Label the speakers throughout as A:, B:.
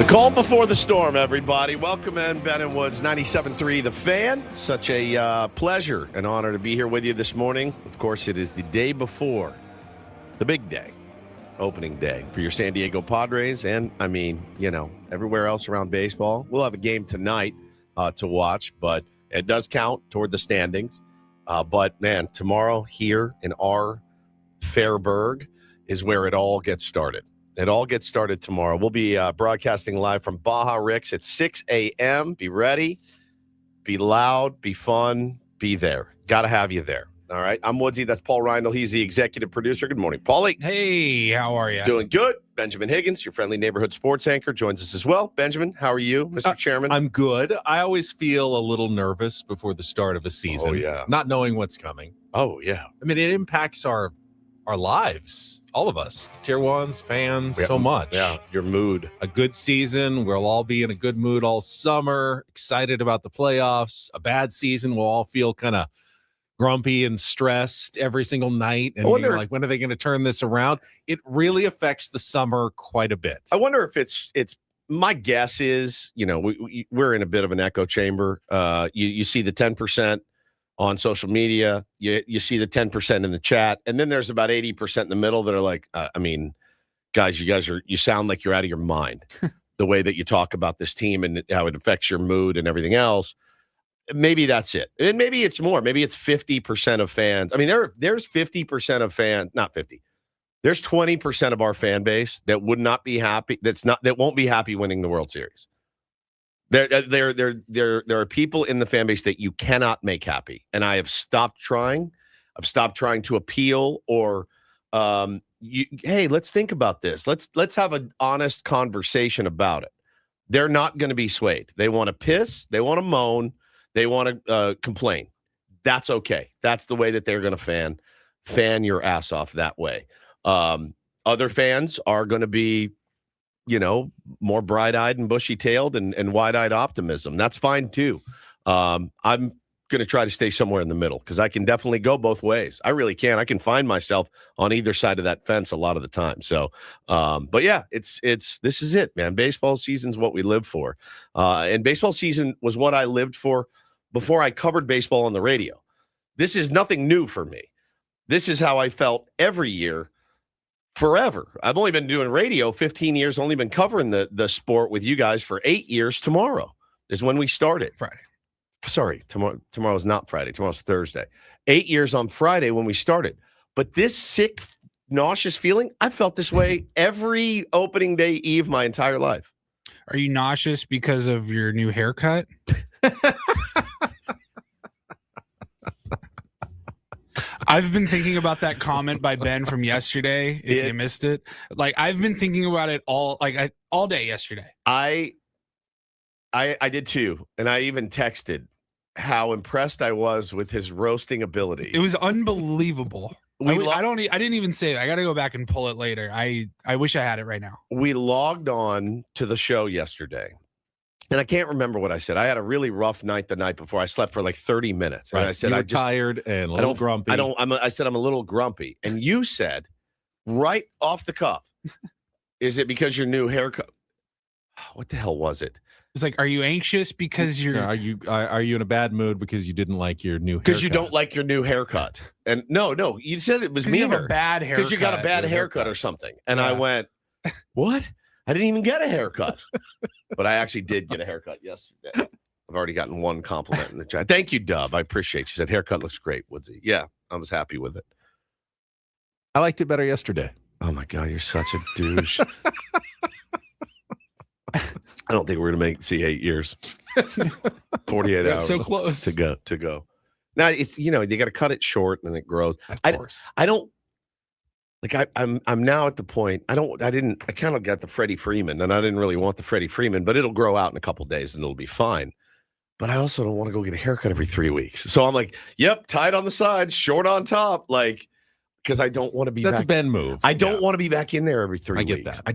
A: Calm before the storm, everybody. Welcome in, Ben and Woods, 97.3 The Fan. Such a pleasure and honor to be here with you this morning. Of course, it is the day before the big day, opening day for your San Diego Padres. And, I mean, you know, everywhere else around baseball. We'll have a game tonight to watch, but it does count toward the standings. But, man, tomorrow here in our Fairburg is where it all gets started. It all gets started tomorrow. We'll be broadcasting live from Baja Ricks at 6 a.m. Be ready, be loud, be fun, be there. Got to have you there. All right. I'm Woodsy. That's Paul Reindl. He's the executive producer. Good morning, Paulie.
B: Hey, how are you?
A: Doing good. Benjamin Higgins, your friendly neighborhood sports anchor, joins us as well. Benjamin, how are you, Mr. Chairman?
C: I'm good. I always feel a little nervous before the start of a season.
A: Oh, yeah.
C: Not knowing what's coming.
A: Oh, yeah.
C: I mean, it impacts our lives, all of us, Tier 1s, fans, so much.
A: Yeah, your mood.
C: A good season, we'll all be in a good mood all summer, excited about the playoffs. A bad season, we'll all feel kind of grumpy and stressed every single night. And you're like, when are they going to turn this around? It really affects the summer quite a bit.
A: I wonder if it's my guess is, you know, we're in a bit of an echo chamber. You see the 10% on social media, you see the 10% in the chat, and then there's about 80% in the middle that are like, I mean, guys, you sound like you're out of your mind. The way that you talk about this team and how it affects your mood and everything else. Maybe that's it. And maybe it's more. Maybe it's 50% of fans. I mean, there's 50% of fans, not 50. There's 20% of our fan base that would not be happy, that won't be happy winning the World Series. There are people in the fan base that you cannot make happy, and I have stopped trying. I've stopped trying to appeal or, hey, let's think about this. Let's have an honest conversation about it. They're not going to be swayed. They want to piss. They want to moan. They want to complain. That's okay. That's the way that they're going to fan your ass off that way. Other fans are going to be, you know, more bright-eyed and bushy-tailed and wide-eyed optimism. That's fine, too. I'm going to try to stay somewhere in the middle because I can definitely go both ways. I really can. I can find myself on either side of that fence a lot of the time. So, but yeah, this is it, man. Baseball season's what we live for. And baseball season was what I lived for before I covered baseball on the radio. This is nothing new for me. This is how I felt every year. Forever. I've only been doing radio 15 years, only been covering the sport with you guys for 8 years. Tomorrow is when we started.
B: Friday.
A: Sorry, tomorrow's not Friday. Tomorrow's Thursday. 8 years on Friday when we started. But this sick, nauseous feeling, I felt this way every opening day eve my entire life.
B: Are you nauseous because of your new haircut? I've been thinking about that comment by Ben from yesterday. If you missed it, like I've been thinking about it all day yesterday.
A: I did too, and I even texted how impressed I was with his roasting ability.
B: It was unbelievable. I didn't even say it. I got to go back and pull it later. I wish I had it right now.
A: We logged on to the show yesterday. And I can't remember what I said. I had a really rough night the night before. I slept for like 30 minutes. And
C: right.
A: I said,
C: I'm tired and a little grumpy.
A: I said, I'm a little grumpy. And you said, right off the cuff, is it because your new haircut? What the hell was it?
B: It's like, are you anxious because you're?
C: Are you in a bad mood because you didn't like your new haircut?
A: Because you don't like your new haircut. And no, you said it was meaner.
B: You have a bad haircut.
A: Because you got a bad haircut or something. And I went, what? I didn't even get a haircut. But I actually did get a haircut yesterday. I've already gotten one compliment in the chat. Thank you, Dub. I appreciate it. She said, haircut looks great, Woodsy. Yeah, I was happy with it.
C: I liked it better yesterday.
A: Oh, my God, you're such a douche. I don't think we're going to see 8 years. 48 hours.
B: So close.
A: To go. Now, it's, you know, you got to cut it short and then it grows.
C: Of course.
A: I don't. Like I'm now at the point I kind of got the Freddie Freeman, and I didn't really want the Freddie Freeman, but it'll grow out in a couple days and it'll be fine. But I also don't want to go get a haircut every 3 weeks. So I'm like, yep, tight on the sides, short on top, like because I don't want to be.
C: That's a Ben move.
A: I don't want to be back in there every 3 weeks.
C: I get that.
A: I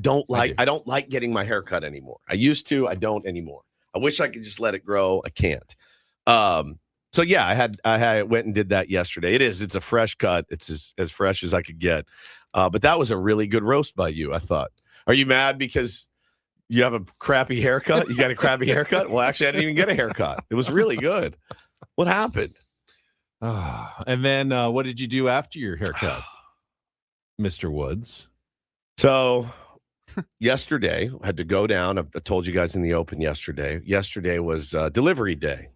A: don't like getting my haircut anymore. I used to. I don't anymore. I wish I could just let it grow. I can't. So yeah, I went and did that yesterday. It's a fresh cut. It's as fresh as I could get. But that was a really good roast by you, I thought. Are you mad because You have a crappy haircut? You got a crappy haircut? Well, actually, I didn't even get a haircut. It was really good. What happened?
C: And then what did you do after your haircut, Mr. Woods?
A: So yesterday, I had to go down. I told you guys in the open yesterday. Yesterday was delivery day,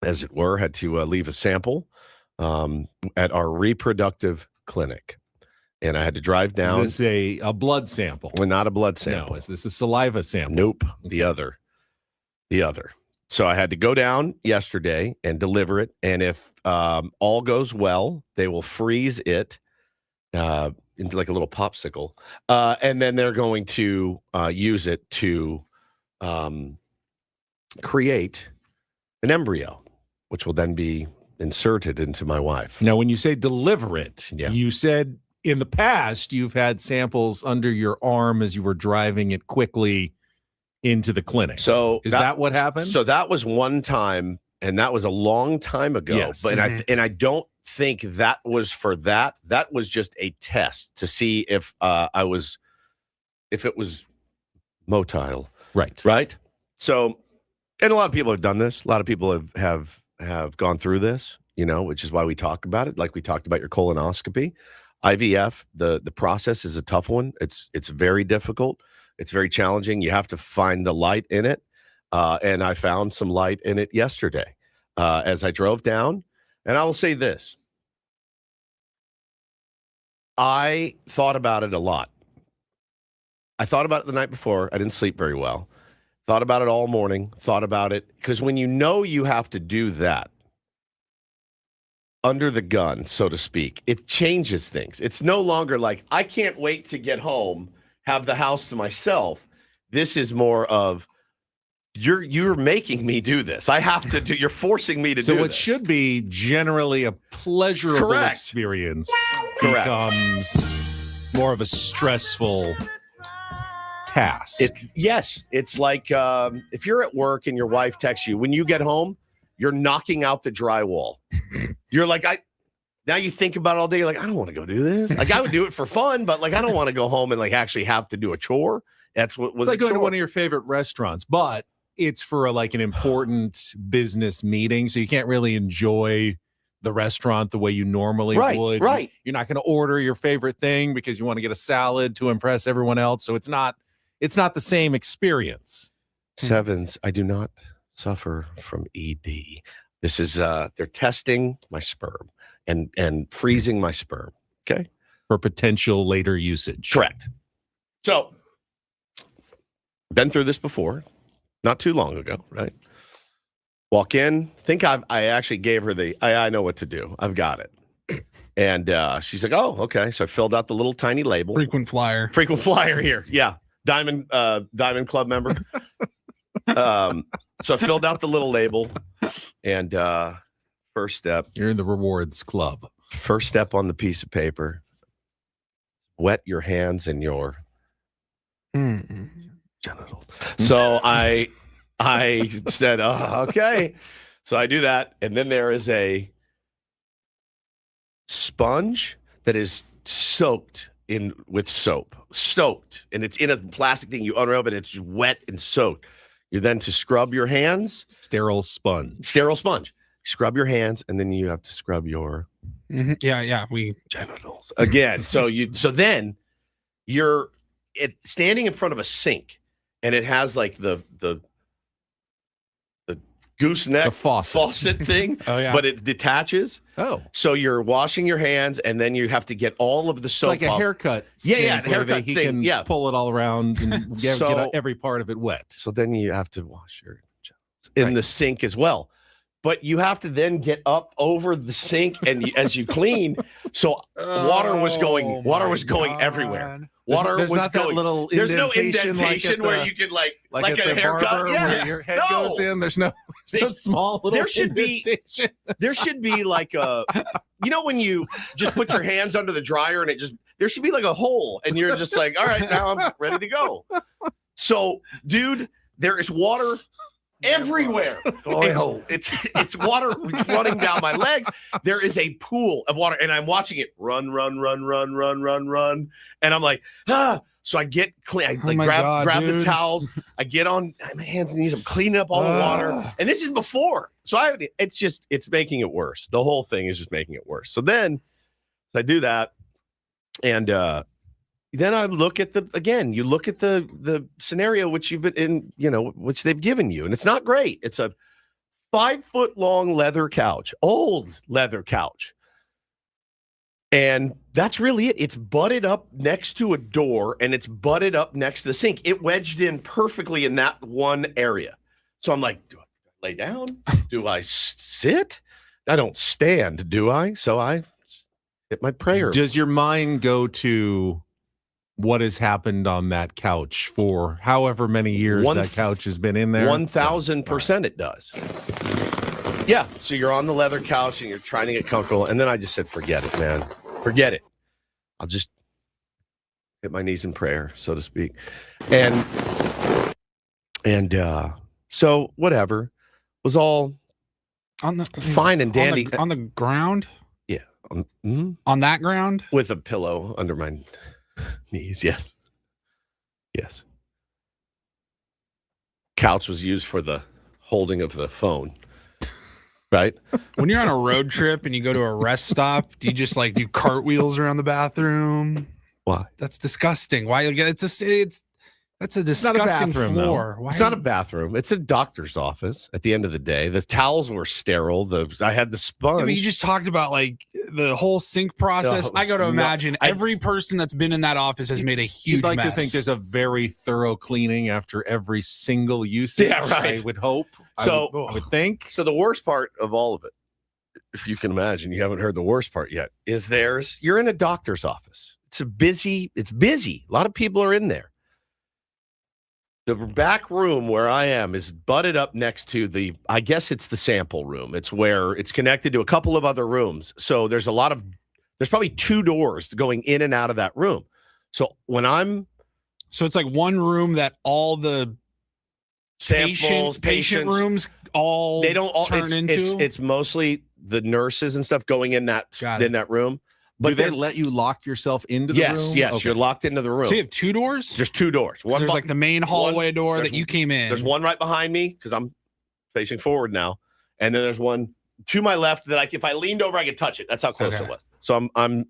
A: as it were. Had to leave a sample at our reproductive clinic. And I had to drive down.
C: Is this a blood sample?
A: Well, not a blood sample.
C: No, is this a saliva sample?
A: Nope. The other. So I had to go down yesterday and deliver it. And if all goes well, they will freeze it into like a little popsicle. And then they're going to use it to create an embryo, which will then be inserted into my wife.
C: Now, when you say deliver it, you said in the past you've had samples under your arm as you were driving it quickly into the clinic.
A: So
C: is that what happened?
A: So that was one time, and that was a long time ago.
C: Yes.
A: But I don't think that was for that. That was just a test to see if it was motile. Right. So, and a lot of people have done this. A lot of people have gone through this, which is why we talk about it. Like we talked about your colonoscopy. IVF, the process is a tough one. It's very difficult. It's very challenging. You have to find the light in it. And I found some light in it yesterday as I drove down. And I will say this. I thought about it a lot. I thought about it the night before. I didn't sleep very well. Thought about it all morning. Thought about it. Because when you have to do that, under the gun, so to speak, it changes things. It's no longer like, I can't wait to get home, have the house to myself. This is more of, you're making me do this. I have to do, you're forcing me to do this.
C: So it should be generally a pleasurable experience. Becomes more of a stressful task.
A: Yes. It's like if you're at work and your wife texts you, when you get home, you're knocking out the drywall. You're like, now you think about it all day. You're like, I don't want to go do this. Like, I would do it for fun, but like, I don't want to go home and like actually have to do a chore. That's what was
C: it's like going to one of your favorite restaurants, but it's for an important business meeting. So you can't really enjoy the restaurant the way you normally would.
A: Right.
C: You're not going to order your favorite thing because you want to get a salad to impress everyone else. So it's not the same experience.
A: Sevens, I do not suffer from ED. This is they're testing my sperm and freezing my sperm. Okay.
C: For potential later usage.
A: Correct. So been through this before, not too long ago, right? Walk in, I actually gave her I know what to do. I've got it. And she's like, oh, okay. So I filled out the little tiny label.
B: Frequent flyer
A: here. Yeah. Diamond Club member. So I filled out the little label, and first step.
C: You're in the rewards club.
A: First step on the piece of paper, wet your hands and your genitals. So I said, okay. So I do that, and then there is a sponge that is soaked with soap. Soaked, and it's in a plastic thing. You unwrap it, and it's wet and soaked. You're then to scrub your hands.
C: Sterile sponge.
A: Scrub your hands, and then you have to scrub your genitals again. So then you're standing in front of a sink, and it has like the gooseneck faucet thing.
B: Oh yeah,
A: but it detaches.
C: Oh,
A: so you're washing your hands, and then you have to get all of the soap.
C: It's like a haircut.
A: Haircut
C: he
A: thing.
C: Can pull it all around and get every part of it wet.
A: So then you have to wash your genitals in the sink as well. But you have to then get up over the sink and as you clean. So water was going everywhere.
C: There's not that little
A: there's no
C: indentation
A: indentation where you could like a haircut.
C: Where your head goes in. There's no small little indentation.
A: There should be like a, when you just put your hands under the dryer and there should be like a hole and you're just like, all right, now I'm ready to go. So, dude, there is water everywhere. It's water running down my legs. There is a pool of water, and I'm watching it run. And I'm like, So I get clean. I
B: Oh my God,
A: grab the
B: dude.
A: towels. I get on my hands and knees. I'm cleaning up all the water. And this is before. So it's making it worse. The whole thing is just making it worse. So then I do that. And then I look at you look at the scenario which you've been in, which they've given you. And it's not great. It's a 5-foot-long leather couch, old leather couch. And that's really it. It's butted up next to a door, and it's butted up next to the sink. It wedged in perfectly in that one area. So I'm like, do I lay down? Do I sit? I don't stand, do I? So I hit my prayer.
C: Does your mind go to what has happened on that couch for however many years that couch has been in there?
A: 1,000% it does. Yeah. So you're on the leather couch and you're trying to get comfortable. And then I just said, forget it, man. Forget it. I'll just hit my knees in prayer, so to speak. And so whatever was all
B: on the
A: fine and dandy.
B: On the ground?
A: Yeah.
B: On that ground?
A: With a pillow under my knees. Yes. Yes. Couch was used for the holding of the phone. Right.
B: When you're on a road trip and you go to a rest stop, do you just do cartwheels around the bathroom?
A: Why?
B: That's disgusting. Why? That's a disgusting
C: bathroom,
B: floor. Why
A: it's not a bathroom. It's a doctor's office. At the end of the day, the towels were sterile. I had the sponge.
B: Yeah, but you just talked about the whole sink process. I got to imagine every person that's been in that office has made a huge
C: mess.
B: mess.
C: To think there's a very thorough cleaning after every single usage.
A: Yeah, right.
C: I would hope.
A: So
C: I would think.
A: So the worst part of all of it, if you can imagine, you haven't heard the worst part yet, is you're in a doctor's office. It's busy. A lot of people are in there. The back room where I am is butted up next to I guess it's the sample room. It's where it's connected to a couple of other rooms. So there's probably 2 doors going in and out of that room. So
B: so it's like one room that all the
A: samples,
B: patient
A: patients,
B: rooms they don't all turn into.
A: It's mostly the nurses and stuff going in that room.
C: But do they let you lock yourself into the room?
A: Yes,
C: okay.
A: You're locked into the room.
B: So you have 2 doors?
A: There's 2 doors.
B: There's the main hallway door that you came in.
A: There's one right behind me because I'm facing forward now, and then there's one to my left that if I leaned over, I could touch it. That's how close it was. So I'm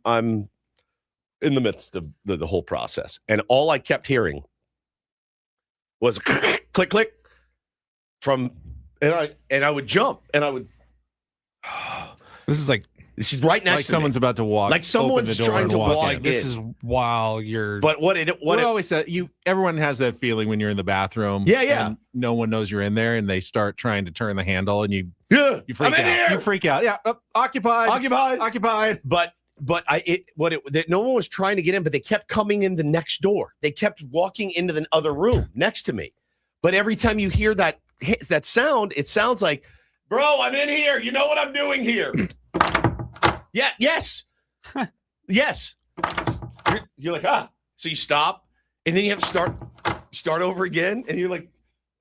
A: in the midst of the whole process, and all I kept hearing was click click from, and I would jump, and I would. This is right next to
C: someone's
A: me.
C: about to walk.
A: Like someone's trying to walk in.
B: This is while you're.
A: But what
C: I always said, everyone has that feeling when you're in the bathroom.
A: Yeah.
C: And no one knows you're in there, and they start trying to turn the handle, and you freak out.
A: Here.
C: You freak out. Yeah, occupied.
A: But no one was trying to get in, but they kept coming in the next door. They kept walking into the other room next to me. But every time you hear that sound, it sounds like, bro, I'm in here. You know what I'm doing here. Yeah. Yes. Yes. You're like, So you stop, and then you have to start over again, and you're like,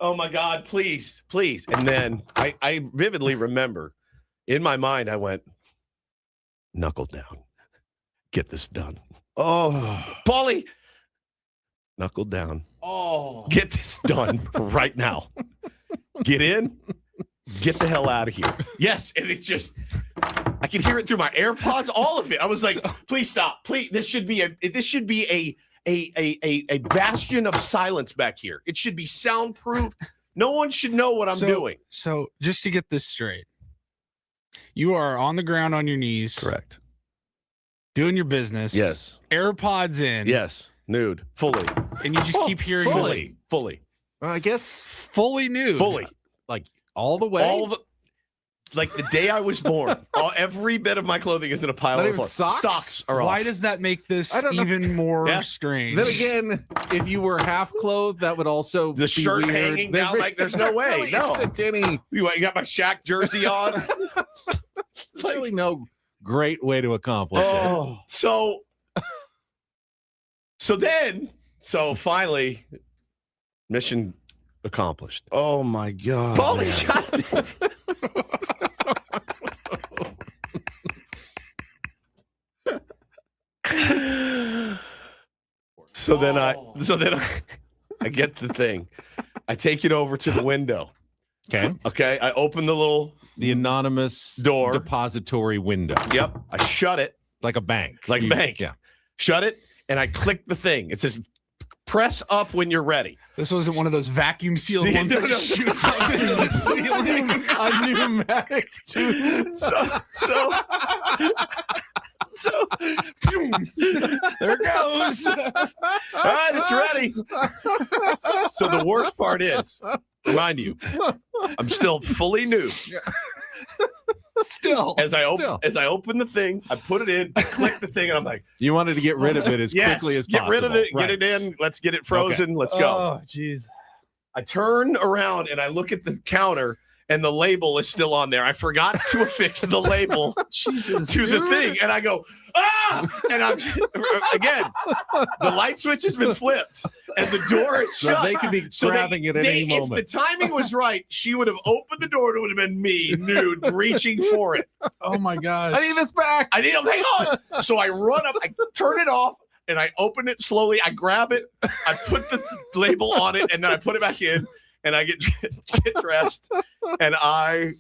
A: oh my God, please. And then I vividly remember in my mind, I went, knuckle down. Get this done. Oh, Paulie, knuckle down. Oh, get this done right now. Get in. Get the hell out of here. Yes, and it just, I can hear it through my AirPods, all of it. I was like, please stop. Please, this should be a bastion of silence back here. It should be soundproof. No one should know what I'm doing.
B: So just to get this straight, you are on the ground on your knees.
A: Correct.
B: Doing your business.
A: Yes.
B: AirPods in.
A: Yes. Nude. Fully.
B: And you just keep hearing
A: Fully.
C: Well, I guess
B: fully nude.
A: Fully.
C: Like all the way.
A: Like the day I was born. Every bit of my clothing is in a pile of clothes.
C: Socks
A: are off.
B: Why does that make this even more strange?
C: Then again, if you were half clothed, that would also
A: the shirt
C: weird.
A: hanging down like there's no way.
C: Really
A: no.
C: You
A: got my Shaq jersey on.
C: There's really no great way to accomplish it.
A: So finally, mission accomplished. Oh my God. Paulie, shot. So then I get the thing. I take it over to the window. Okay. I open the
C: anonymous
A: door
C: depository window.
A: Yep. I shut it
C: like a bank.
A: Yeah. Shut it, and I click the thing. It says, "Press up when you're ready."
B: This wasn't one of those vacuum sealed ones that shoots up into the ceiling.
C: A pneumatic tube.
A: So there it goes. All right, it's ready. So the worst part is, remind you, I'm still fully nude.
B: Still,
A: as I open the thing, I put it in, click the thing, and I'm like,
C: you wanted to get rid of it as quickly as possible.
A: Get rid of it, get it in. Let's get it frozen. Let's go.
B: Oh, jeez.
A: I turn around and I look at the counter, and the label is still on there. I forgot to affix the label to the thing, and I go, ah! And I'm again, the light switch has been flipped, and the door is shut.
C: So they could be grabbing it at any moment.
A: If the timing was right, she would have opened the door, and it would have been me, nude, reaching for it.
B: Oh my God!
C: I need this back.
A: I need him. Hang on. So I run up, I turn it off, and I open it slowly. I grab it, I put the label on it, and then I put it back in. And I get dressed, and I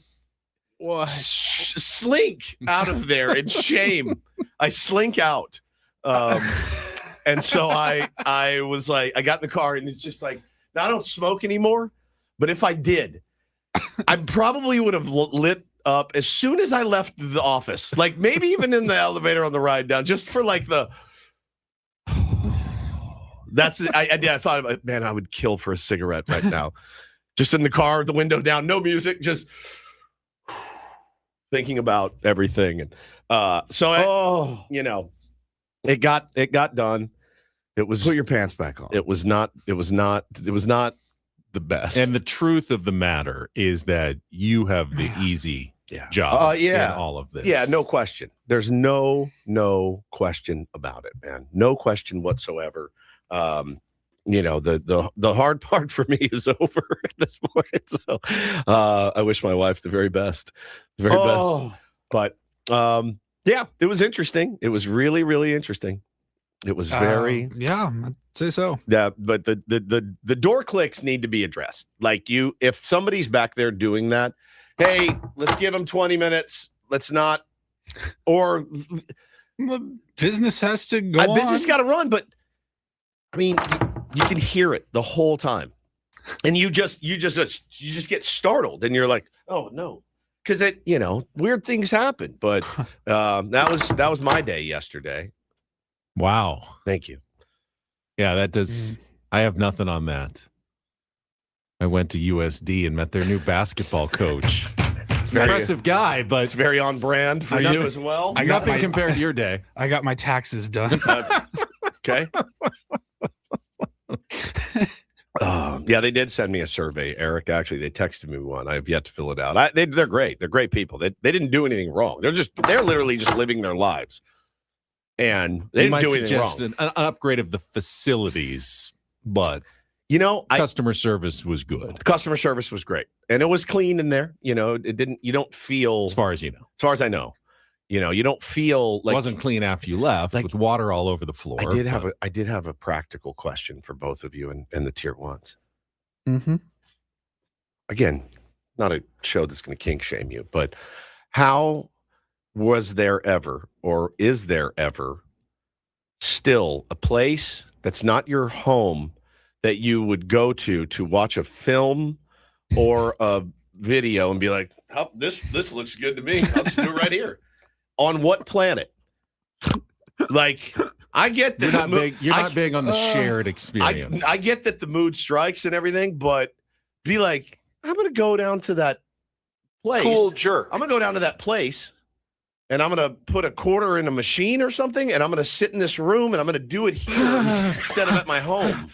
A: slink out of there in shame. I slink out, and so I was like, I got in the car, and it's just like, now I don't smoke anymore. But if I did, I probably would have lit up as soon as I left the office, like maybe even in the elevator on the ride down, just for like the. I thought about, man, I would kill for a cigarette right now. Just in the car, the window down, no music, just thinking about everything. And it got done. It was,
D: put your pants back on.
A: It was not the best.
C: And the truth of the matter is that you have the easy job in all of this.
A: Yeah, no question. There's no question about it, man. No question whatsoever. The hard part for me is over at this point. So I wish my wife the very best. The very best. But it was interesting. It was really, really interesting. It was very
B: I'd say so.
A: Yeah, but the door clicks need to be addressed. Like if somebody's back there doing that, hey, let's give them 20 minutes. Let's not, or
B: business has to go on.
A: Business got to run, but I mean, you can hear it the whole time, and you just get startled, and you're like, oh no, because weird things happen. But that was my day yesterday.
C: Wow,
A: thank you.
C: Yeah, that does. I have nothing on that. I went to USD and met their new basketball coach. Impressive guy, but
A: it's very on brand for you as well.
C: Nothing compared to your day.
B: I got my taxes done.
A: Okay. They did send me a survey, Eric. Actually, they texted me one. I have yet to fill it out. They're great. They're great people. They didn't do anything wrong. They're literally just living their lives, and they didn't do anything wrong.
C: An upgrade of the facilities, but customer service was good.
A: Customer service was great, and it was clean in there. It didn't. You don't feel,
C: as far as you know,
A: as far as I know. You don't feel like
C: it wasn't clean after you left, with water all over the floor.
A: I did have a practical question for both of you and the tier ones.
B: Mm-hmm.
A: Again, not a show that's going to kink shame you, but how was there ever, or is there ever, still a place that's not your home that you would go to watch a film or a video and be like, oh, this looks good to me. I'll just do it right here. On what planet? Like, I get that
C: you're not big on the shared experience.
A: I get that the mood strikes and everything, but be like, I'm going to go down to that place.
D: Cool jerk.
A: I'm going to go down to that place, and I'm going to put a quarter in a machine or something, and I'm going to sit in this room, and I'm going to do it here instead of at my home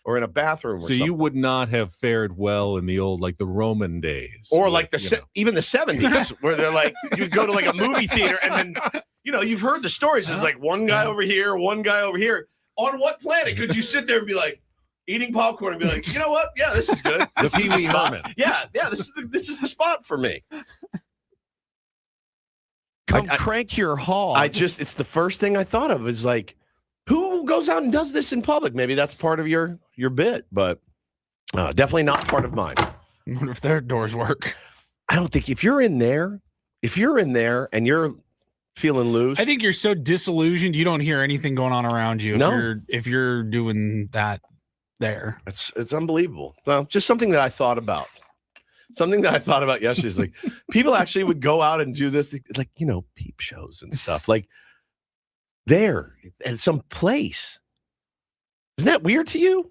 A: or in a bathroom.
C: So you would not have fared well in the old, like the Roman days,
A: or like even the 70s, where they're like, you go to like a movie theater, and then you've heard the stories. It's like one guy over here, one guy over here. On what planet could you sit there and be like eating popcorn and be like, you know what? Yeah, this is good.
C: The Pee Wee Herman.
A: Yeah. This is the spot for me.
D: Come crank your hog.
A: It's the first thing I thought of is like, who goes out and does this in public? Maybe that's part of your bit, but definitely not part of mine.
B: What if their doors work?
A: I don't think if you're in there and you're feeling loose,
B: I think you're so disillusioned you don't hear anything going on around you. If you're doing that there,
A: it's unbelievable. Well, just something that I thought about. Something that I thought about yesterday is like people actually would go out and do this, like, peep shows and stuff, like there at some place. Isn't that weird to you?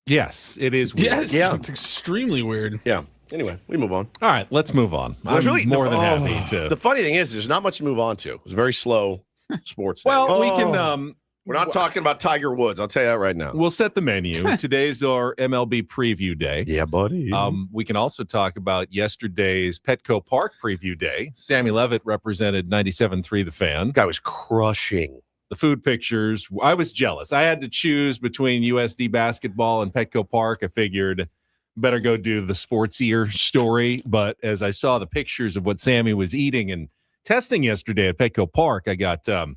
C: Yes, it is weird.
B: Yes,
A: yeah,
B: it's extremely weird.
A: Yeah. Anyway, we move on.
C: All right, let's move on. I'm really more than happy to.
A: The funny thing is, there's not much to move on to. It was very slow sports.
C: Well, we can.
A: We're not talking about Tiger Woods. I'll tell you that right now.
C: We'll set the menu. Today's our MLB preview day.
A: Yeah, buddy.
C: We can also talk about yesterday's Petco Park preview day. Sammy Levitt represented 97.3 The Fan.
A: Guy was crushing.
C: The food pictures. I was jealous. I had to choose between USD basketball and Petco Park. I figured better go do the sportsier story. But as I saw the pictures of what Sammy was eating and testing yesterday at Petco Park, I got a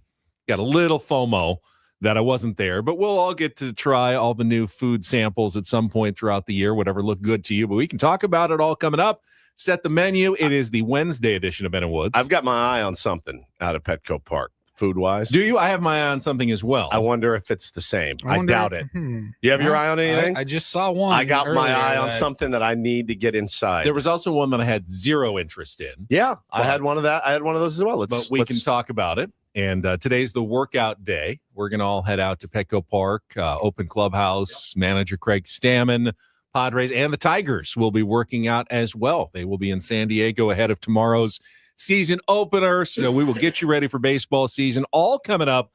C: little FOMO that I wasn't there. But we'll all get to try all the new food samples at some point throughout the year, whatever looked good to you. But we can talk about it all coming up. Set the menu. It is the Wednesday edition of Ben and Woods.
A: I've got my eye on something out of Petco Park. Food-wise.
C: Do you? I have my eye on something as well.
A: I wonder if it's the same. I doubt it. Do you have your eye on anything?
B: I just saw one.
A: I got my eye on something that I need to get inside.
C: There was also one that I had zero interest in.
A: Yeah, I had one of that. I had one of those as well.
C: But we can talk about it. And today's the workout day. We're going to all head out to Petco Park, open clubhouse. Manager Craig Stammen, Padres, and the Tigers will be working out as well. They will be in San Diego ahead of tomorrow's season opener. So we will get you ready for baseball season. All coming up.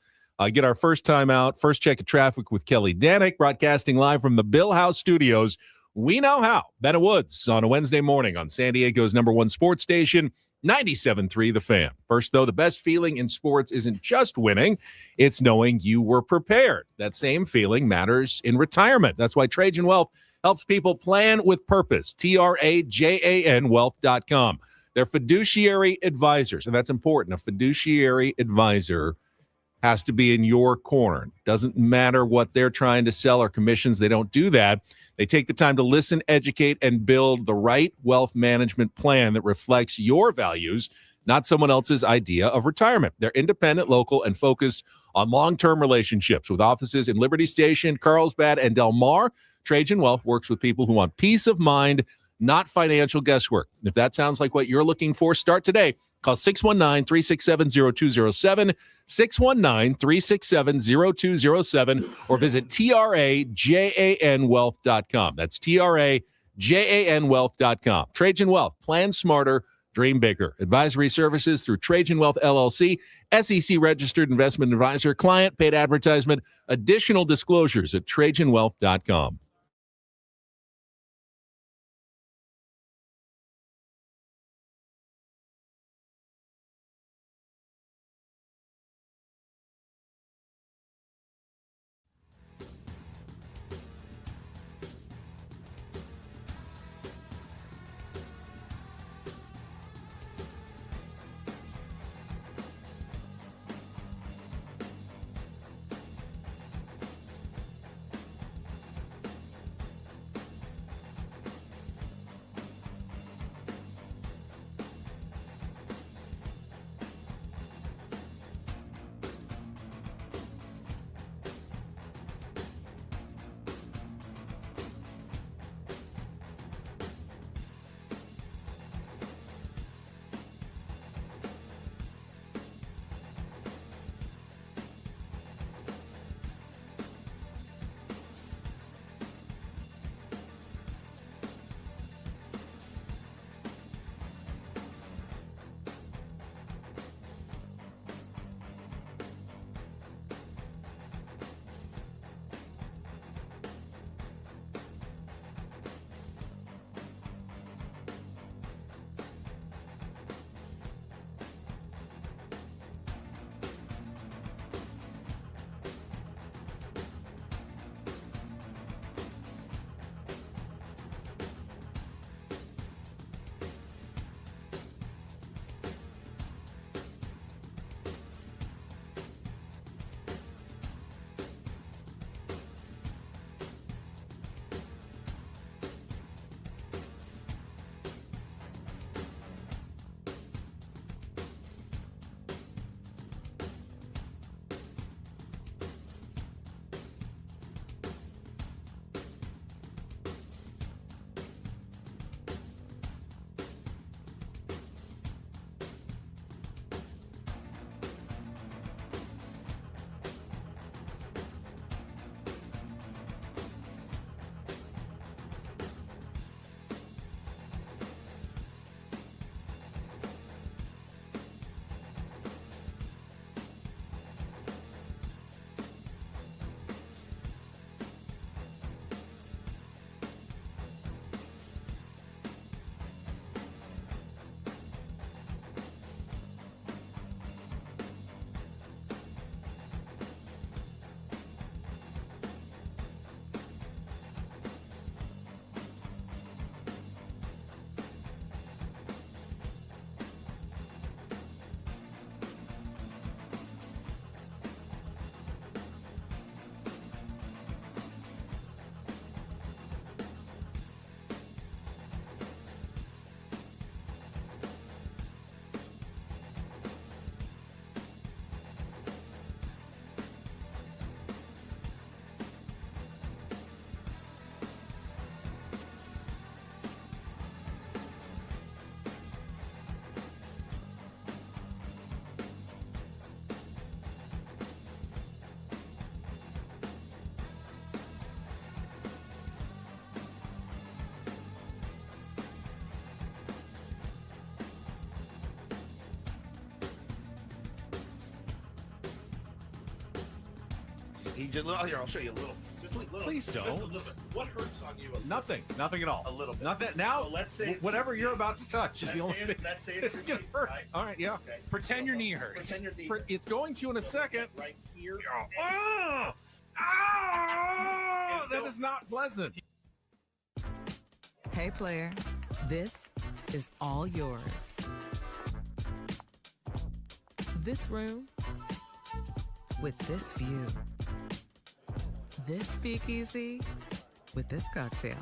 C: Get our first time out, first check of traffic with Kelly Danick, broadcasting live from the Bill House Studios. We know how. Ben and Woods on a Wednesday morning on San Diego's #1 sports station, 97.3 The Fan. First, though, the best feeling in sports isn't just winning. It's knowing you were prepared. That same feeling matters in retirement. That's why Trajan Wealth helps people plan with purpose. TRAJAN Wealth.com. They're fiduciary advisors, and that's important. A fiduciary advisor has to be in your corner. Doesn't matter what they're trying to sell or commissions. They don't do that. They take the time to listen, educate, and build the right wealth management plan that reflects your values, not someone else's idea of retirement. They're independent, local, and focused on long-term relationships with offices in Liberty Station, Carlsbad, and Del Mar. Trajan Wealth works with people who want peace of mind, not financial guesswork. If that sounds like what you're looking for, start today. Call 619-367-0207, 619-367-0207, or visit TRAJANwealth.com. That's TRAJANwealth.com. Trajan Wealth. Plan smarter. Dream bigger. Advisory services through Trajan Wealth, LLC, SEC registered investment advisor, client paid advertisement. Additional disclosures at TrajanWealth.com.
A: He just here. I'll show you a little. Just a little.
C: Please don't.
A: Just a little bit. What hurts on you?
C: Nothing at all.
A: A little bit.
C: Nothing. Now,
A: so let's say
C: whatever you're about to touch is the only thing.
A: Let's say
C: it's gonna hurt.
A: Right?
C: All right, yeah.
A: Okay.
B: Pretend your knee hurts.
A: Pretend your knee hurts.
C: It's going to in a second.
A: Right here.
C: Oh, that is not pleasant.
D: Hey, player, this is all yours. This room with this view. This speakeasy with this cocktail.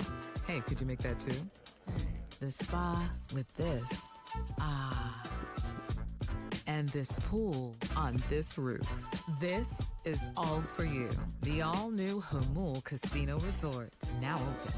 D: Hey, could you make that too? The spa with this. Ah. And this pool on this roof. This is all for you. The all-new Humul Casino Resort, now open.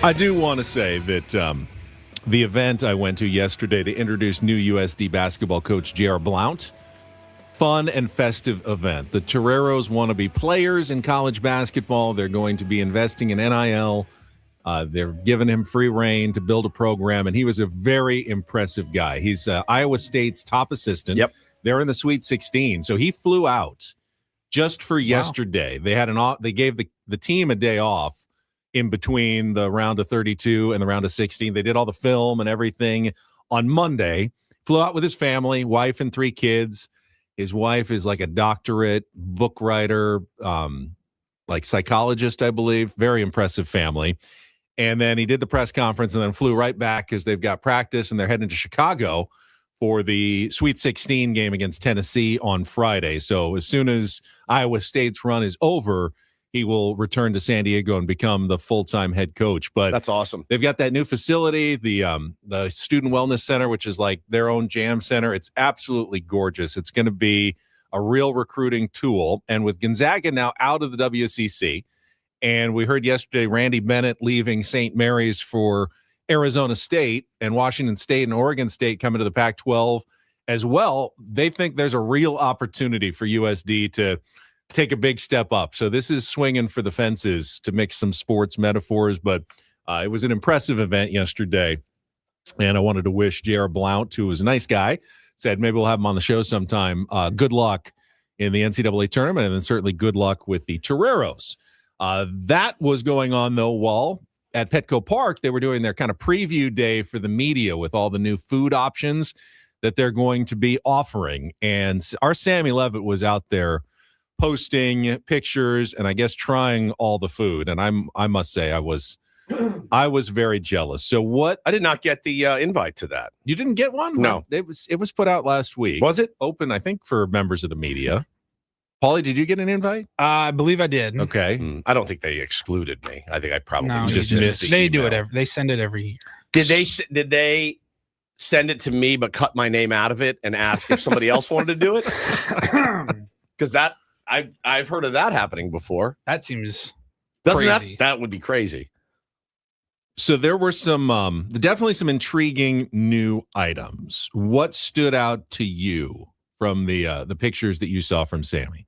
C: I do want to say that the event I went to yesterday to introduce new USD basketball coach J.R. Blount, fun and festive event. The Toreros want to be players in college basketball. They're going to be investing in NIL. They're giving him free reign to build a program, and he was a very impressive guy. He's Iowa State's top assistant.
A: Yep.
C: They're in the Sweet 16, so he flew out just for yesterday. They had they gave the team a day off in between the round of 32 and the round of 16. They did all the film and everything on Monday. Flew out with his family, wife and 3 kids. His wife is like a doctorate book writer, like psychologist, I believe. Very impressive family. And then he did the press conference and then flew right back because they've got practice and they're heading to Chicago for the Sweet 16 game against Tennessee on Friday. So as soon as Iowa State's run is over, he will return to San Diego and become the full-time head coach. But
A: that's awesome.
C: They've got that new facility, the Student Wellness Center, which is like their own jam center. It's absolutely gorgeous. It's going to be a real recruiting tool. And with Gonzaga now out of the WCC, and we heard yesterday Randy Bennett leaving St. Mary's for Arizona State, and Washington State and Oregon State coming to the Pac-12 as well, they think there's a real opportunity for USD to take a big step up. So this is swinging for the fences, to mix some sports metaphors, but it was an impressive event yesterday. And I wanted to wish J.R. Blount, who was a nice guy, said maybe we'll have him on the show sometime. Good luck in the NCAA tournament, and then certainly good luck with the Toreros. That was going on, though, while at Petco Park, they were doing their kind of preview day for the media with all the new food options that they're going to be offering. And our Sammy Levitt was out there posting pictures and I guess trying all the food. And I must say I was very jealous. So what?
A: I did not get the invite to that.
C: You didn't get one?
A: No.
C: It was put out last week.
A: Was it?
C: Open, I think, for members of the media. Paulie, did you get an invite?
B: I believe I did.
C: Okay.
A: I don't think they excluded me. I think I probably
B: just
A: missed the
B: They
A: email.
B: do it. They send it every year.
A: Did they send it to me but cut my name out of it and ask if somebody else wanted to do it? Because that I've heard of that happening before.
B: That seems
A: Doesn't
B: crazy.
A: that would be crazy.
C: So there were some definitely some intriguing new items. What stood out to you from the pictures that you saw from Sammy?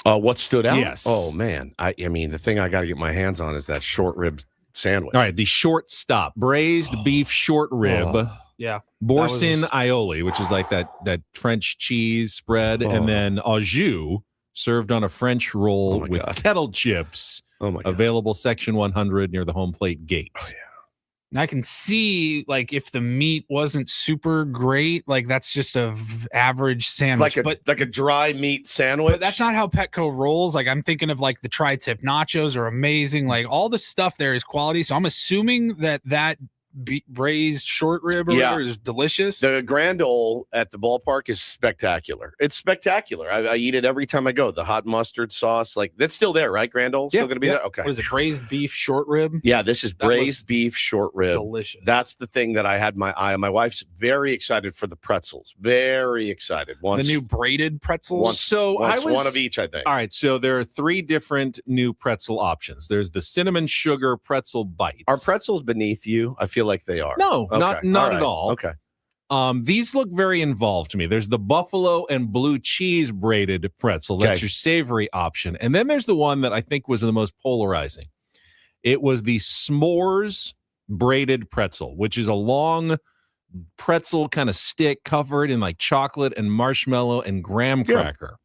A: What stood out?
C: Yes.
A: Oh man. I mean, the thing I got to get my hands on is that short rib sandwich.
C: All right, the short stop braised beef short rib.
B: Yeah.
C: Boursin aioli, which is like that French cheese spread, and then au jus served on a French roll with kettle chips.
A: Oh my God.
C: Available section 100 near the home plate gate.
A: Oh, yeah.
B: And I can see, like, if the meat wasn't super great, like that's just a average sandwich.
A: Like a dry meat sandwich.
B: But that's not how Petco rolls. Like, I'm thinking of like the tri-tip nachos are amazing. Like all the stuff there is quality. So I'm assuming that braised short rib or whatever is delicious.
A: The Grand Ole at the ballpark is spectacular. It's spectacular. I eat it every time I go. The hot mustard sauce, like that's still there, right? Grand Ole still going to be there. Okay.
B: What is it? Braised beef short rib?
A: Yeah, this is braised beef short rib.
B: Delicious.
A: That's the thing that I had my eye on. My wife's very excited for the pretzels. Very excited.
B: The new braided pretzels.
A: One of each, I think.
C: All right, so there are 3 different new pretzel options. There's the cinnamon sugar pretzel bites.
A: Are pretzels beneath you? I feel like they are.
C: No,
A: Okay.
C: not
A: right.
C: at all.
A: Okay.
C: These look very involved to me. There's the buffalo and blue cheese braided pretzel. That's your savory option. And then there's the one that I think was the most polarizing. It was the s'mores braided pretzel, which is a long pretzel kind of stick covered in like chocolate and marshmallow and graham cracker.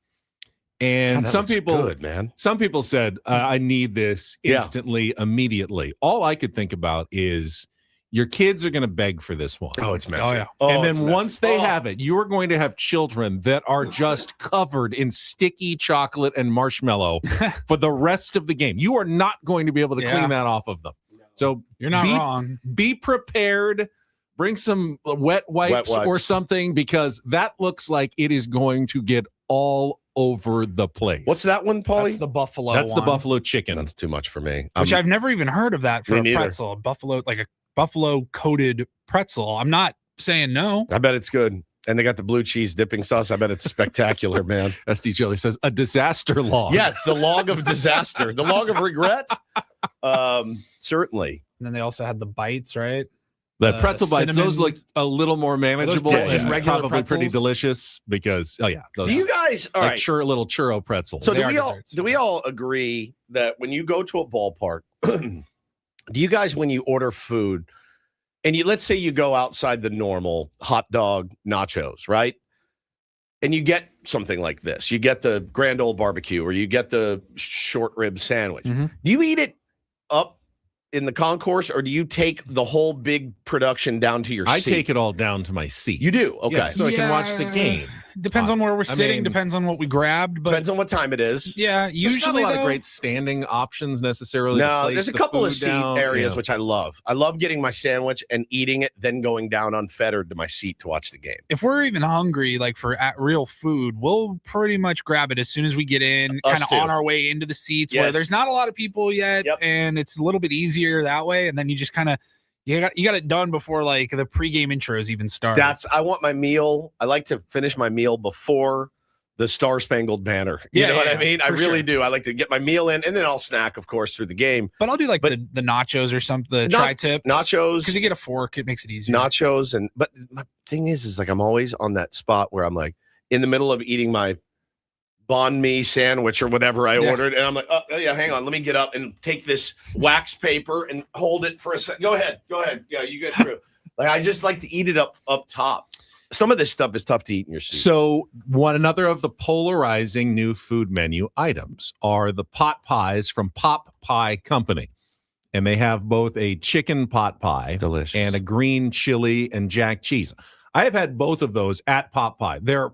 C: And
A: God,
C: some people,
A: good, man.
C: Some people said, I need this instantly, immediately. All I could think about is your kids are going to beg for this one.
A: Oh, it's messy.
B: Oh, yeah.
C: And then once they have it, you are going to have children that are just covered in sticky chocolate and marshmallow for the rest of the game. You are not going to be able to clean that off of them. So
B: you're not wrong.
C: Be prepared. Bring some wet wipes or something, because that looks like it is going to get all over the place.
A: What's that one, Paulie?
B: That's the buffalo.
C: That's the buffalo chicken.
A: That's too much for me.
B: Which I've never even heard of that for a pretzel. Buffalo, like a buffalo coated pretzel. I'm not saying no.
A: I bet it's good. And they got the blue cheese dipping sauce. I bet it's spectacular, man.
C: SD Jelly says a disaster log.
A: Yes, the log of disaster, the log of regret. Certainly.
B: And then they also had the bites, right?
C: The pretzel bites,
B: cinnamon.
C: those look a little more manageable
B: just
C: and
B: regular
C: probably pretty
B: pretzels?
C: delicious because, those
A: Do you guys, all
C: like
A: right.
C: little churro pretzels.
A: So
B: They
A: do
B: are
A: we, all,
B: desserts.
A: do we all agree that when you go to a ballpark, do you guys, when you order food, and let's say you go outside the normal hot dog nachos, right? And you get something like this. You get the Grand Ole barbecue or you get the short rib sandwich.
B: Mhm.
A: Do you eat it up in the concourse or do you take the whole big production down to your seat?
C: I take it all down to my seat.
A: You do? Okay.
C: Yeah, so I can watch the game.
B: Depends on where we're sitting.
C: mean,
B: Depends on what we grabbed. But
A: Depends on what time it is.
B: yeah,
C: There's
B: usually
C: not a lot
B: though,
C: of great standing options necessarily. to
A: No,
C: place
A: there's a
C: the
A: couple of
C: food
A: seat
C: down.
A: areas
C: Yeah.
A: which I love. I love getting my sandwich and eating it, then going down unfettered to my seat to watch the game.
B: if we're even hungry, like for real food, we'll pretty much grab it as soon as we get in,
A: Us
B: kind of
A: too.
B: on our way into the seats where
A: Yes.
B: there's not a lot of people yet,
A: Yep.
B: and it's a little bit easier that way. And then you just kind of you got it done before like the pregame intros even start.
A: I want my meal. I like to finish my meal before the Star Spangled Banner. You know what I mean? I
B: for
A: really
B: sure.
A: do. I like to get my meal in, and then I'll snack, of course, through the game.
B: But I'll do like
A: But-
B: the nachos or something, the
A: Not-
B: tri-tips,
A: Nachos,
B: because you get a fork, it makes it easier.
A: nachos, but my thing is like I'm always on that spot where I'm like in the middle of eating my banh mi sandwich or whatever I ordered, and I'm like, oh yeah, hang on, let me get up and take this wax paper and hold it for a second. Go ahead. Yeah, you get through. Like I just like to eat it up top. Some of this stuff is tough to eat in your seat.
C: So another of the polarizing new food menu items are the pot pies from Pop Pie Company. And they have both a chicken pot pie
A: Delicious.
C: and a green chili and jack cheese. I have had both of those at Pop Pie. They're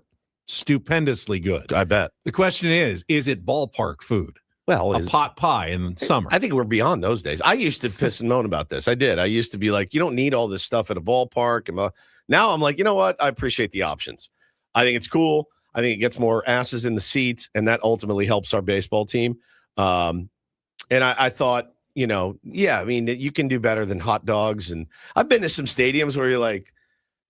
C: stupendously good.
A: I bet.
C: The question is it ballpark food?
A: Well,
C: A pot pie in summer.
A: I think we're beyond those days. I used to piss and moan about this. I did. I used to be like, you don't need all this stuff at a ballpark. And now I'm like, you know what? I appreciate the options. I think it's cool. I think it gets more asses in the seats, and that ultimately helps our baseball team. And I thought, I mean, you can do better than hot dogs. And I've been to some stadiums where you're like,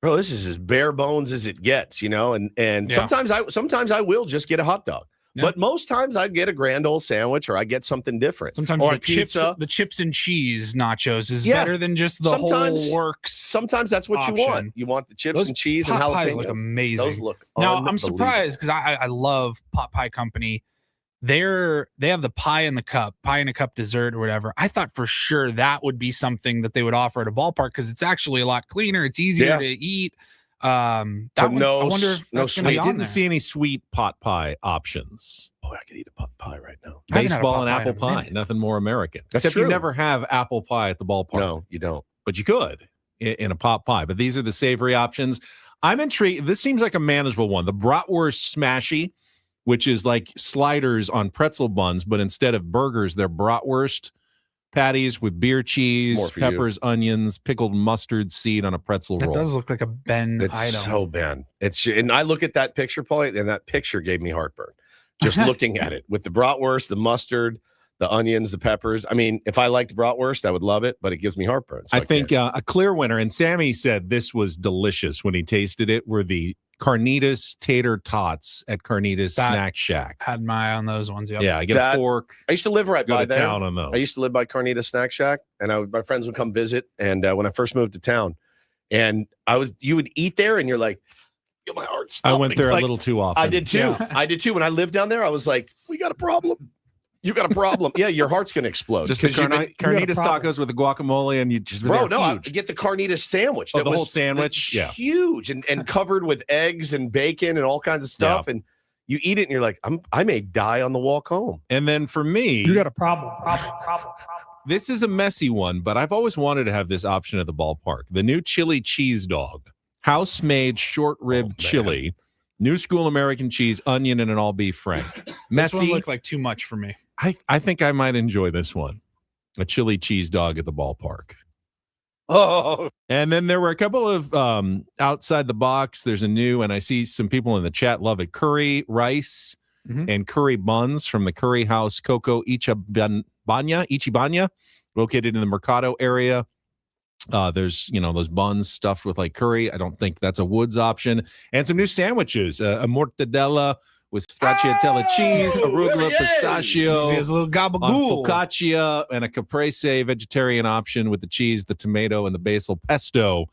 A: bro, this is as bare bones as it gets, and
B: Yeah.
A: sometimes I will just get a hot dog.
B: Yeah.
A: But most times I get a grand old sandwich or I get something different.
B: Sometimes
A: or
B: the
A: a pizza.
B: chips and cheese nachos is
A: Yeah.
B: better than just the
A: Sometimes-
B: whole works.
A: Sometimes that's what you want.
B: option.
A: You want the chips
B: Those
A: and cheese and
B: pot pies
A: jalapenos.
B: look amazing.
A: Those look
B: Now I'm
A: unbelievable.
B: surprised because I love Pot Pie Company. They have the pie in a cup dessert or whatever. I thought for sure that would be something that they would offer at a ballpark because it's actually a lot cleaner. It's easier
A: Yeah.
B: to eat.
A: So
B: I wonder if
A: no
B: that's gonna
C: I
B: be on
C: didn't
B: there.
C: see any sweet pot pie options.
A: Boy, I could eat a pot pie right now.
B: I haven't had a
C: Baseball
B: pot
C: and
B: pie in
C: apple
B: a
C: pie,
B: minute.
C: nothing more American.
A: That's
C: Except you
A: true.
C: never have apple pie at the ballpark.
A: No, you don't.
C: But you could in a pot pie. But these are the savory options. I'm intrigued. This seems like a manageable one. The bratwurst smashy, which is like sliders on pretzel buns, but instead of burgers, they're bratwurst patties with beer cheese,
A: More for you.
C: peppers, onions, pickled mustard seed on a pretzel
B: That
C: roll.
B: does look like a Ben
A: It's
B: item.
A: so bad. And I look at that picture, Paulie, and that picture gave me heartburn. Just looking at it with the bratwurst, the mustard, the onions, the peppers. I mean, if I liked bratwurst, I would love it, but it gives me heartburn. So
C: I think
A: can't.
C: a clear winner, and Sammy said this was delicious when he tasted it, were the carnitas tater tots at Carnitas
B: That-
C: Snack Shack.
B: Had my eye on those ones. Yep.
C: Yeah, I get
A: That-
C: a fork,
A: I used to live right
C: go
A: by
C: to
A: there.
C: town on those.
A: I used to live by Carnita Snack Shack, and my friends would come visit. And when I first moved to town, and you would eat there, and you're like, "Yo, my heart's
C: I
A: stopping."
C: went there
A: Like,
C: a little too often.
A: I did too.
B: Yeah.
A: I did too. When I lived down there, I was like, "We got a problem. You got a problem." Yeah, your heart's gonna explode.
C: Just the
A: 'Cause you've been-
C: carnitas tacos with the guacamole, and you just
A: Bro,
C: they're
A: no, I
C: huge.
A: get the carnitas sandwich.
C: Oh,
A: that
C: the whole
A: was
C: sandwich? Yeah.
A: huge and covered with eggs and bacon and all kinds of stuff. And you eat it, and you're like, I may die on the walk home.
C: And then for me,
E: You got a problem.
C: this is a messy one, but I've always wanted to have this option at the ballpark. The new chili cheese dog, house-made short rib
A: man.
C: chili, new school American cheese, onion, and an all beef frank.
B: This one
C: Messy.
B: looked like too much for me.
C: I think I might enjoy this one. A chili cheese dog at the ballpark.
A: Oh,
C: And then there were a couple of outside the box. There's a new, and I see some people in the chat love it, curry rice
B: Mhm.
C: and curry buns from the Curry House Coco Ichibanya, located in the Mercado area. There's, those buns stuffed with like curry. I don't think that's a Woods option. And some new sandwiches, a mortadella with stracciatella cheese,
A: there
C: arugula,
A: he is.
C: pistachio,
B: He has a little
C: on
B: gabagool.
C: focaccia, and a caprese vegetarian option with the cheese, the tomato, and the basil pesto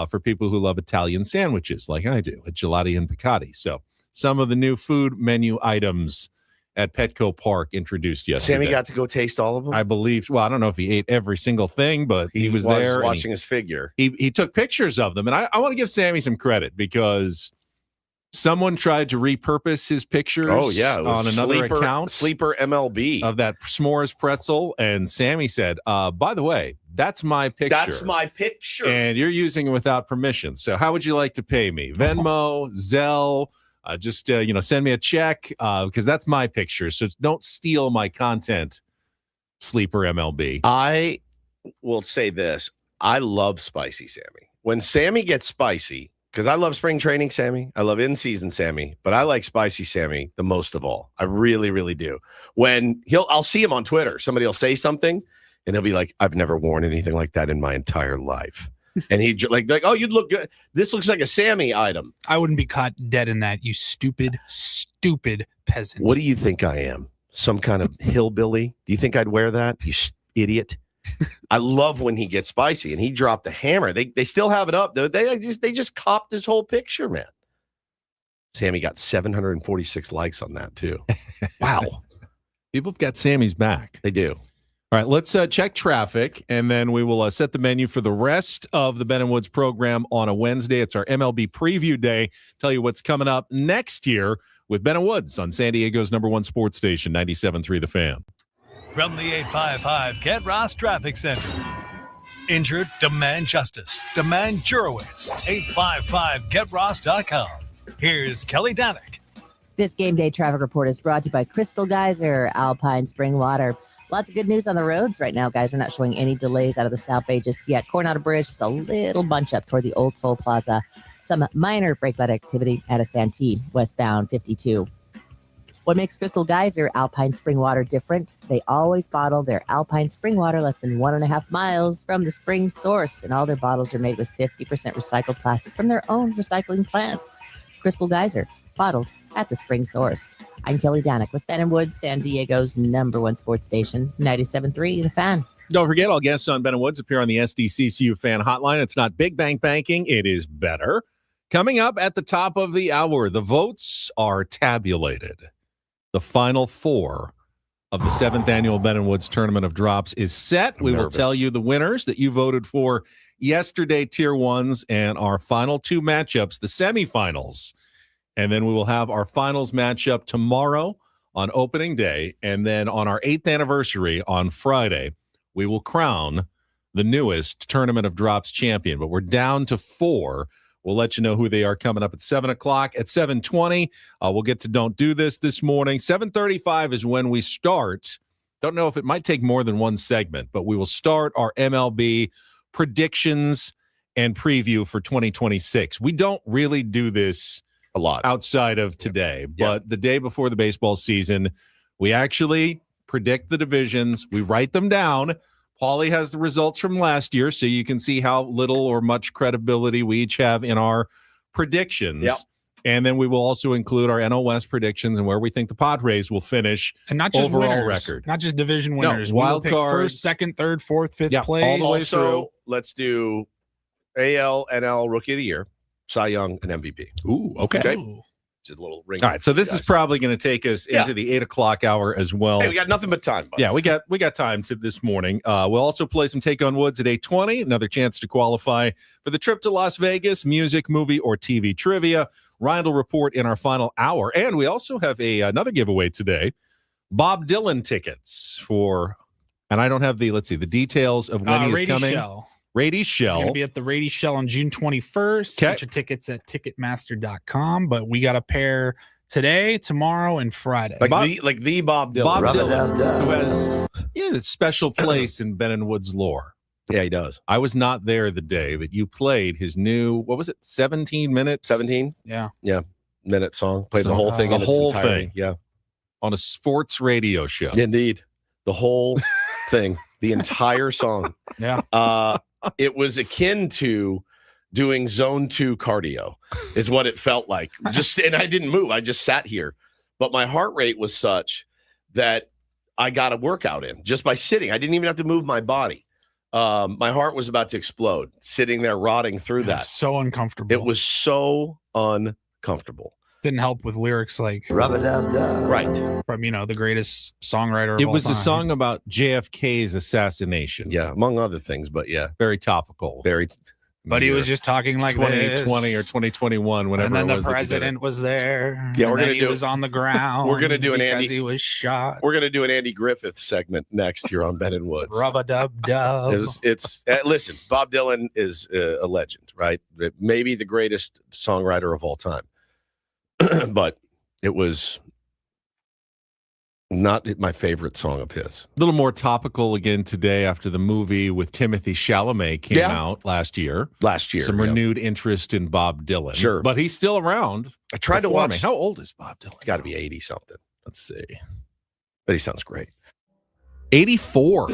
C: for people who love Italian sandwiches like I do at Gelati and Piccati. So some of the new food menu items at Petco Park introduced yesterday.
A: Sammy got to go taste all of them.
C: I believe, well, I don't know if he ate every single thing, but he was there. and
A: watching his figure.
C: he took pictures of them. And I want to give Sammy some credit because someone tried to repurpose his pictures
A: Oh yeah, it was
C: on another account
A: Sleeper MLB.
C: of that s'mores pretzel. And Sammy said, by the way, that's my picture.
A: That's my picture.
C: And you're using it without permission. So how would you like to pay me? Venmo, Zelle, Just send me a check because that's my picture. So don't steal my content, Sleeper MLB.
A: I will say this. I love spicy Sammy. When Sammy gets spicy, because I love spring training Sammy, I love in-season Sammy, but I like spicy Sammy the most of all. I really, really do. When I'll see him on Twitter. Somebody will say something, and he'll be like, "I've never worn anything like that in my entire life." And he like, "Oh, you'd look good. This looks like a Sammy item."
B: I wouldn't be caught dead in that, you stupid peasant.
A: What do you think I am? Some kind of hillbilly? Do you think I'd wear that? You idiot. I love when he gets spicy, and he dropped the hammer. They still have it up. They just copped this whole picture, man. Sammy got 746 likes on that too. Wow.
C: People have got Sammy's back.
A: They do.
C: All right, let's check traffic, and then we will set the menu for the rest of the Ben & Woods program on a Wednesday. It's our MLB preview day. Tell you what's coming up next year with Ben & Woods on San Diego's #1 sports station, 97.3 The Fan.
E: From the 855 Get Ross Traffic Center. Injured? Demand justice. Demand Jurowitz. 855GetRoss.com. Here's Kelly Danick.
F: This game day traffic report is brought to you by Crystal Geyser, Alpine Spring Water. Lots of good news on the roads right now, guys. We're not showing any delays out of the South Bay just yet. Coronado Bridge, just a little bunch up toward the Old Toll Plaza. Some minor brake light activity at a Santee, westbound 52. What makes Crystal Geyser Alpine Spring Water different? They always bottle their Alpine Spring Water less than 1.5 miles from the spring source, and all their bottles are made with 50% recycled plastic from their own recycling plants. Crystal Geyser, bottled at the spring source. I'm Kelly Danick with Ben & Woods, San Diego's #1 sports station, 97.3 The Fan.
C: Don't forget, all guests on Ben & Woods appear on the SDCCU fan hotline. It's not big bank banking. It is better. Coming up at the top of the hour, the votes are tabulated. The final four of the 7th annual Ben & Woods Tournament of Drops is set. We will tell you the winners that you voted for yesterday, Tier 1s, and our final two matchups, the semifinals. And then we will have our finals matchup tomorrow on opening day. And then on our 8th anniversary on Friday, we will crown the newest Tournament of Drops champion. But we're down to 4. We'll let you know who they are coming up at 7 o'clock. At 7:20, we'll get to Don't Do This morning. 7:35 is when we start. Don't know if it might take more than one segment, but we will start our MLB predictions and preview for 2026. We don't really do this
A: a lot
C: outside of today, but the day before the baseball season, we actually predict the divisions. We write them down. Paulie has the results from last year, so you can see how little or much credibility we each have in our predictions.
A: Yep.
C: And then we will also include our NL West predictions and where we think the Padres will finish,
B: and not just
C: overall
B: winners,
C: record.
B: Not just division winners.
C: No, wild cards.
B: First, second, third, fourth, fifth place.
C: all the way
A: Also,
C: through.
A: let's do AL, NL Rookie of the Year, Cy Young, and MVP.
C: Ooh, okay.
B: Ooh.
A: Just a little ring.
C: All right, so this is probably going to take us into the 8 o'clock hour as well.
A: Hey, we got nothing but time. Bud.
C: Yeah, we got time to this morning. We'll also play some Take on Woods at 8:20. Another chance to qualify for the trip to Las Vegas, music, movie, or TV trivia. Reindl Report in our final hour. And we also have another giveaway today. Bob Dylan tickets for, and I don't have the details of when he is coming. Rady Shell.
B: He's going to be at the Rady Shell on June 21st. Get your tickets at Ticketmaster.com. But we got a pair today, tomorrow, and Friday.
A: Like the Bob Dylan.
C: Bob Dylan, who has a special place in Ben & Woods lore.
A: Yeah, he does.
C: I was not there the day that you played his new, what was it, 17 minutes?
A: 17?
B: Yeah.
A: Minute song. Played the whole thing.
C: The
A: in its
C: whole
A: entirety.
C: thing.
A: Yeah.
C: On a sports radio show.
A: Indeed. The whole thing. The entire song.
B: Yeah.
A: It was akin to doing zone 2 cardio is what it felt like. And I didn't move. I just sat here. But my heart rate was such that I got a workout in just by sitting. I didn't even have to move my body. My heart was about to explode sitting there rotting through that.
B: So uncomfortable.
A: It was so uncomfortable.
B: Didn't help with lyrics like
A: right
B: from the greatest songwriter of
C: it
B: all
C: was
B: time.
C: a song about JFK's assassination.
A: Yeah, among other things, but yeah,
C: very topical.
B: But he was just talking like
C: 2020 or 2021, whenever.
B: And then
C: it was
B: the president was there.
A: Yeah,
B: he was on the ground.
A: We're gonna do an Andy.
B: He was shot.
A: We're gonna do an Andy Griffith segment next here on Ben & Woods.
B: Rub-a-dub-dub.
A: It's listen. Bob Dylan is a legend, right? Maybe the greatest songwriter of all time. but it was not my favorite song of his.
C: A little more topical again today after the movie with Timothy Chalamet came out last year. Some renewed interest in Bob Dylan.
A: Sure.
C: But he's still around.
A: I tried to watch.
C: How old is Bob Dylan?
A: It's got to be 80 something.
C: Let's see.
A: But he sounds great.
C: 84.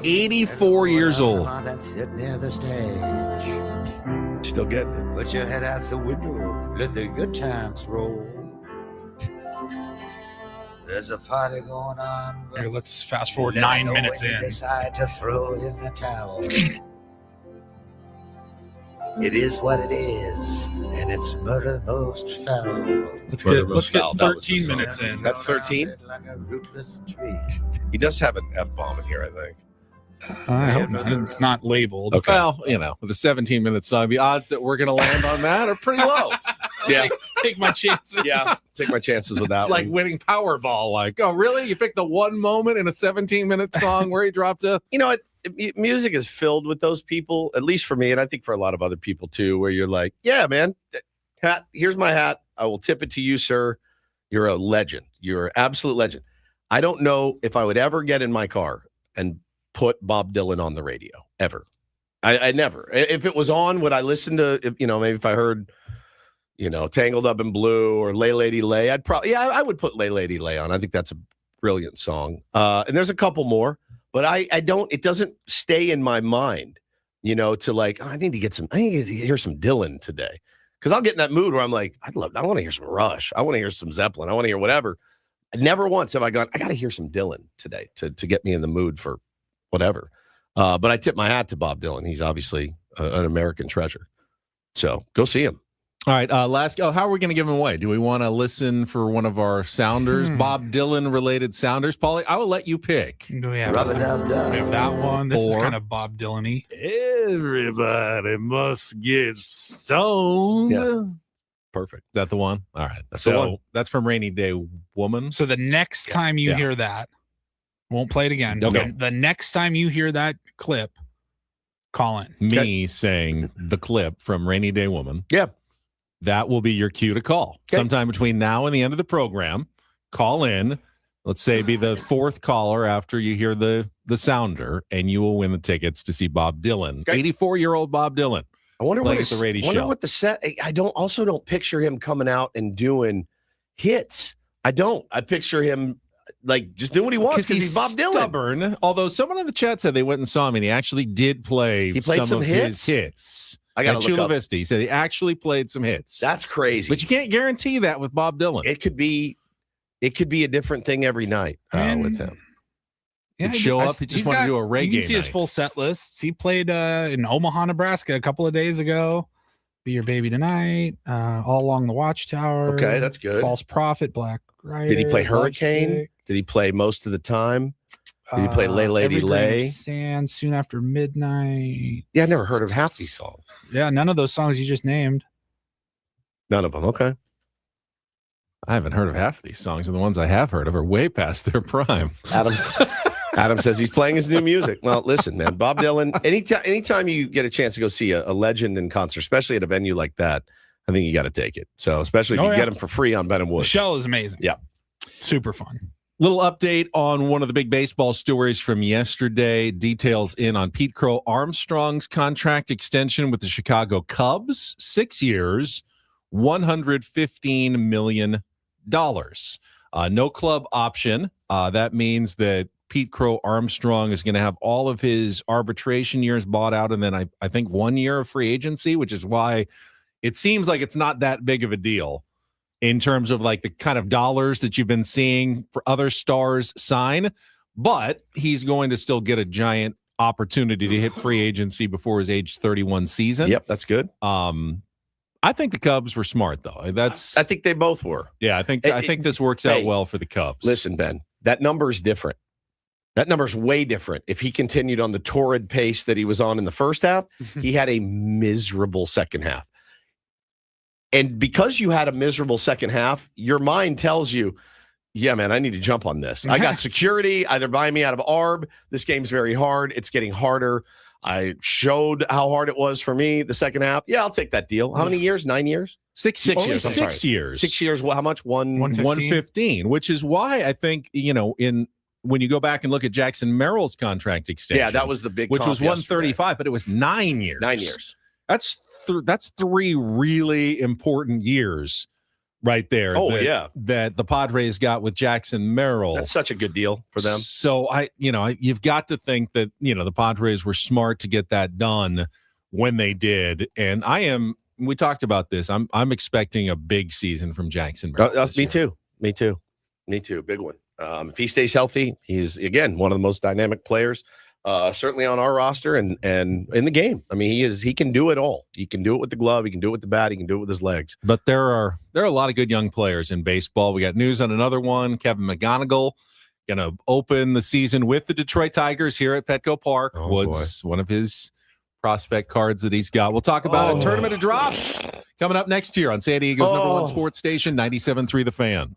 C: 84 years old.
G: And sit near the stage.
A: Still getting it.
G: Put your head out the window. Let the good times roll. There's a party going on.
B: Here, let's fast forward 9 minutes in.
G: Decide to throw in the towel. It is what it is, and it's murder most foul.
B: Let's get 13 minutes in.
A: That's 13?
G: Like a rootless tree.
A: He does have an F-bomb in here, I think.
B: I hope not. It's not labeled.
A: Okay.
C: Well, with a 17-minute song, the odds that we're going to land on that are pretty low.
A: Yeah.
B: Take my chances.
A: Yeah, take my chances with that
C: It's like winning Powerball. Like, oh, really? You picked the one moment in a 17-minute song where he dropped a...
A: You know what? Music is filled with those people, at least for me, and I think for a lot of other people too, where you're like, yeah, man, hat, here's my hat. I will tip it to you, sir. You're a legend. You're an absolute legend. I don't know if I would ever get in my car and put Bob Dylan on the radio, ever. I never. If it was on, would I listen to, maybe if I heard, Tangled Up in Blue or Lay Lady Lay, I would put Lay Lady Lay on. I think that's a brilliant song. And there's a couple more. But I don't, it doesn't stay in my mind, to like, I need to hear some Dylan today. Because I'll get in that mood where I'm like, I want to hear some Rush. I want to hear some Zeppelin. I want to hear whatever. Never once have I gone, I got to hear some Dylan today to get me in the mood for whatever. But I tip my hat to Bob Dylan. He's obviously an American treasure. So go see him.
C: All right, how are we going to give him away? Do we want to listen for one of our sounders, Bob Dylan-related sounders? Paulie, I will let you pick.
B: Do we have that one? This is kind of Bob Dylan-y.
C: Everybody must get stoned.
A: Yeah. Perfect.
C: Is that the one? All right.
A: That's the one.
C: That's from Rainy Day Woman.
B: So the next time you hear that, won't play it again.
C: Okay.
B: The next time you hear that clip, call in.
C: Me saying the clip from Rainy Day Woman.
A: Yeah.
C: That will be your cue to call.
A: Okay.
C: Sometime between now and the end of the program, call in. Let's say be the fourth caller after you hear the sounder, and you will win the tickets to see Bob Dylan.
A: Okay.
C: 84-year-old Bob Dylan.
A: I wonder what
C: the radio show.
A: What the set. I don't picture him coming out and doing hits. I don't. I picture him like just doing what he wants because he's Bob Dylan.
C: Stubborn. Although someone in the chat said they went and saw him, and he actually did play.
A: He played some
C: of
A: hits?
C: his hits.
A: I got to look
C: Chula
A: up.
C: Vista. He said he actually played some hits.
A: That's crazy.
C: But you can't guarantee that with Bob Dylan.
A: It could be a different thing every night with him.
B: Yeah,
C: He'd show up. He just wanted to do a reggae.
B: You can see his full set lists. He played in Omaha, Nebraska a couple of days ago. Be Your Baby Tonight, All Along the Watchtower.
A: Okay, that's good.
B: False Prophet, Black Rider.
A: Did he play Hurricane?
B: Lovesick.
A: Did he play Most of the Time? Did he play Lay Lady
B: Every Grain of
A: Lay?
B: Sand, Soon After Midnight.
A: Yeah, I never heard of half these songs.
B: Yeah, none of those songs you just named.
A: None of them. Okay.
C: I haven't heard of half of these songs, and the ones I have heard of are way past their prime.
A: Adam says he's playing his new music. Well, listen, man, Bob Dylan. Anytime you get a chance to go see a legend in concert, especially at a venue like that, I think you got to take it. So, especially if you get him for free on Ben and Wood.
B: The show is amazing.
A: Yeah,
B: super fun.
C: Little update on one of the big baseball stories from yesterday. Details in on Pete Crow Armstrong's contract extension with the Chicago Cubs. 6 years, $115 million. No club option. That means that Pete Crow Armstrong is going to have all of his arbitration years bought out, and then I think 1 year of free agency, which is why it seems like it's not that big of a deal in terms of like the kind of dollars that you've been seeing for other stars sign. But he's going to still get a giant opportunity to hit free agency before his age 31 season.
A: Yep, that's good.
C: I think the Cubs were smart, though.
A: I think they both were.
C: Yeah, I think this works out well for the Cubs.
A: Listen, Ben, that number is different. That number's way different. If he continued on the torrid pace that he was on in the first half, he had a miserable second half. And because you had a miserable second half, your mind tells you, yeah, man, I need to jump on this. I got security, either buy me out of ARB. This game's very hard. It's getting harder. I showed how hard it was for me the second half. Yeah, I'll take that deal. How many years? 9 years?
C: 6
A: Only
C: years. 6 years.
A: 6 years. How much?
C: 115, which is why I think, when you go back and look at Jackson Merrill's contract extension.
A: Yeah, that was the big
C: which
A: comp
C: was 135, but it was 9 years.
A: 9 years.
C: That's 3 really important years right there.
A: Oh,
C: that the Padres got with Jackson Merrill.
A: That's such a good deal for them.
C: So you've got to think that, the Padres were smart to get that done when they did. And we talked about this. I'm expecting a big season from Jackson Merrill.
A: Me too. Big one. If he stays healthy, he's again one of the most dynamic players, certainly on our roster and in the game. I mean, he can do it all. He can do it with the glove. He can do it with the bat. He can do it with his legs.
C: But there are a lot of good young players in baseball. We got news on another one. Kevin McGonigal going to open the season with the Detroit Tigers here at Petco Park. Was one of his prospect cards that he's got. We'll talk about a tournament of drops coming up next year on San Diego's number one sports station, 97.3 The Fan.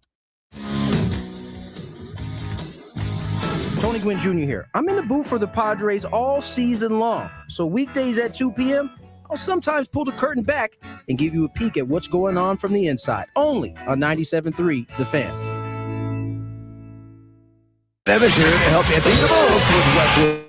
H: Tony Gwynn Jr. here. I'm in the booth for the Padres all season long. So weekdays at 2 p.m., I'll sometimes pull the curtain back and give you a peek at what's going on from the inside. Only on 97.3 The Fan.
G: Evans here to help you beat the Bulls with Westwood.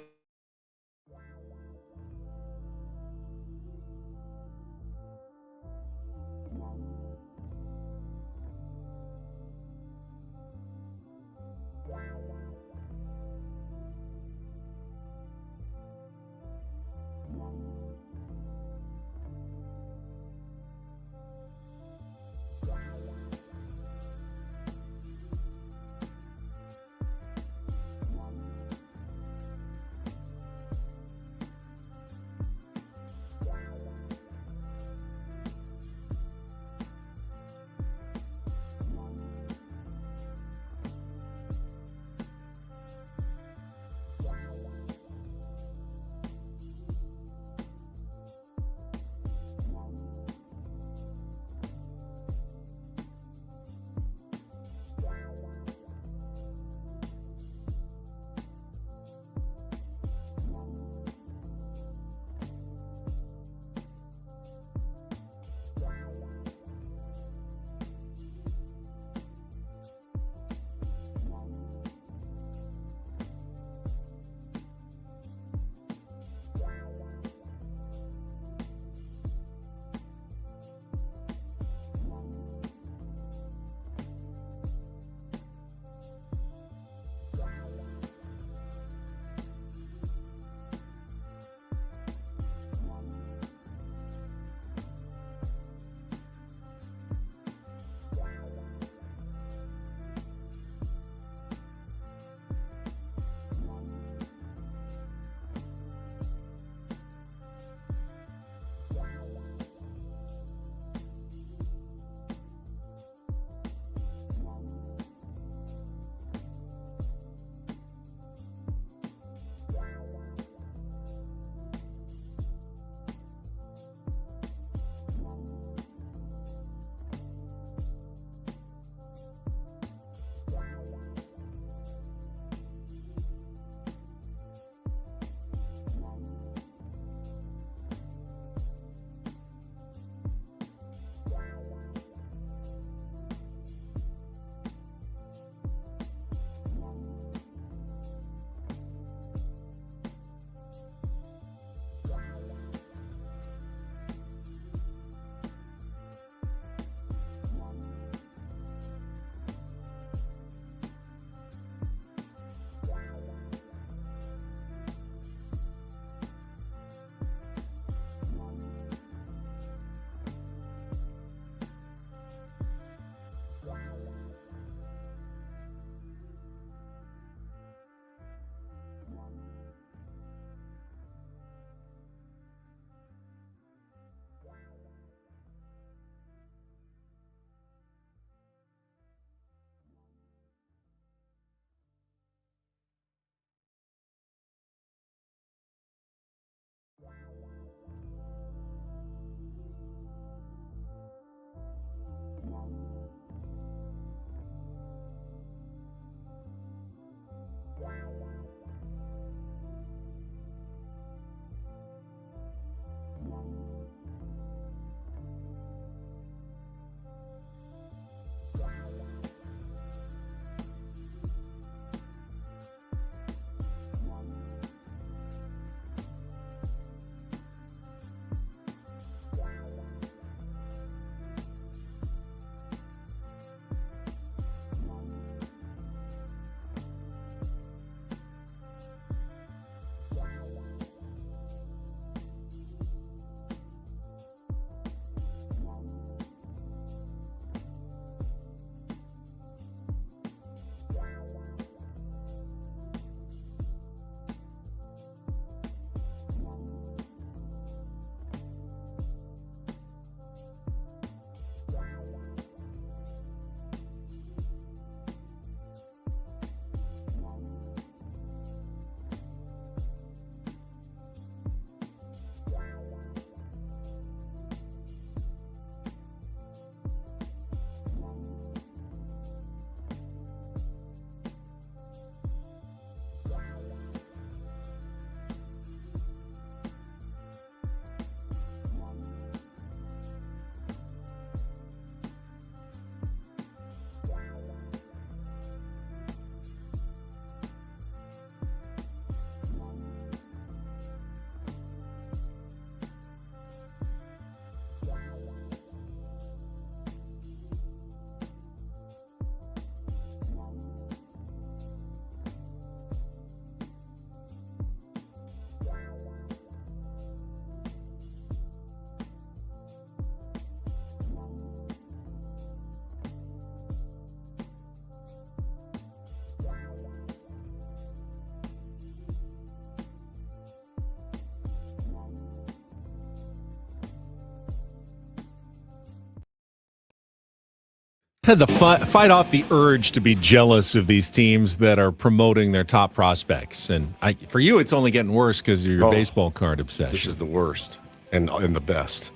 C: Had the fight off the urge to be jealous of these teams that are promoting their top prospects. And for you, it's only getting worse because of your baseball card obsession.
A: This is the worst and the best.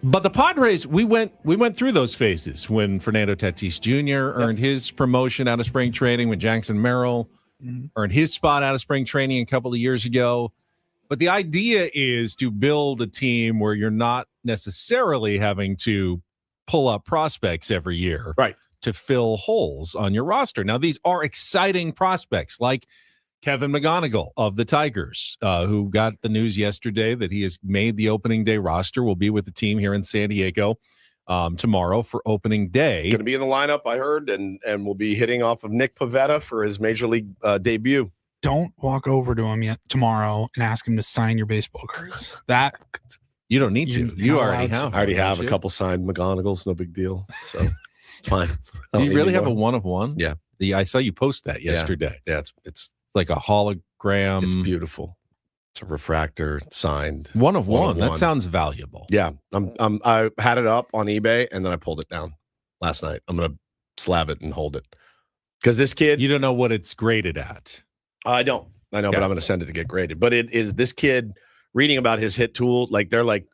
C: But the Padres, we went through those phases when Fernando Tatis Jr. earned his promotion out of spring training, when Jackson Merrill earned his spot out of spring training a couple of years ago. But the idea is to build a team where you're not necessarily having to pull up prospects every year to fill holes on your roster. Now, these are exciting prospects like Kevin McGonigal of the Tigers, who got the news yesterday that he has made the opening day roster, will be with the team here in San Diego tomorrow for opening day.
A: Going to be in the lineup, I heard, and will be hitting off of Nick Pivetta for his major league debut.
B: Don't walk over to him yet tomorrow and ask him to sign your baseball cards. That
C: you don't need to. You already have.
A: I already have a couple signed McGonagals. No big deal. So it's fine.
C: Do you really have a 1-of-1?
A: Yeah.
C: I saw you post that yesterday.
A: Yeah, it's
C: like a hologram.
A: It's beautiful. It's a refractor signed.
C: 1-of-1. That sounds valuable.
A: Yeah. I had it up on eBay and then I pulled it down last night. I'm gonna slab it and hold it. Because this kid,
C: you don't know what it's graded at.
A: I know, but I'm going to send it to get graded. But it is this kid reading about his hit tool. Like they're like,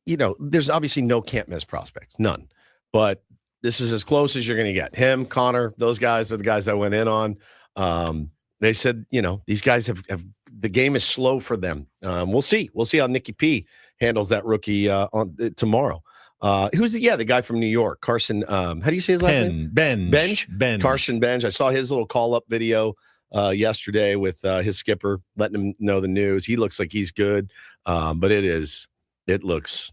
A: there's obviously no can't miss prospects, none. But this is as close as you're going to get. Him, Connor, those guys are the guys I went in on. They said, these guys have the game is slow for them. We'll see. We'll see how Nicky P handles that rookie on tomorrow. Who's the guy from New York, Carson? How do you say his last name?
C: Benj.
A: Carson Benj. I saw his little call-up video yesterday with his skipper letting him know the news. He looks like he's good, but it looks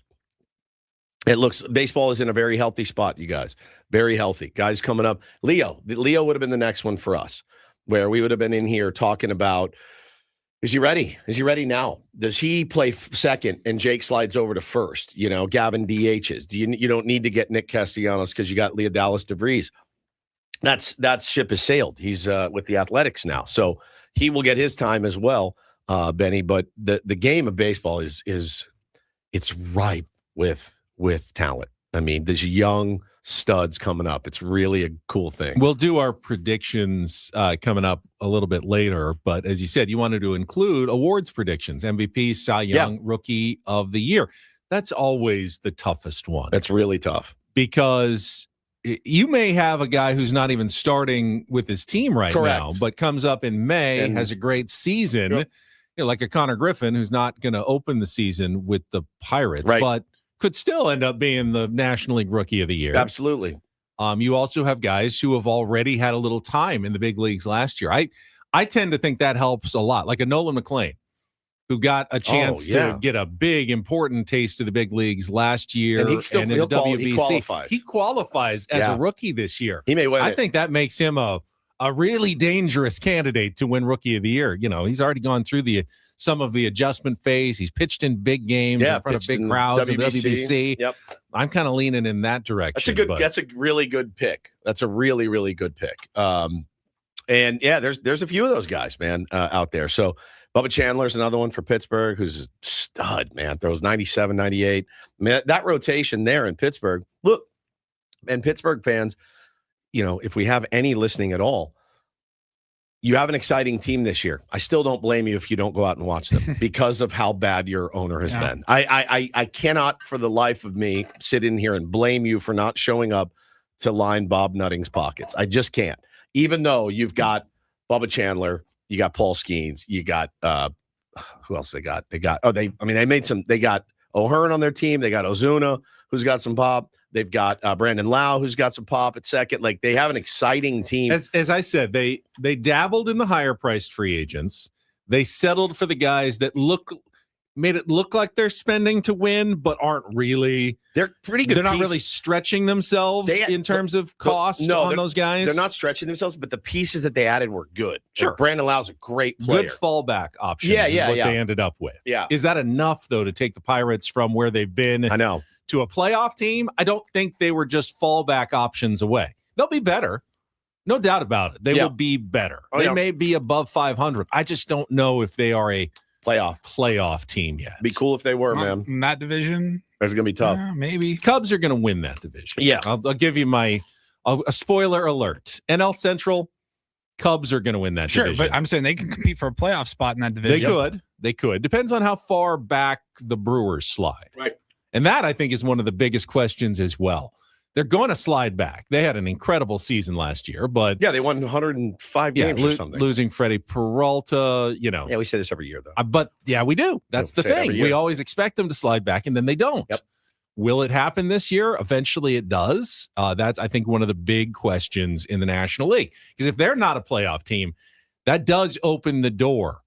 A: baseball is in a very healthy spot, you guys. Very healthy. Guys coming up. Leo would have been the next one for us, where we would have been in here talking about, is he ready? Is he ready now? Does he play second and Jake slides over to first? Gavin DHs. You don't need to get Nick Castellanos because you got Leah Dallas DeVries. That ship has sailed. He's with the Athletics now, so he will get his time as well, Benny. But the game of baseball is it's ripe with talent. I mean, there's young studs coming up. It's really a cool thing.
C: We'll do our predictions coming up a little bit later, but as you said, you wanted to include awards predictions: MVP, Cy Young, Rookie of the Year. That's always the toughest one.
A: That's really tough
C: because you may have a guy who's not even starting with his team right now, but comes up in May, and has a great season, like a Connor Griffin, who's not going to open the season with the Pirates, but could still end up being the National League Rookie of the Year.
A: Absolutely.
C: You also have guys who have already had a little time in the big leagues last year. I tend to think that helps a lot, like a Nolan McLean, who got a chance to get a big, important taste of the big leagues last year, and in the WBC. He qualifies as a rookie this year.
A: He may win.
C: I think that makes him a really dangerous candidate to win Rookie of the Year. He's already gone through some of the adjustment phase. He's pitched in big games in front of big crowds in the WBC.
A: Yep.
C: I'm kind of leaning in that direction.
A: That's a really good pick. That's a really, really good pick. There's a few of those guys, man, out there. So Bubba Chandler's another one for Pittsburgh, who's a stud, man. Throws 97, 98. Man, that rotation there in Pittsburgh. Look, and Pittsburgh fans, if we have any listening at all, you have an exciting team this year. I still don't blame you if you don't go out and watch them because of how bad your owner has been. I cannot for the life of me sit in here and blame you for not showing up to line Bob Nutting's pockets. I just can't. Even though you've got Bubba Chandler, you got Paul Skeens, you got who else they got? They got they got O'Hearn on their team, they got Ozuna, who's got some pop. They've got Brandon Lau, who's got some pop at second. Like, they have an exciting team.
C: As I said, they dabbled in the higher priced free agents. They settled for the guys that made it look like they're spending to win, but aren't really.
A: They're pretty good.
C: They're not really stretching themselves in terms of cost on those guys.
A: They're not stretching themselves, but the pieces that they added were good.
C: Sure.
A: Like, Brandon Lau's a great player.
C: Good fallback options is what they ended up with.
A: Yeah.
C: Is that enough, though, to take the Pirates from where they've been?
A: I know.
C: To a playoff team? I don't think they were just fallback options away. They'll be better. No doubt about it. They will be better. They may be above 500. I just don't know if they are a playoff team yet.
A: Be cool if they were, man.
B: In that division,
A: It's going to be tough.
B: Maybe.
C: Cubs are going to win that division.
A: Yeah.
C: I'll give you a spoiler alert. NL Central, Cubs are going to win that division.
B: Sure, but I'm saying they can compete for a playoff spot in that division.
C: They could. Depends on how far back the Brewers slide.
A: Right.
C: And that, I think, is one of the biggest questions as well. They're going to slide back. They had an incredible season last year, but
A: yeah, they won 105 games or something.
C: Losing Freddie Peralta,
A: Yeah, we say this every year, though.
C: But yeah, we do. That's the thing. We always expect them to slide back, and then they don't.
A: Yep.
C: Will it happen this year? Eventually it does. That's, I think, one of the big questions in the National League. Because if they're not a playoff team, that does open the door.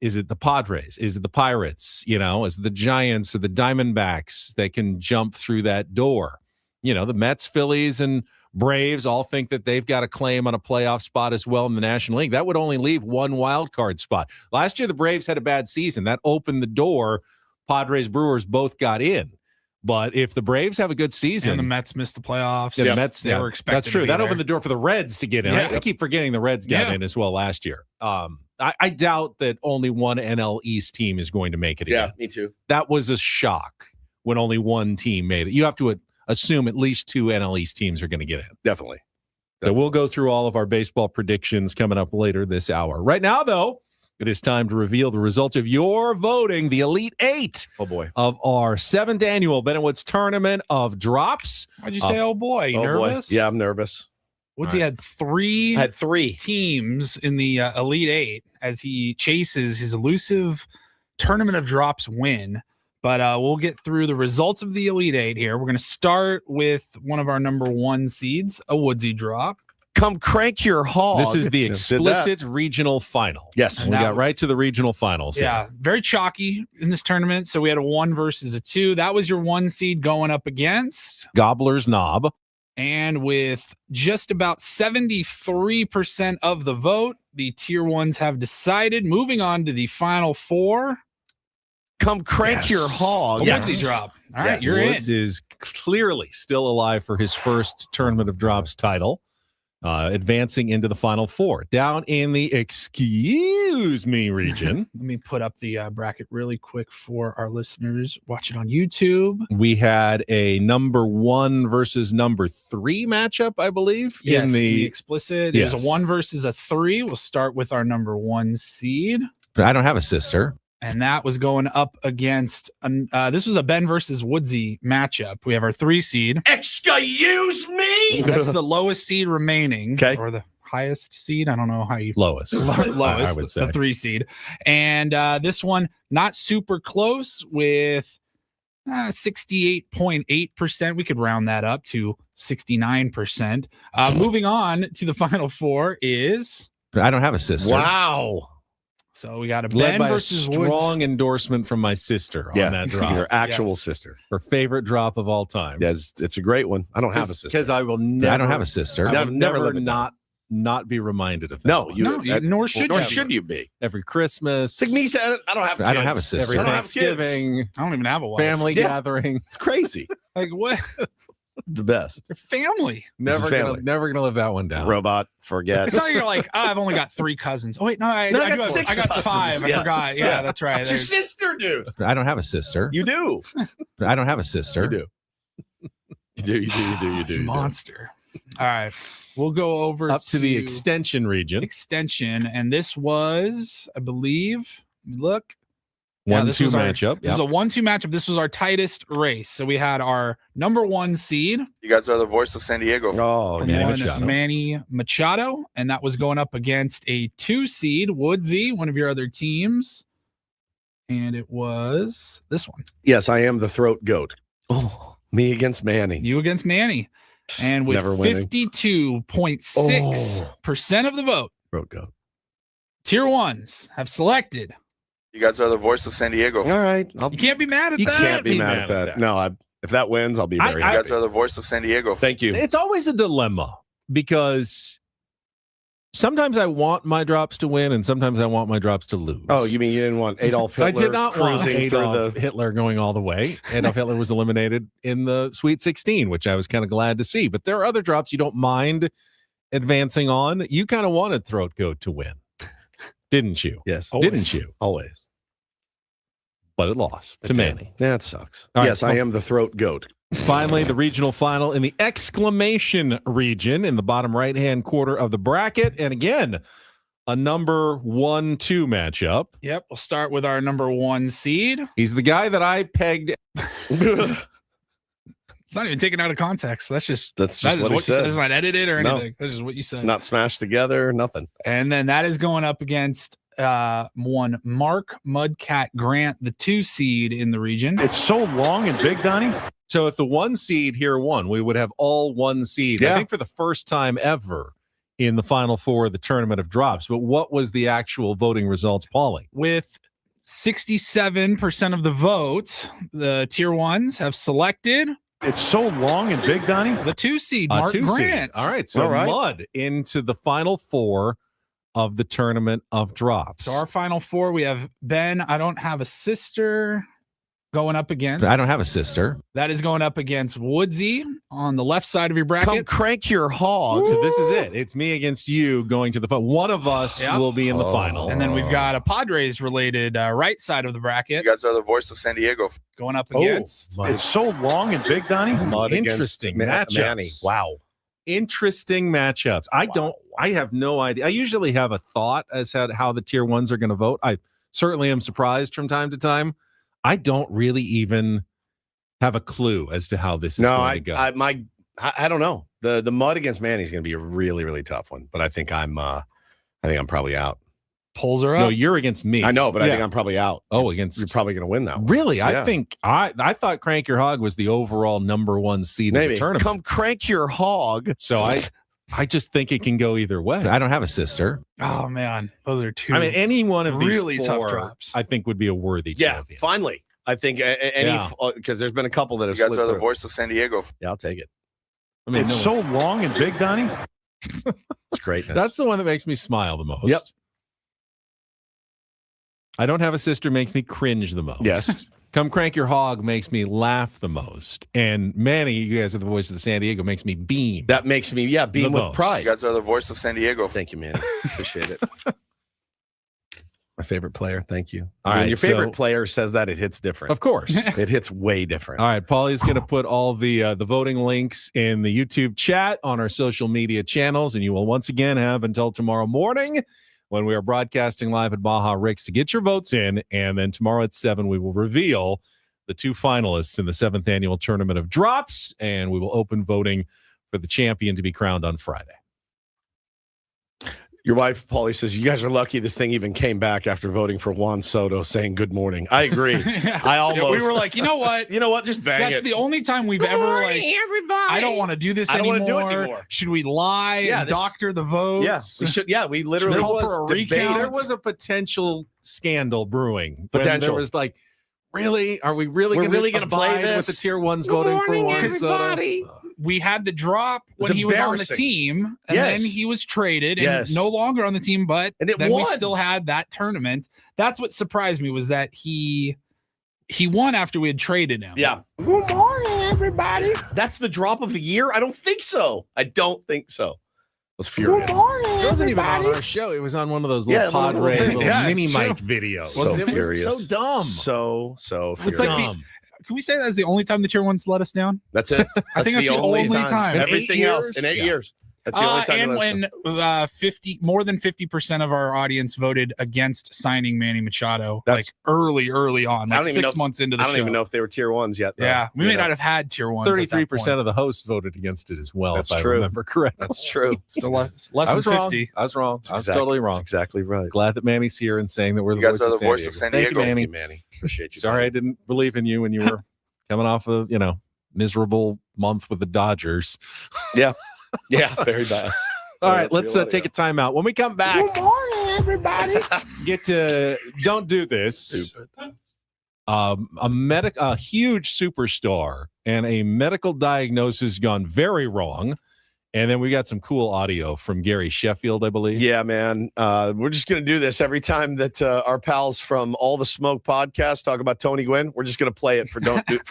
C: Is it the Padres? Is it the Pirates? Is it the Giants or the Diamondbacks that can jump through that door? The Mets, Phillies, and Braves all think that they've got a claim on a playoff spot as well in the National League. That would only leave one wild card spot. Last year, the Braves had a bad season. That opened the door. Padres, Brewers both got in. But if the Braves have a good season,
B: and the Mets missed the playoffs,
C: the Mets,
B: they were expected.
C: That's true. That opened the door for the Reds to get in.
B: Yeah.
C: I keep forgetting the Reds got in as well last year. I doubt that only one NL East team is going to make it again.
A: Yeah, me too.
C: That was a shock when only one team made it. You have to assume at least two NL East teams are going to get in.
A: Definitely.
C: So we'll go through all of our baseball predictions coming up later this hour. Right now, though, it is time to reveal the results of your voting, the Elite Eight of our 7th annual Ben & Woods Tournament of Drops.
B: Why'd you say, oh boy? You nervous?
A: Boy. Yeah, I'm nervous.
B: Woodsy had three
A: three
B: teams in the Elite Eight as he chases his elusive Tournament of Drops win. But we'll get through the results of the Elite Eight here. We're going to start with one of our number 1 seeds, a Woodsy drop.
A: Come crank your hog.
C: This is the explicit regional final.
A: Yes.
C: We got right to the regional finals.
B: Yeah, very chalky in this tournament. So we had a 1 versus a 2. That was your 1 seed going up against
C: Gobbler's Knob.
B: And with just about 73% of the vote, the tier 1s have decided. Moving on to the final 4.
A: Come crank your hog.
B: Woodsy drop. All right, you're
C: Woods
B: in.
C: is clearly still alive for his first Tournament of Drops title, advancing into the final 4. Down in the excuse me region.
B: Let me put up the bracket really quick for our listeners. Watch it on YouTube.
C: We had a number 1 versus number 3 matchup, I believe.
B: Yes,
C: in the
B: explicit.
C: Yes.
B: It was a 1 versus a 3. We'll start with our number 1 seed.
C: I don't have a sister.
B: And that was going up against, this was a Ben versus Woodsy matchup. We have our 3 seed.
A: Excuse me?
B: That's the lowest seed remaining.
A: Okay.
B: Or the highest seed. I don't know how you.
C: Lowest.
B: Lowest,
C: I would say.
B: the 3 seed. And this one, not super close with 68.8%. We could round that up to 69%. Moving on to the final 4 is.
C: I don't have a sister.
A: Wow.
B: So we got a
C: Led
B: Ben
C: by
B: versus
C: a strong
B: Woods.
C: endorsement from my sister on that drop.
A: Your actual sister.
C: Her favorite drop of all time.
A: Yeah, it's a great one. I don't have a sister.
C: Because I will never. I don't have a sister. I will
A: never
C: never
A: live it
C: not be reminded of that.
A: No,
C: one.
B: nor should
A: you be.
C: Every Christmas.
A: It's like me saying, I don't have kids.
C: I don't have a sister.
A: I don't have
C: Thanksgiving.
B: I don't even have a wife.
C: Family gathering.
A: It's crazy.
B: Like what?
A: The best.
B: They're family.
C: Never gonna live that one down.
A: Robot, forget.
B: It's not you're like, I've only got 3 cousins. Oh wait, no, I
A: got
B: got
A: 6
B: I got
A: cousins.
B: 5. I forgot. Yeah, that's right.
A: It's your sister, dude.
C: I don't have a sister.
A: You do.
C: I don't have a sister.
A: You do. You do.
B: Monster. All right. We'll go over
C: Up to the extension region.
B: Extension. And this was, I believe, look.
C: 1-2 matchup.
B: This is a 1-2 matchup. This was our tightest race. So we had our number 1 seed.
I: You guys are the voice of San Diego.
A: Oh,
B: Manny Machado. And that was going up against a 2 seed, Woodsy, one of your other teams. And it was this one.
A: Yes, I am the throat goat. Oh, me against Manny.
B: You against Manny. And with 52.6% of the vote,
A: throat goat.
B: tier 1s have selected.
I: You guys are the voice of San Diego.
A: All right.
B: You can't be mad at
A: You
B: that.
A: can't be mad at that. No, if that wins, I'll be very happy.
I: You guys are the voice of San Diego.
A: Thank you.
C: It's always a dilemma because sometimes I want my drops to win and sometimes I want my drops to lose.
A: Oh, you mean you didn't want Adolf Hitler?
C: I did not want
A: cruising
C: Adolf
A: through
C: Hitler going all the way. Adolf Hitler was eliminated in the Sweet 16, which I was kind of glad to see. But there are other drops you don't mind advancing on. You kind of wanted Throat Goat to win, didn't you?
A: Yes.
C: Didn't you?
A: Always.
C: but it lost to Manny.
A: That sucks.
C: All right,
A: yes, I am the throat goat.
C: Finally, the regional final in the exclamation region in the bottom right-hand quarter of the bracket. And again, a number 1-2 matchup.
B: Yep. We'll start with our number 1 seed.
C: He's the guy that I pegged.
B: It's not even taken out of context. That's just
A: what
B: you
A: he said.
B: It's not edited or
A: No.
B: anything. That's just what you said.
A: Not smashed together, nothing.
B: And then that is going up against one Mark Mudcat Grant, the 2 seed in the region.
J: It's so long and big, Donnie.
C: So if the 1 seed here won, we would have all 1 seed.
A: Yeah.
C: I think for the first time ever in the Final Four of the Tournament of Drops. But what was the actual voting results, Paulie?
B: With 67% of the votes, the tier 1s have selected
J: It's so long and big, Donnie.
B: the 2 seed, Mark
C: 2
B: Grant.
C: seed. All right, so Mud into the Final Four of the Tournament of Drops.
B: So our Final Four, we have Ben, I don't have a sister, going up against.
C: I don't have a sister.
B: That is going up against Woodsy on the left side of your bracket.
A: Come crank your hog.
C: So this is it. It's me against you going to the final. One of us
B: Yep.
C: will be in the final.
B: And then we've got a Padres related right side of the bracket
I: You guys are the voice of San Diego.
B: going up against.
J: It's so long and big, Donnie.
A: Mud against
C: Interesting
A: Manny.
C: matchups.
A: Wow.
C: Interesting matchups. I have no idea. I usually have a thought as to how the tier 1s are going to vote. I certainly am surprised from time to time. I don't really even have a clue as to how this is going to go.
A: I don't know. The Mud against Manny is going to be a really, really tough one. But I think I'm probably out.
B: Polls are up.
C: No, you're against me.
A: I know, but I
C: Yeah.
A: think I'm probably out.
C: Oh, against
A: You're probably going to win that one.
C: Really?
A: Yeah.
C: I think I thought Crank Your Hog was the overall number 1 seed in
A: Maybe.
C: the tournament.
A: Come crank your hog.
C: So I just think it can go either way. I don't have a sister.
B: Oh man, those are 2.
C: I mean, any one of these
B: really tough
C: 4,
B: drops.
C: I think would be a worthy
A: Yeah,
C: champion.
A: finally. I think because there's been a couple that
I: You
A: have
I: guys
A: slipped
I: are the
A: through.
I: voice of San Diego.
A: Yeah, I'll take it.
C: I mean,
J: It's so long and big, Donnie.
A: It's greatness.
C: that's the one that makes me smile the most.
A: Yep.
C: I don't have a sister makes me cringe the most.
A: Yes.
C: Come Crank Your Hog makes me laugh the most. And Manny, you guys are the voice of the San Diego, makes me beam.
A: That makes me, beam
C: The
A: with
C: most.
A: pride.
I: You guys are the voice of San Diego.
A: Thank you, man. Appreciate it. My favorite player. Thank you.
C: All
A: When
C: right,
A: your favorite
C: so-
A: player says that, it hits different.
C: Of course.
A: It hits way different.
C: All right, Paulie's going to put all the voting links in the YouTube chat on our social media channels, and you will once again have until tomorrow morning when we are broadcasting live at Baja Rick's to get your votes in, and then tomorrow at 7 we will reveal the 2 finalists in the 7th annual Tournament of Drops, and we will open voting for the champion to be crowned on Friday.
A: Your wife, Paulie, says, you guys are lucky this thing even came back after voting for Juan Soto saying good morning. I agree. I almost.
B: we were like, you know what?
A: Just bang
B: That's
A: it.
B: the only time we've ever like.
F: everybody.
B: I don't want to do this
A: I don't wanna
B: anymore.
A: do it anymore.
B: Should we lie
A: Yeah,
B: and
A: this-
B: doctor the votes?
A: Yeah, we should. Yeah, we literally
B: Should we call for a
A: debate-
B: recount?
C: There was a potential scandal brewing. when
A: Potential.
C: There was like, really? Are we really
A: We're
C: going to
A: really gonna play
C: abide with
A: this?
C: the tier 1s voting for Juan Soto?
B: We had the drop
A: was
B: when he was on the
A: embarrassing.
B: team, and
A: Yes.
B: then he was traded and
A: Yes.
B: no longer on the team. But
A: And it
B: then we
A: won.
B: still had that tournament. That's what surprised me was that he won after we had traded him.
A: Yeah. Good morning, everybody. That's the drop of the year? I don't think so. I was furious.
C: It wasn't even on our show. It was on one of those little
A: Yeah, little
C: Padre
A: thing.
C: little
A: Yeah,
C: mini
A: it's
C: mic
A: true.
C: videos.
A: So
C: it was
A: furious.
C: so dumb.
A: So
B: It's
A: furious.
B: like
C: dumb.
B: Can we say that's the only time the tier 1s let us down?
A: That's it.
B: I think that's the only time.
C: In
A: Everything
C: 8
A: else
C: years?
A: in 8
C: Yeah.
A: years. That's the only time.
B: And
A: they let us
B: when
A: down.
B: more than 50% of our audience voted against signing Manny Machado,
A: That's-
B: like early on,
A: I
B: like
A: don't even
B: 6 months into the
A: I
B: show.
A: don't even know if they were tier 1s yet. Though.
B: Yeah, we
A: You
B: may
A: know?
B: not have had tier 1s.
C: 33% of the hosts voted against it as well.
A: That's
C: if I
A: true.
C: remember correctly.
A: That's true.
B: Still less
C: I
B: than
C: was
B: 50.
C: wrong. I was wrong. I was
A: Exactly-
C: totally wrong.
A: That's exactly right.
C: Glad that Manny's here and saying that we're
I: You
C: the
I: guys
C: voice
I: are
C: of
I: the voice of
C: San
I: San
C: Diego.
I: Diego.
C: Thank you,
A: Thank
C: Manny.
A: you, Manny. Appreciate you.
C: Sorry I
A: buddy.
C: didn't believe in you when you were coming off a miserable month with the Dodgers.
A: Yeah, very bad.
C: All
A: Yeah,
C: right,
A: that's
C: let's
A: real
C: take a timeout. When we come back,
A: Good morning, everybody.
C: get to Don't Do This.
A: Stupid.
C: A huge superstar and a medical diagnosis gone very wrong. And then we got some cool audio from Gary Sheffield, I believe.
A: Yeah, man. We're just going to do this every time that our pals from All the Smoke podcast talk about Tony Gwynn. We're just going to play it for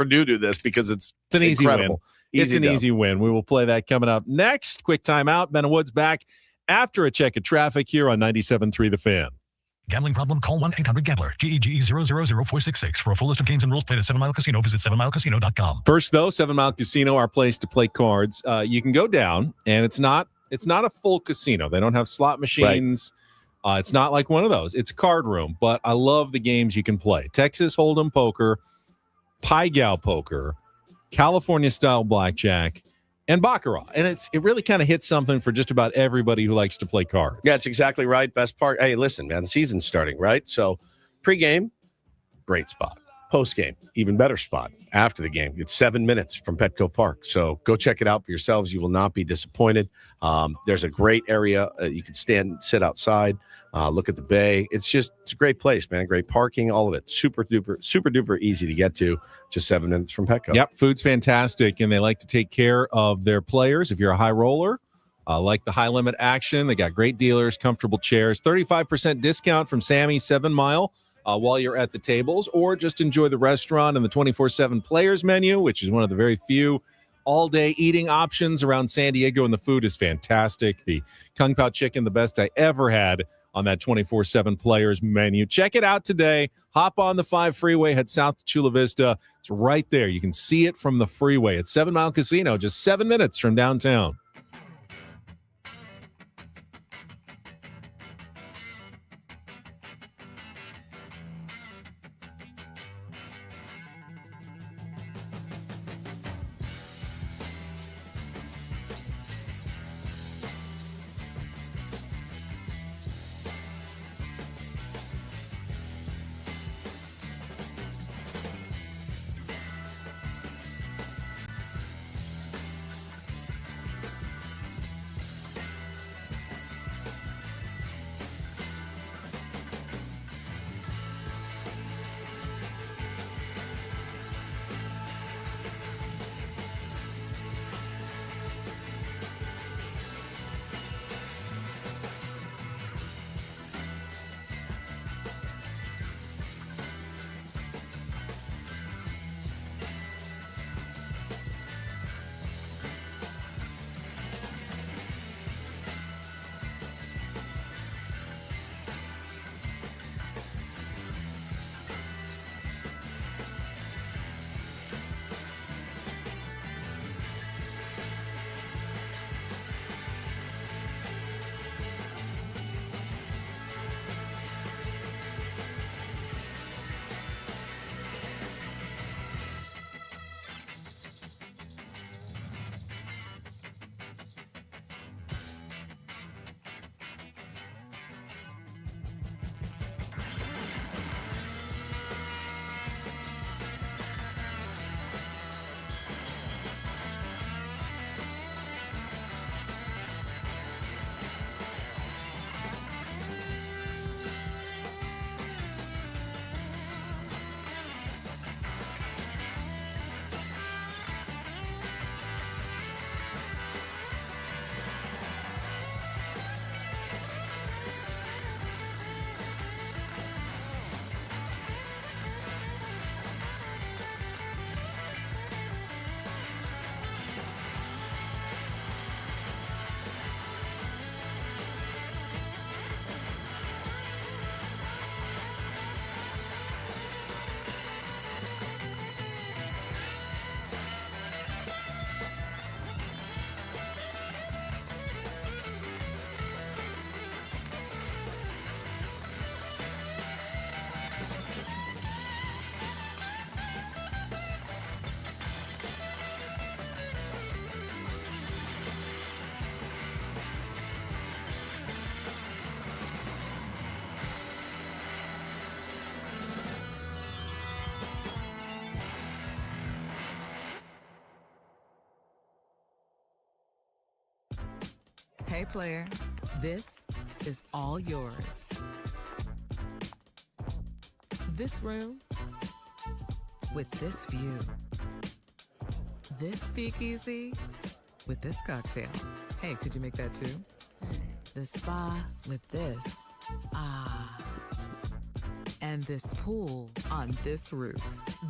A: do this because it's
C: an easy
A: incredible.
C: win. It's an
A: dub.
C: easy win. We will play that coming up next. Quick timeout. Ben Woods back after a check of traffic here on 97.3 The Fan.
E: Gambling problem? Call 1-800-GAMBLER. GEGE 0000466. For a full list of games and rules, play at 7 Mile Casino. Visit 7milecasino.com.
C: First, though, 7 Mile Casino, our place to play cards. You can go down, and it's not a full casino. They don't have slot machines. Right. It's not like one of those. It's a card room, but I love the games you can play. Texas Hold'em poker, Pai Gow poker, California-style blackjack, and baccarat. And it really kind of hits something for just about everybody who likes to play cards.
A: Yeah, that's exactly right. Best part. Hey, listen, man, the season's starting, right? So pregame, great spot. Postgame, even better spot. After the game, it's 7 minutes from Petco Park. So go check it out for yourselves. You will not be disappointed. There's a great area. You can sit outside, look at the bay. It's a great place, man. Great parking, all of it. Super duper easy to get to. Just 7 minutes from Petco.
C: Yep, food's fantastic, and they like to take care of their players. If you're a high roller, like the high limit action, they got great dealers, comfortable chairs, 35% discount from Sammy's 7 Mile while you're at the tables, or just enjoy the restaurant and the 24/7 players menu, which is one of the very few all-day eating options around San Diego, and the food is fantastic. The Kung Pao chicken, the best I ever had on that 24/7 players menu. Check it out today. Hop on the 5 freeway, head south to Chula Vista. It's right there. You can see it from the freeway. It's 7 Mile Casino, just 7 minutes from downtown.
D: Hey player, this is all yours. This room with this view. This speakeasy with this cocktail. Hey, could you make that too? The spa with this. Ah. And this pool on this roof.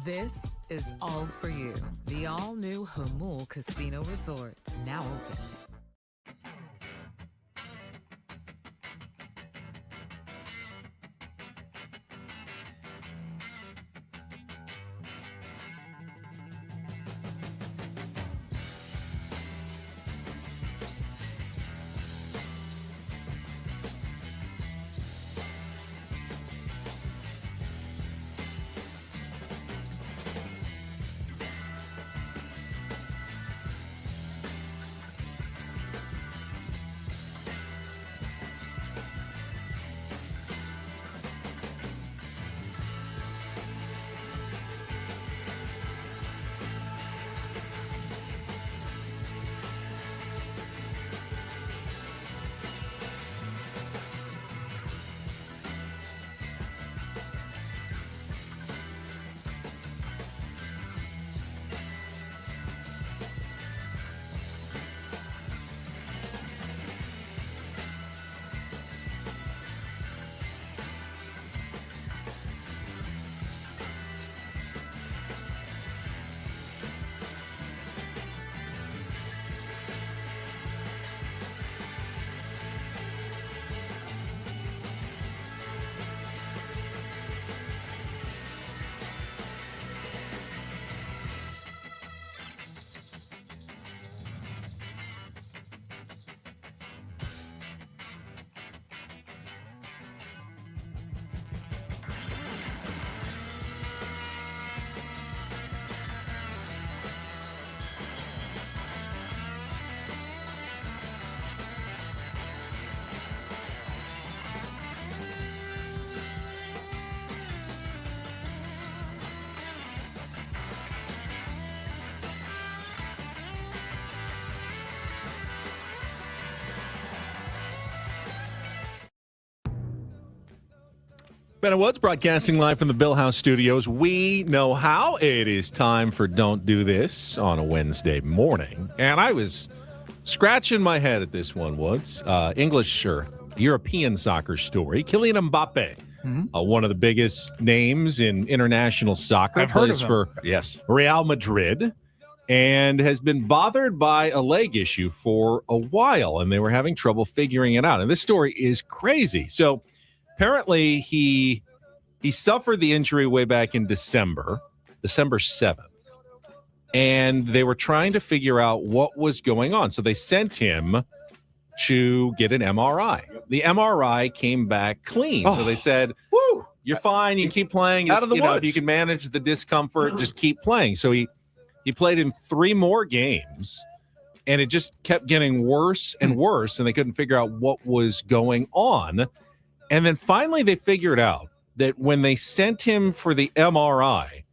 D: This is all for you. The all-new Hamul Casino Resort, now open.
C: Ben and Woods broadcasting live from the Bill House Studios. We know how. It is time for Don't Do This on a Wednesday morning. And I was scratching my head at this one, Woods. English or European soccer story. Kylian Mbappe, one of the biggest names in international soccer.
B: I've heard of
C: plays
B: him.
C: for Real Madrid and has been bothered by a leg issue for a while. And they were having trouble figuring it out. And this story is crazy. So apparently, he suffered the injury way back in December 7th, and they were trying to figure out what was going on. So they sent him to get an MRI. The MRI came back clean. So they said, "Woo, you're fine. You can keep playing. Just,
A: Out of the
C: if
A: woods.
C: you can manage the discomfort, just keep playing." So he played in 3 more games, and it just kept getting worse and worse, and they couldn't figure out what was going on. And then finally they figured out that when they sent him for the MRI,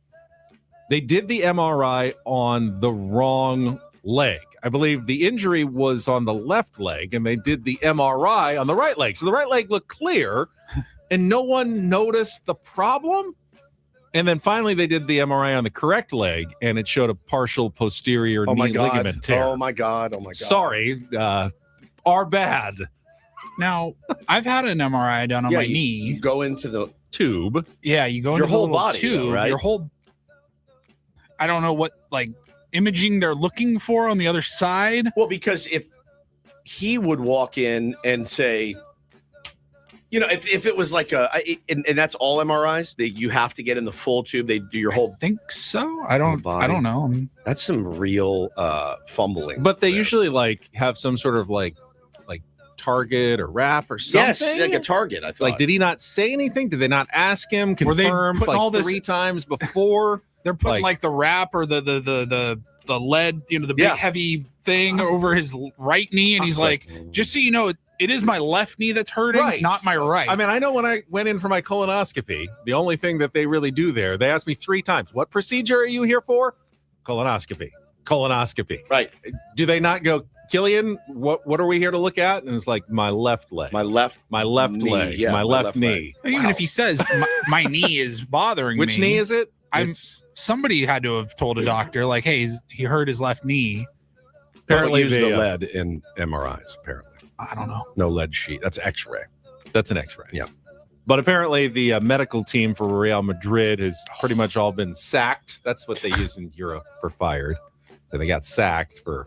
C: they did the MRI on the wrong leg. I believe the injury was on the left leg, and they did the MRI on the right leg. So the right leg looked clear, and no one noticed the problem. And then finally they did the MRI on the correct leg, and it showed a partial posterior knee ligament tear.
A: Oh, my God.
C: Sorry, our bad.
B: Now, I've had an MRI done on my knee.
A: You go into the
C: tube.
B: Yeah, you go
A: Your
B: into the
A: whole
B: little
A: body,
B: tube,
A: though, right?
B: Your whole. I don't know what imaging they're looking for on the other side.
A: Well, because if he would walk in and say, if it was like and that's all MRIs, you have to get in the full tube. They do your whole.
B: I think so. I don't know.
A: That's some real fumbling.
C: But they usually have some sort of target or wrap or something.
A: Yes, like a target. I thought.
C: Did he not say anything? Did they not ask him? Confirm
B: putting all this-
C: 3 times before?
B: They're putting the wrap or the lead, the big heavy thing over his right knee, and he's like, just so you know, it is my left knee that's hurting, not my right.
C: I mean, I know when I went in for my colonoscopy, the only thing that they really do there, they asked me 3 times, "What procedure are you here for?" Colonoscopy.
A: Right.
C: Do they not go, "Killian, what are we here to look at?" And it's like, my left leg.
A: My left
C: knee,
A: leg. Yeah,
C: my left knee.
B: Even if he says my knee is bothering
C: Which
B: me.
C: knee is it?
B: Somebody had to have told a doctor, hey, he hurt his left knee.
A: Apparently, use the lead in MRIs. Apparently,
B: I don't know.
A: No lead sheet. That's X-ray.
C: That's an X-ray.
A: Yeah.
C: But apparently, the medical team for Real Madrid has pretty much all been sacked. That's what they use in Europe for fired. So they got sacked for.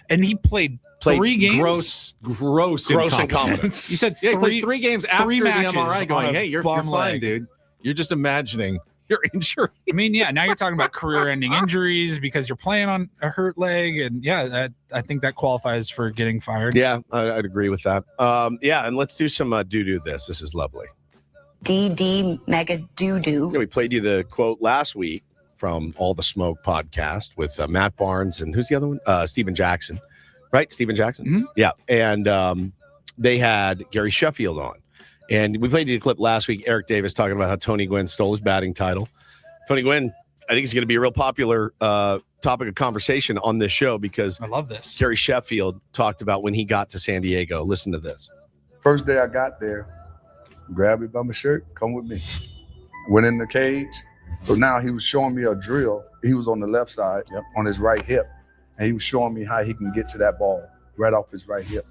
B: And he played 3 games.
C: Gross incompetence.
B: You said
C: he played 3 games after the MRI, going, "Hey, you're fine,
B: leg.
C: dude. You're just imagining your injury."
B: I mean, yeah. Now you're talking about career-ending injuries because you're playing on a hurt leg, and I think that qualifies for getting fired.
A: Yeah, I'd agree with that. And let's do some do this. This is lovely.
K: DD mega doo-doo.
A: We played you the quote last week from All the Smoke podcast with Matt Barnes and who's the other one? Steven Jackson, right? Steven Jackson.
B: Mm-hmm.
A: Yeah. And they had Gary Sheffield on. And we played the clip last week. Eric Davis talking about how Tony Gwynn stole his batting title. Tony Gwynn, I think, is going to be a real popular topic of conversation on this show because
B: I love this.
A: Gary Sheffield talked about when he got to San Diego. Listen to this.
L: First day I got there, grabbed me by my shirt, come with me. Went in the cage. So now he was showing me a drill. He was on the left side, on his right hip. And he was showing me how he can get to that ball right off his right hip.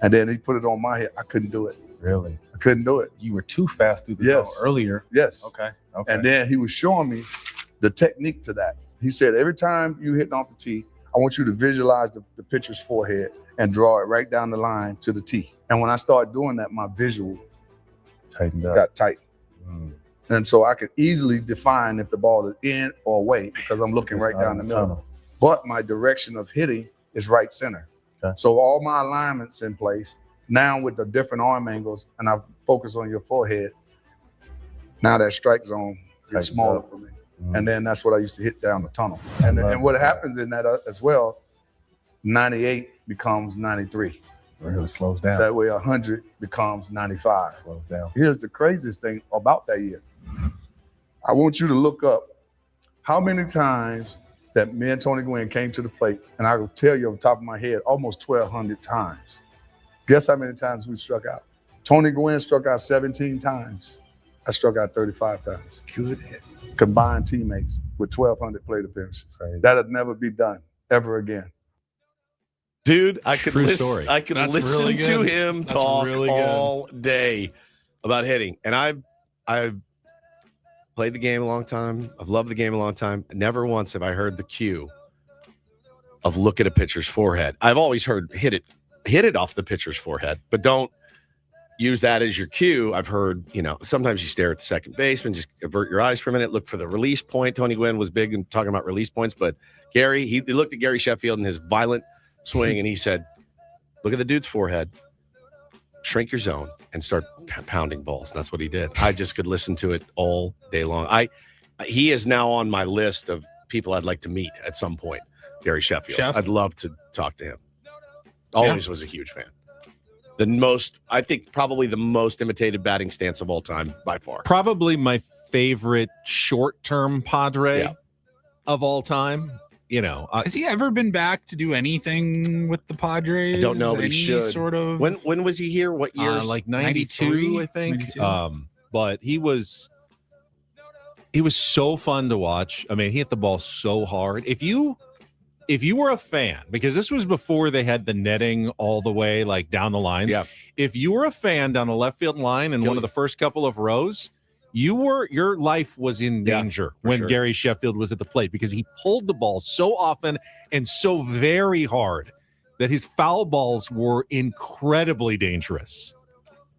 L: And then he put it on my hip. I couldn't do it.
M: Really?
L: I couldn't do it.
M: You were too fast through the zone earlier.
L: Yes.
M: Okay.
L: And then he was showing me the technique to that. He said, every time you hit off the tee, I want you to visualize the pitcher's forehead and draw it right down the line to the tee. And when I started doing that, my visual got tight. And so I could easily define if the ball is in or away because I'm looking right down the middle. But my direction of hitting is right center.
M: Okay.
L: So all my alignments in place. Now with the different arm angles, and I focus on your forehead, now that strike zone is smaller for me. And then that's what I used to hit down the tunnel. And what happens in that as well, 98 becomes 93.
M: It really slows down.
L: That way 100 becomes 95.
M: Slows down.
L: Here's the craziest thing about that year. I want you to look up how many times that me and Tony Gwynn came to the plate, and I will tell you on top of my head, almost 1,200 times. Guess how many times we struck out? Tony Gwynn struck out 17 times. I struck out 35 times. Good. Combined teammates with 1,200 plate appearances.
M: Right.
L: That'll never be done ever again.
A: Dude, I could
C: True
A: listen.
C: story.
A: I could
B: That's
A: listen
B: really
A: to
B: good.
A: him
B: That's
A: talk
B: really good.
A: all day about hitting. And I've played the game a long time. I've loved the game a long time. Never once have I heard the cue of look at a pitcher's forehead. I've always heard hit it off the pitcher's forehead, but don't use that as your cue. I've heard, sometimes you stare at the second baseman, just avert your eyes for a minute, look for the release point. Tony Gwynn was big in talking about release points, but Gary, he looked at Gary Sheffield and his violent swing, and he said, look at the dude's forehead, shrink your zone, and start pounding balls. And that's what he did. I just could listen to it all day long. He is now on my list of people I'd like to meet at some point, Gary Sheffield. I'd love to talk to him. Always was a huge fan. I think probably the most imitated batting stance of all time by far.
C: Probably my favorite short-term Padre of all time.
B: Has he ever been back to do anything with the Padres?
A: I don't know, but he should.
B: Sort of.
A: When was he here? What year?
C: Like 92, I think.
B: 92?
C: But he was so fun to watch. I mean, he hit the ball so hard. If you were a fan, because this was before they had the netting all the way like down the lines.
A: Yeah.
C: If you were a fan down the left field line in one of the first couple of rows, your life was in danger when Gary Sheffield was at the plate, because he pulled the ball so often and so very hard that his foul balls were incredibly dangerous.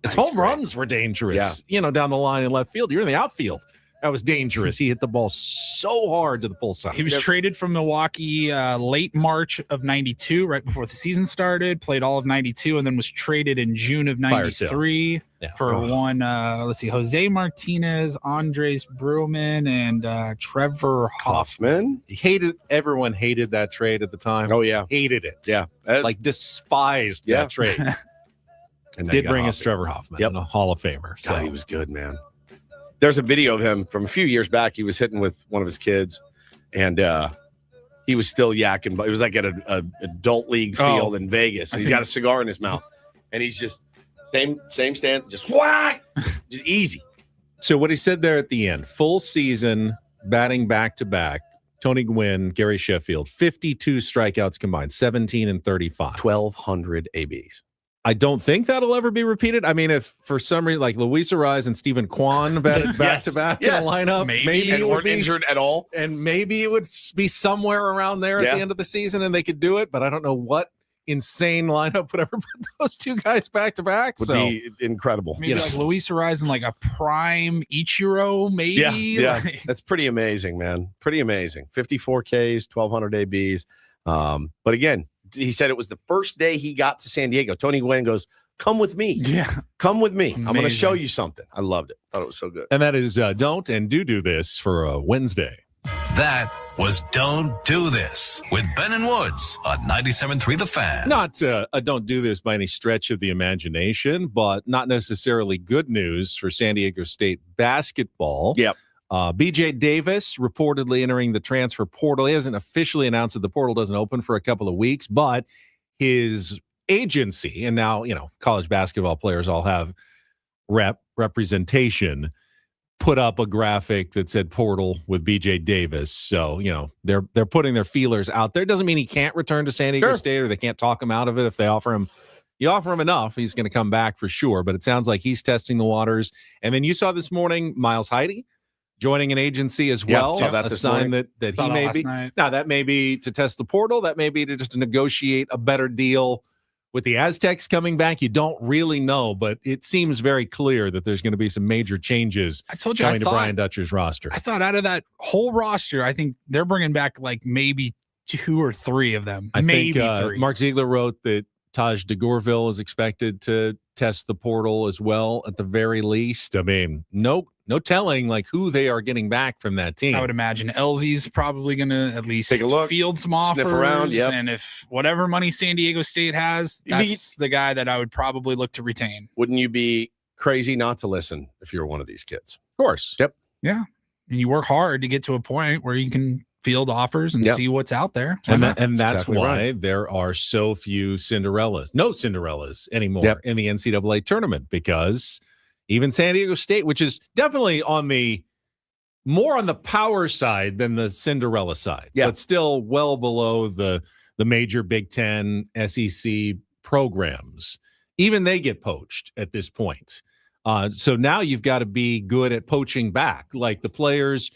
C: His home runs were dangerous, down the line in left field. You're in the outfield. That was dangerous. He hit the ball so hard to the pull side.
B: He was traded from Milwaukee late March of 92, right before the season started, played all of 92, and then was traded in June of 93 for Jose Martinez, Andres Brewman, and Trevor Hoffman.
C: Everyone hated that trade at the time.
A: Oh, yeah.
C: Hated it.
A: Yeah.
C: Despised that trade.
A: And
C: did bring us Trevor Hoffman, a Hall of Famer.
A: God, he was good, man. There's a video of him from a few years back. He was hitting with one of his kids, and he was still yakking. But it was like at an adult league field in Vegas. And he's got a cigar in his mouth, and he's just same stance, just whack, just easy.
C: So what he said there at the end: full season batting back to back. Tony Gwynn, Gary Sheffield, 52 strikeouts combined, 17 and 35,
A: 1,200 ABs.
C: I don't think that'll ever be repeated. I mean, if for some reason, like Luis Ariz and Stephen Kwan batted back to back in a lineup, maybe
A: and
C: it would
A: weren't
C: be
A: injured at all,
C: and maybe it would be somewhere around there at the end of the season, and they could do it. But I don't know what insane lineup would ever put those two guys back to back.
A: Would be incredible.
B: Maybe like Luis Ariz and like a prime Ichiro, maybe.
A: Yeah. That's pretty amazing, man. Pretty amazing. 54 Ks, 1,200 ABs. But again, he said it was the first day he got to San Diego. Tony Gwynn goes, come with me.
B: Yeah.
A: Come with me.
B: Amazing.
A: I'm going to show you something. I loved it. Thought it was so good.
C: And that is Don't and Do This for Wednesday.
E: That was Don't Do This with Ben and Woods on 97.3 The Fan.
C: Not a Don't Do This by any stretch of the imagination, but not necessarily good news for San Diego State basketball.
A: Yep.
C: BJ Davis reportedly entering the transfer portal. He hasn't officially announced that the portal doesn't open for a couple of weeks, but his agency, and now, college basketball players all have representation, put up a graphic that said portal with BJ Davis. So, they're putting their feelers out there. Doesn't mean he can't return to San Diego State, or they can't talk him out of it if they offer him. You offer him enough, he's going to come back for sure. But it sounds like he's testing the waters. And then you saw this morning Miles Heide joining an agency as well.
A: Saw that
C: a
A: this
C: sign
A: morning.
C: that he may be. Now, that may be to test the portal. That may be to just negotiate a better deal with the Aztecs coming back. You don't really know, but it seems very clear that there's going to be some major changes coming to Brian Dutcher's roster.
B: I thought out of that whole roster, I think they're bringing back like maybe 2 or 3 of them.
C: I
B: maybe
C: think
B: 3.
C: Mark Ziegler wrote that Taj DeGorville is expected to test the portal as well, at the very least. I mean, no telling like who they are getting back from that team.
B: I would imagine Elsie's probably going to at least
A: take a look,
B: field some offers,
A: sniff around. Yep.
B: And if whatever money San Diego State has, that's the guy that I would probably look to retain.
A: Wouldn't you be crazy not to listen if you're one of these kids?
C: Of course.
A: Yep.
B: Yeah. And you work hard to get to a point where you can field offers and see what's out there.
C: And that's
A: exactly
C: why there are no Cinderellas anymore in the NCAA tournament, because Even San Diego State, which is definitely more on the power side than the Cinderella side, but still well below the major Big Ten, SEC programs. Even they get poached at this point. So now you've got to be good at poaching back. Like the players,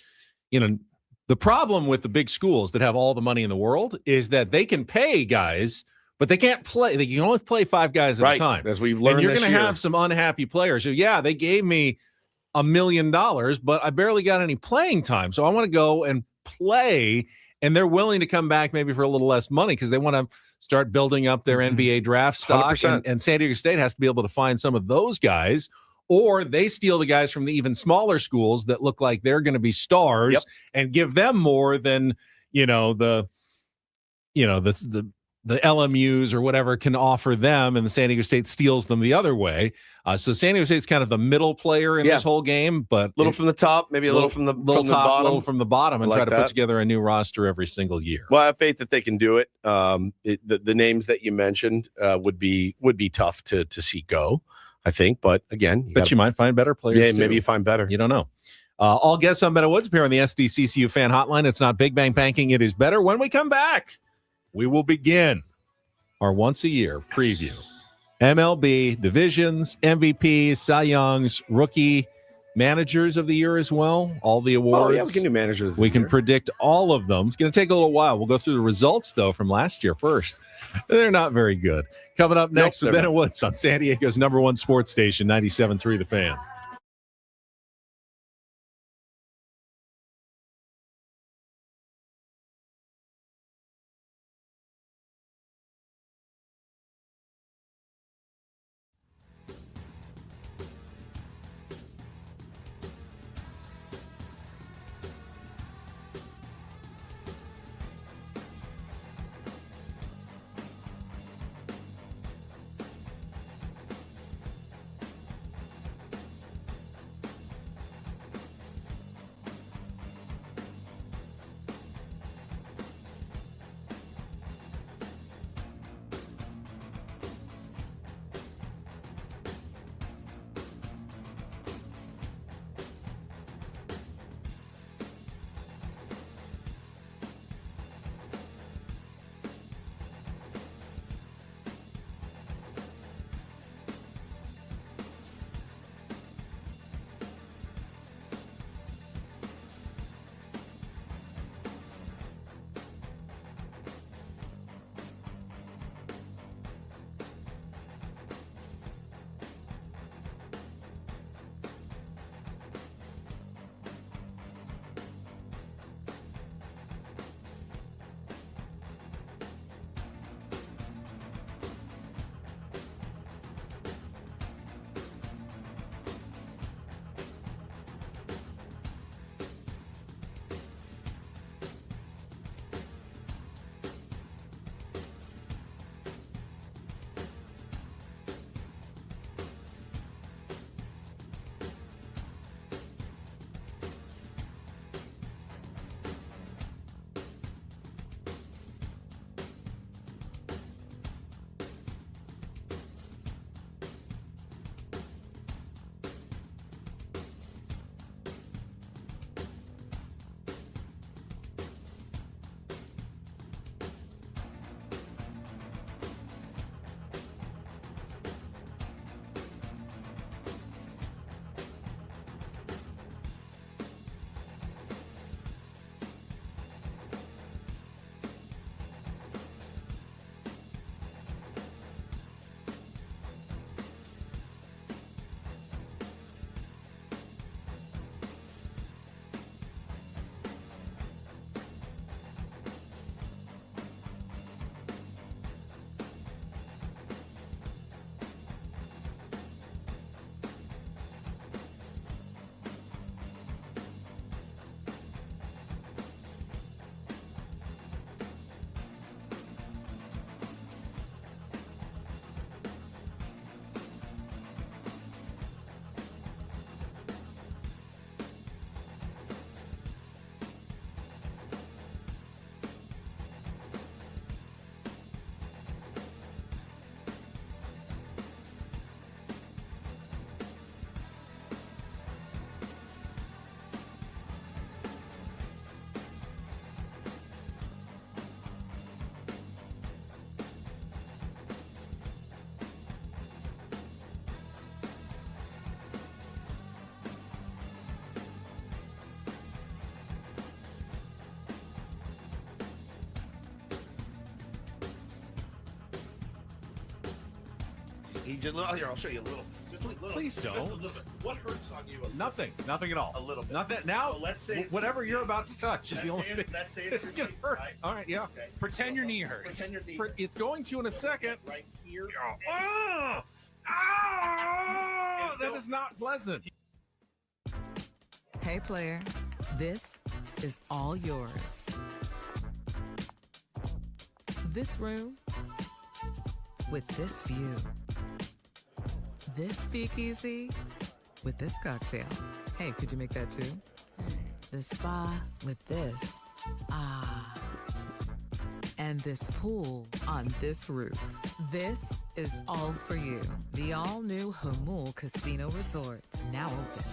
C: the problem with the big schools that have all the money in the world is that they can pay guys, but they can't play. They can only play 5 guys at a time.
A: As we've learned,
C: and you're going to have some unhappy players who, they gave me $1 million, but I barely got any playing time. So I want to go and play, and they're willing to come back maybe for a little less money because they want to start building up their NBA draft stock. And San Diego State has to be able to find some of those guys, or they steal the guys from the even smaller schools that look like they're going to be stars and give them more than, the LMUs or whatever can offer them, and the San Diego State steals them the other way. So San Diego State's kind of the middle player in this whole game, but
A: little from the top, maybe a little from the bottom,
C: little from the bottom, and try to put together a new roster every single year.
A: Well, I have faith that they can do it. The names that you mentioned would be tough to see go, I think. But again,
C: you might find better players.
A: Yeah,
C: too.
A: Maybe you find better.
C: You don't know. All guests on Better Woods appear on the SDCCU fan hotline. It's not Big Bang Banking. It is better. When we come back, we will begin our once-a-year preview. MLB divisions, MVPs, Cy Youngs, rookie managers of the year as well. All the awards.
A: Oh, yeah, we can do managers.
C: We can predict all of them. It's going to take a little while. We'll go through the results, though, from last year first. They're not very good. Coming up next with Bennett Woods on San Diego's #1 sports station, 97.3 The Fan.
A: He just here. I'll show you a little. Just a little.
C: Please don't.
A: Just a little bit. What hurts on you?
C: Nothing at all.
A: A little bit.
C: Not that now.
A: So let's say
C: whatever you're about to touch is the only thing.
A: Let's say
C: It's gonna hurt.
A: Right?
C: All right, yeah.
A: Okay.
B: Pretend your knee hurts.
A: Pretend your knee.
C: It's going to in a second.
A: Right here.
C: That is not pleasant.
D: Hey, player, this is all yours. This room with this view. This speakeasy with this cocktail. Hey, could you make that too? The spa with this. Ah. And this pool on this roof. This is all for you. The all-new Hamul Casino Resort, now open.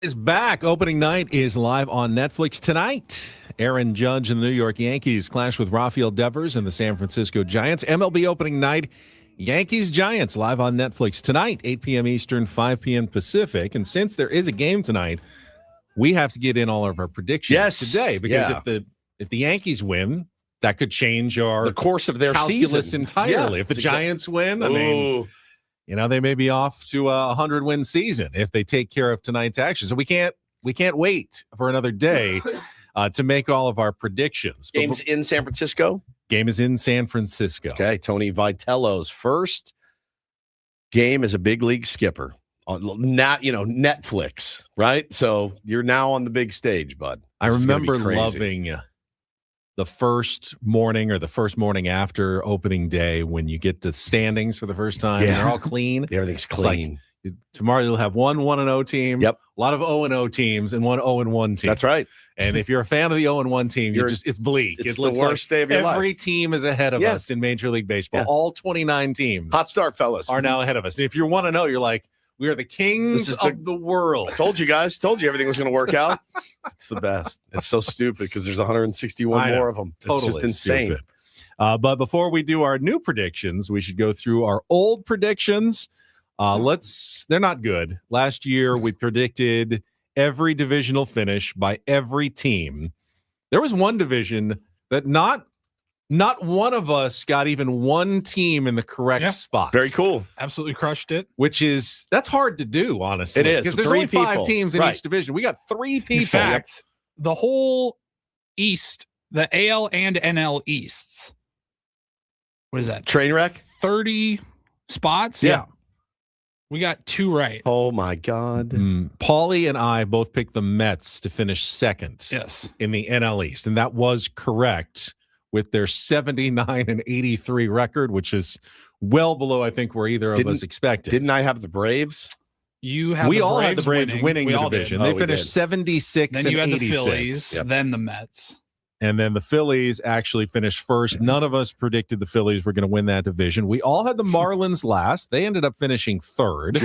C: Is back. Opening night is live on Netflix tonight. Aaron Judge and the New York Yankees clash with Rafael Devers and the San Francisco Giants. MLB opening night, Yankees-Giants live on Netflix tonight, 8 p.m. Eastern, 5 p.m. Pacific. And since there is a game tonight, we have to get in all of our predictions today because if the Yankees win, that could change the
A: course of their
C: calculus
A: season
C: entirely.
A: Yeah,
C: if the Giants win, I mean, they may be off to a 100-win season if they take care of tonight's action. So we can't wait for another day to make all of our predictions.
A: Game's in San Francisco?
C: Game is in San Francisco.
A: Okay, Tony Vitello's first game as a big league skipper. Not, Netflix, right? So you're now on the big stage, bud.
C: I remember loving the first morning or the first morning after opening day when you get the standings for the first time.
A: Yeah.
C: And they're all clean.
A: Everything's clean.
C: Like, tomorrow you'll have one 1-0 team.
A: Yep.
C: A lot of 0-0 teams and one 0-1 team.
A: That's right.
C: And if you're a fan of the 0-1 team, it's bleak.
A: It's
C: It
A: the
C: looks
A: worst
C: like
A: day of your life.
C: every team is ahead of us in Major League Baseball.
A: Yeah.
C: All 29 teams
A: Hot start, fellas.
C: are now ahead of us. And if you're 1-0, you're like, we are the kings of the world.
A: I told you guys. Told you everything was going to work out. It's the best. It's so stupid because there's 161 more of them.
C: Totally
A: it's just insane.
C: stupid. But before we do our new predictions, we should go through our old predictions. They're not good. Last year, we predicted every divisional finish by every team. There was one division that not one of us got even one team in the correct spot.
A: Very cool.
B: Absolutely crushed it.
C: That's hard to do, honestly.
A: It is.
C: Because there's
A: Three
C: only 5
A: people.
C: teams in
A: Right.
C: each division. We got 3 people.
B: In fact, the whole East, the AL and NL Easts. What is that?
A: Train wreck?
B: 30 spots?
A: Yeah.
B: We got 2 right.
A: Oh, my God.
C: Paulie and I both picked the Mets to finish second in the NL East, and that was correct with their 79-83 record, which is well below, I think, where either of us expected.
A: Didn't I have the Braves?
C: We all had the Braves winning the division. They finished 76
B: Then
C: and
B: you had
C: 86.
B: the Phillies, then the Mets.
C: And then the Phillies actually finished first. None of us predicted the Phillies were going to win that division. We all had the Marlins last. They ended up finishing third,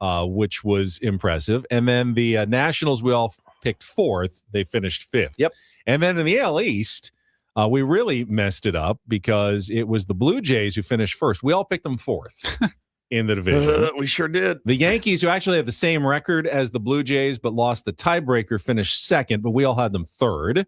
C: which was impressive. And then the Nationals, we all picked fourth. They finished fifth.
A: Yep.
C: And then in the AL East, We really messed it up because it was the Blue Jays who finished first. We all picked them fourth in the division.
A: We sure did.
C: The Yankees, who actually have the same record as the Blue Jays but lost the tiebreaker, finished second, but we all had them third.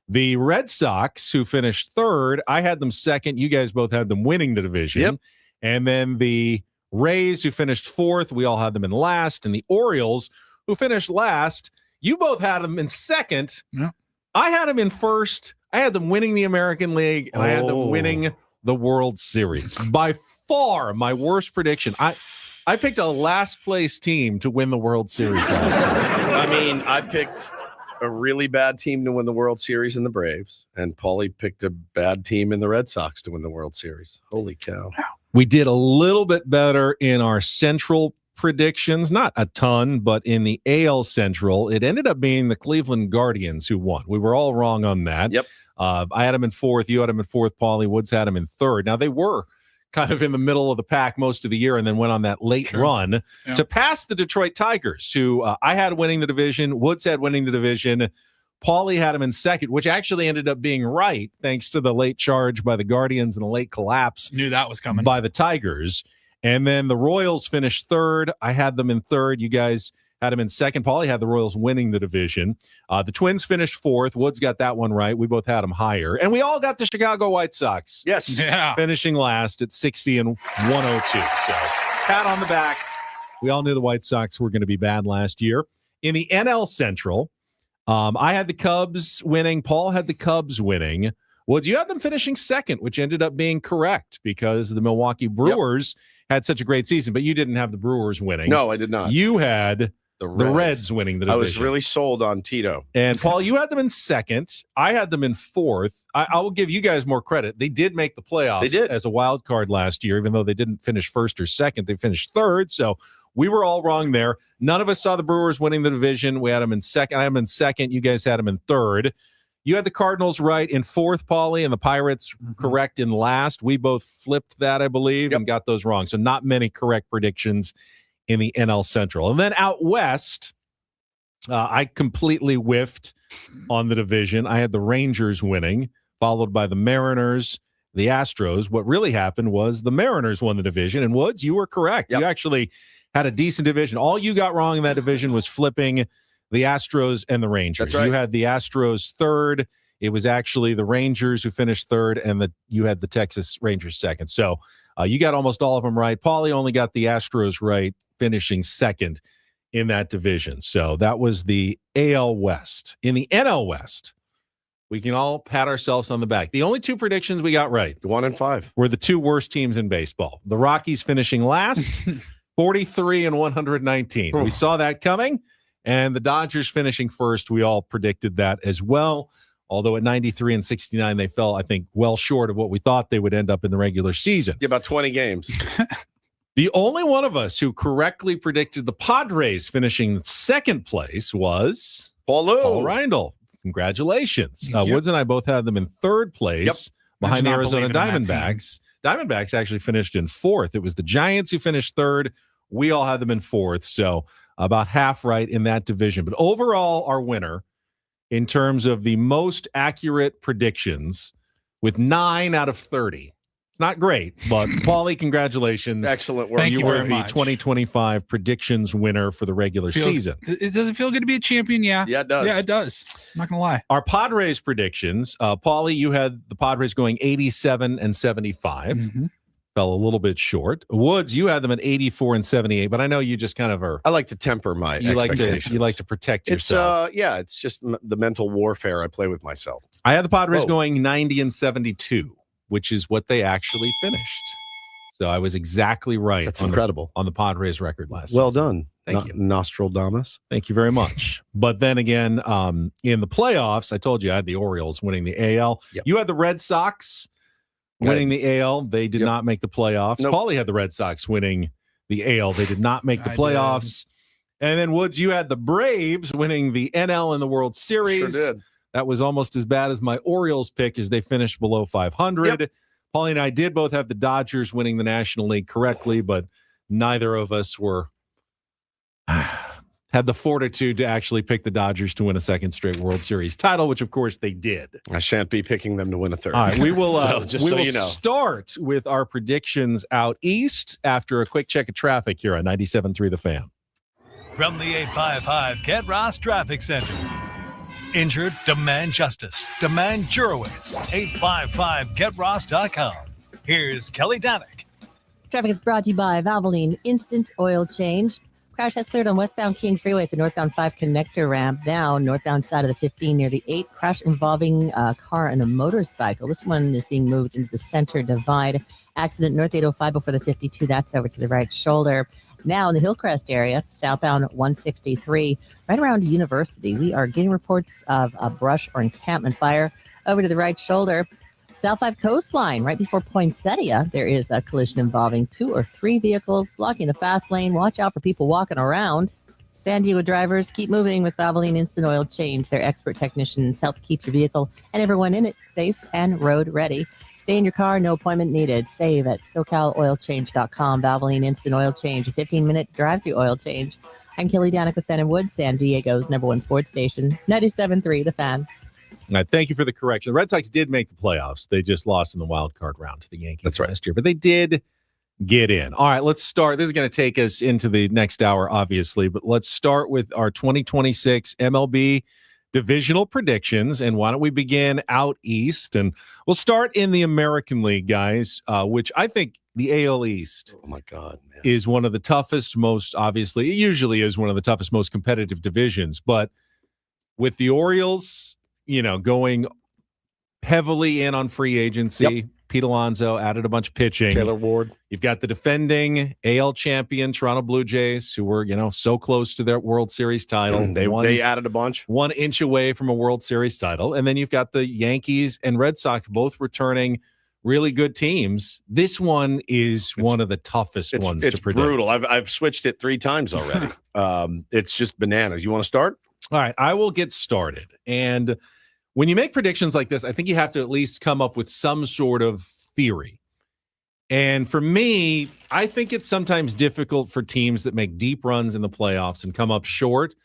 C: The Red Sox, who finished third, I had them second. You guys both had them winning the division.
A: Yep.
C: And then the Rays, who finished fourth, we all had them in last. And the Orioles, who finished last, you both had them in second.
B: Yep.
C: I had them in first. I had them winning the American League, and I had them winning the World Series. By far, my worst prediction. I picked a last place team to win the World Series last year.
A: I mean, I picked a really bad team to win the World Series in the Braves, and Paulie picked a bad team in the Red Sox to win the World Series. Holy cow.
C: We did a little bit better in our Central predictions, not a ton, but in the AL Central, it ended up being the Cleveland Guardians who won. We were all wrong on that.
A: Yep.
C: I had them in fourth. You had them in fourth. Paulie Woods had them in third. Now, they were kind of in the middle of the pack most of the year and then went on that late run to pass the Detroit Tigers, who I had winning the division. Woods had winning the division. Paulie had him in second, which actually ended up being right thanks to the late charge by the Guardians and the late collapse.
B: Knew that was coming.
C: By the Tigers. And then the Royals finished third. I had them in third. You guys had them in second. Paulie had the Royals winning the division. The Twins finished fourth. Woods got that one right. We both had them higher. And we all got the Chicago White Sox.
A: Yes.
B: Yeah.
C: Finishing last at 60 and 102. So pat on the back. We all knew the White Sox were going to be bad last year. In the NL Central, I had the Cubs winning. Paul had the Cubs winning. Woods, you had them finishing second, which ended up being correct because the Milwaukee Brewers had such a great season, but you didn't have the Brewers winning.
A: No, I did not.
C: You had the Reds winning the division.
A: I was really sold on Tito.
C: And Paul, you had them in second. I had them in fourth. I will give you guys more credit. They did make the playoffs
A: They did.
C: as a wild card last year, even though they didn't finish first or second. They finished third. So we were all wrong there. None of us saw the Brewers winning the division. We had them in second. I had them in second. You guys had them in third. You had the Cardinals right in fourth, Paulie, and the Pirates correct in last. We both flipped that, I believe, and got those wrong. So not many correct predictions in the NL Central. And then out west, I completely whiffed on the division. I had the Rangers winning, followed by the Mariners, the Astros. What really happened was the Mariners won the division. And Woods, you were correct. You actually had a decent division. All you got wrong in that division was flipping the Astros and the Rangers.
A: That's right.
C: You had the Astros third. It was actually the Rangers who finished third, and you had the Texas Rangers second. So you got almost all of them right. Paulie only got the Astros right, finishing second in that division. So that was the AL West. In the NL West, we can all pat ourselves on the back. The only two predictions we got right,
A: 1 and 5,
C: were the two worst teams in baseball. The Rockies finishing last, 43 and 119. We saw that coming. And the Dodgers finishing first, we all predicted that as well. Although at 93 and 69, they fell, I think, well short of what we thought they would end up in the regular season.
A: Yeah, about 20 games.
C: The only one of us who correctly predicted the Padres finishing second place was Paul Reindl. Congratulations. Woods and I both had them in third place behind the Arizona Diamondbacks. Diamondbacks actually finished in fourth. It was the Giants who finished third. We all had them in fourth. So about half right in that division. But overall, our winner in terms of the most accurate predictions with 9 out of 30. It's not great, but Paulie, congratulations.
A: Excellent work.
B: Thank you
C: were
B: very
C: the
B: much.
C: 2025 predictions winner for the regular season.
B: It doesn't feel good to be a champion, yeah.
A: Yeah, it does.
B: Yeah, it does. I'm not going to lie.
C: Our Padres predictions, Paulie, you had the Padres going 87 and 75. Fell a little bit short. Woods, you had them at 84 and 78, but I know you just kind of are.
A: I like to temper my expectations.
C: You like to protect yourself.
A: It's just the mental warfare I play with myself.
C: I had the Padres going 90 and 72, which is what they actually finished. So I was exactly right.
A: That's incredible.
C: On the Padres record last
A: Well
C: season.
A: done.
C: Thank you.
A: Nostradamus.
C: Thank you very much. But then again, in the playoffs, I told you I had the Orioles winning the AL.
A: Yep.
C: You had the Red Sox winning the AL. They did not make the playoffs.
A: Nope.
C: Paulie had the Red Sox winning the AL. They did not make the playoffs. And then Woods, you had the Braves winning the NL and the World Series.
A: Sure did.
C: That was almost as bad as my Orioles pick as they finished below 500.
A: Yep.
C: Paulie and I did both have the Dodgers winning the National League correctly, but neither of us were had the fortitude to actually pick the Dodgers to win a second straight World Series title, which of course they did.
A: I shan't be picking them to win a third.
C: All right, we will,
A: start
C: with our predictions out east after a quick check of traffic here on 97.3 The Fan.
E: From the 855 Get Ross Traffic Center. Injured? Demand justice. Demand Jurowitz. 855GetRoss.com. Here's Kelly Danick.
F: Traffic is brought to you by Valvoline Instant Oil Change. Crash has cleared on westbound King Freeway at the northbound 5 connector ramp. Now, northbound side of the 15 near the 8. Crash involving a car and a motorcycle. This one is being moved into the center divide. Accident north 805 before the 52. That's over to the right shoulder. Now in the Hillcrest area, southbound 163, right around University. We are getting reports of a brush or encampment fire over to the right shoulder. South 5 coastline, right before Poinsettia, there is a collision involving 2 or 3 vehicles blocking the fast lane. Watch out for people walking around. San Diego drivers, keep moving with Valvoline Instant Oil Change. Their expert technicians help keep your vehicle and everyone in it safe and road ready. Stay in your car, no appointment needed. Save at SoCalOilChange.com. Valvoline Instant Oil Change, a 15-minute drive-through oil change. I'm Kelly Danick with Ben & Wood, San Diego's #1 sports station, 97.3 The Fan.
C: All right, thank you for the correction. The Red Sox did make the playoffs. They just lost in the wild card round to the Yankees last year, but they did get in. All right, let's start. This is going to take us into the next hour, obviously, but let's start with our 2026 MLB divisional predictions. And why don't we begin out east? And we'll start in the American League, guys, which I think the AL East is one of the toughest, most obviously, it usually is one of the toughest, most competitive divisions. But with the Orioles, going heavily in on free agency. Pete Alonso added a bunch of pitching.
A: Taylor Ward.
C: You've got the defending AL champion Toronto Blue Jays, who were, so close to their World Series title.
A: They added a bunch.
C: 1 inch away from a World Series title. And then you've got the Yankees and Red Sox both returning really good teams. This one is one of the toughest ones to predict. It's
A: brutal. I've switched it 3 times already. It's just bananas. You want to start?
C: All right, I will get started. And when you make predictions like this, I think you have to at least come up with some sort of theory. And for me, I think it's sometimes difficult for teams that make deep runs in the playoffs and come up short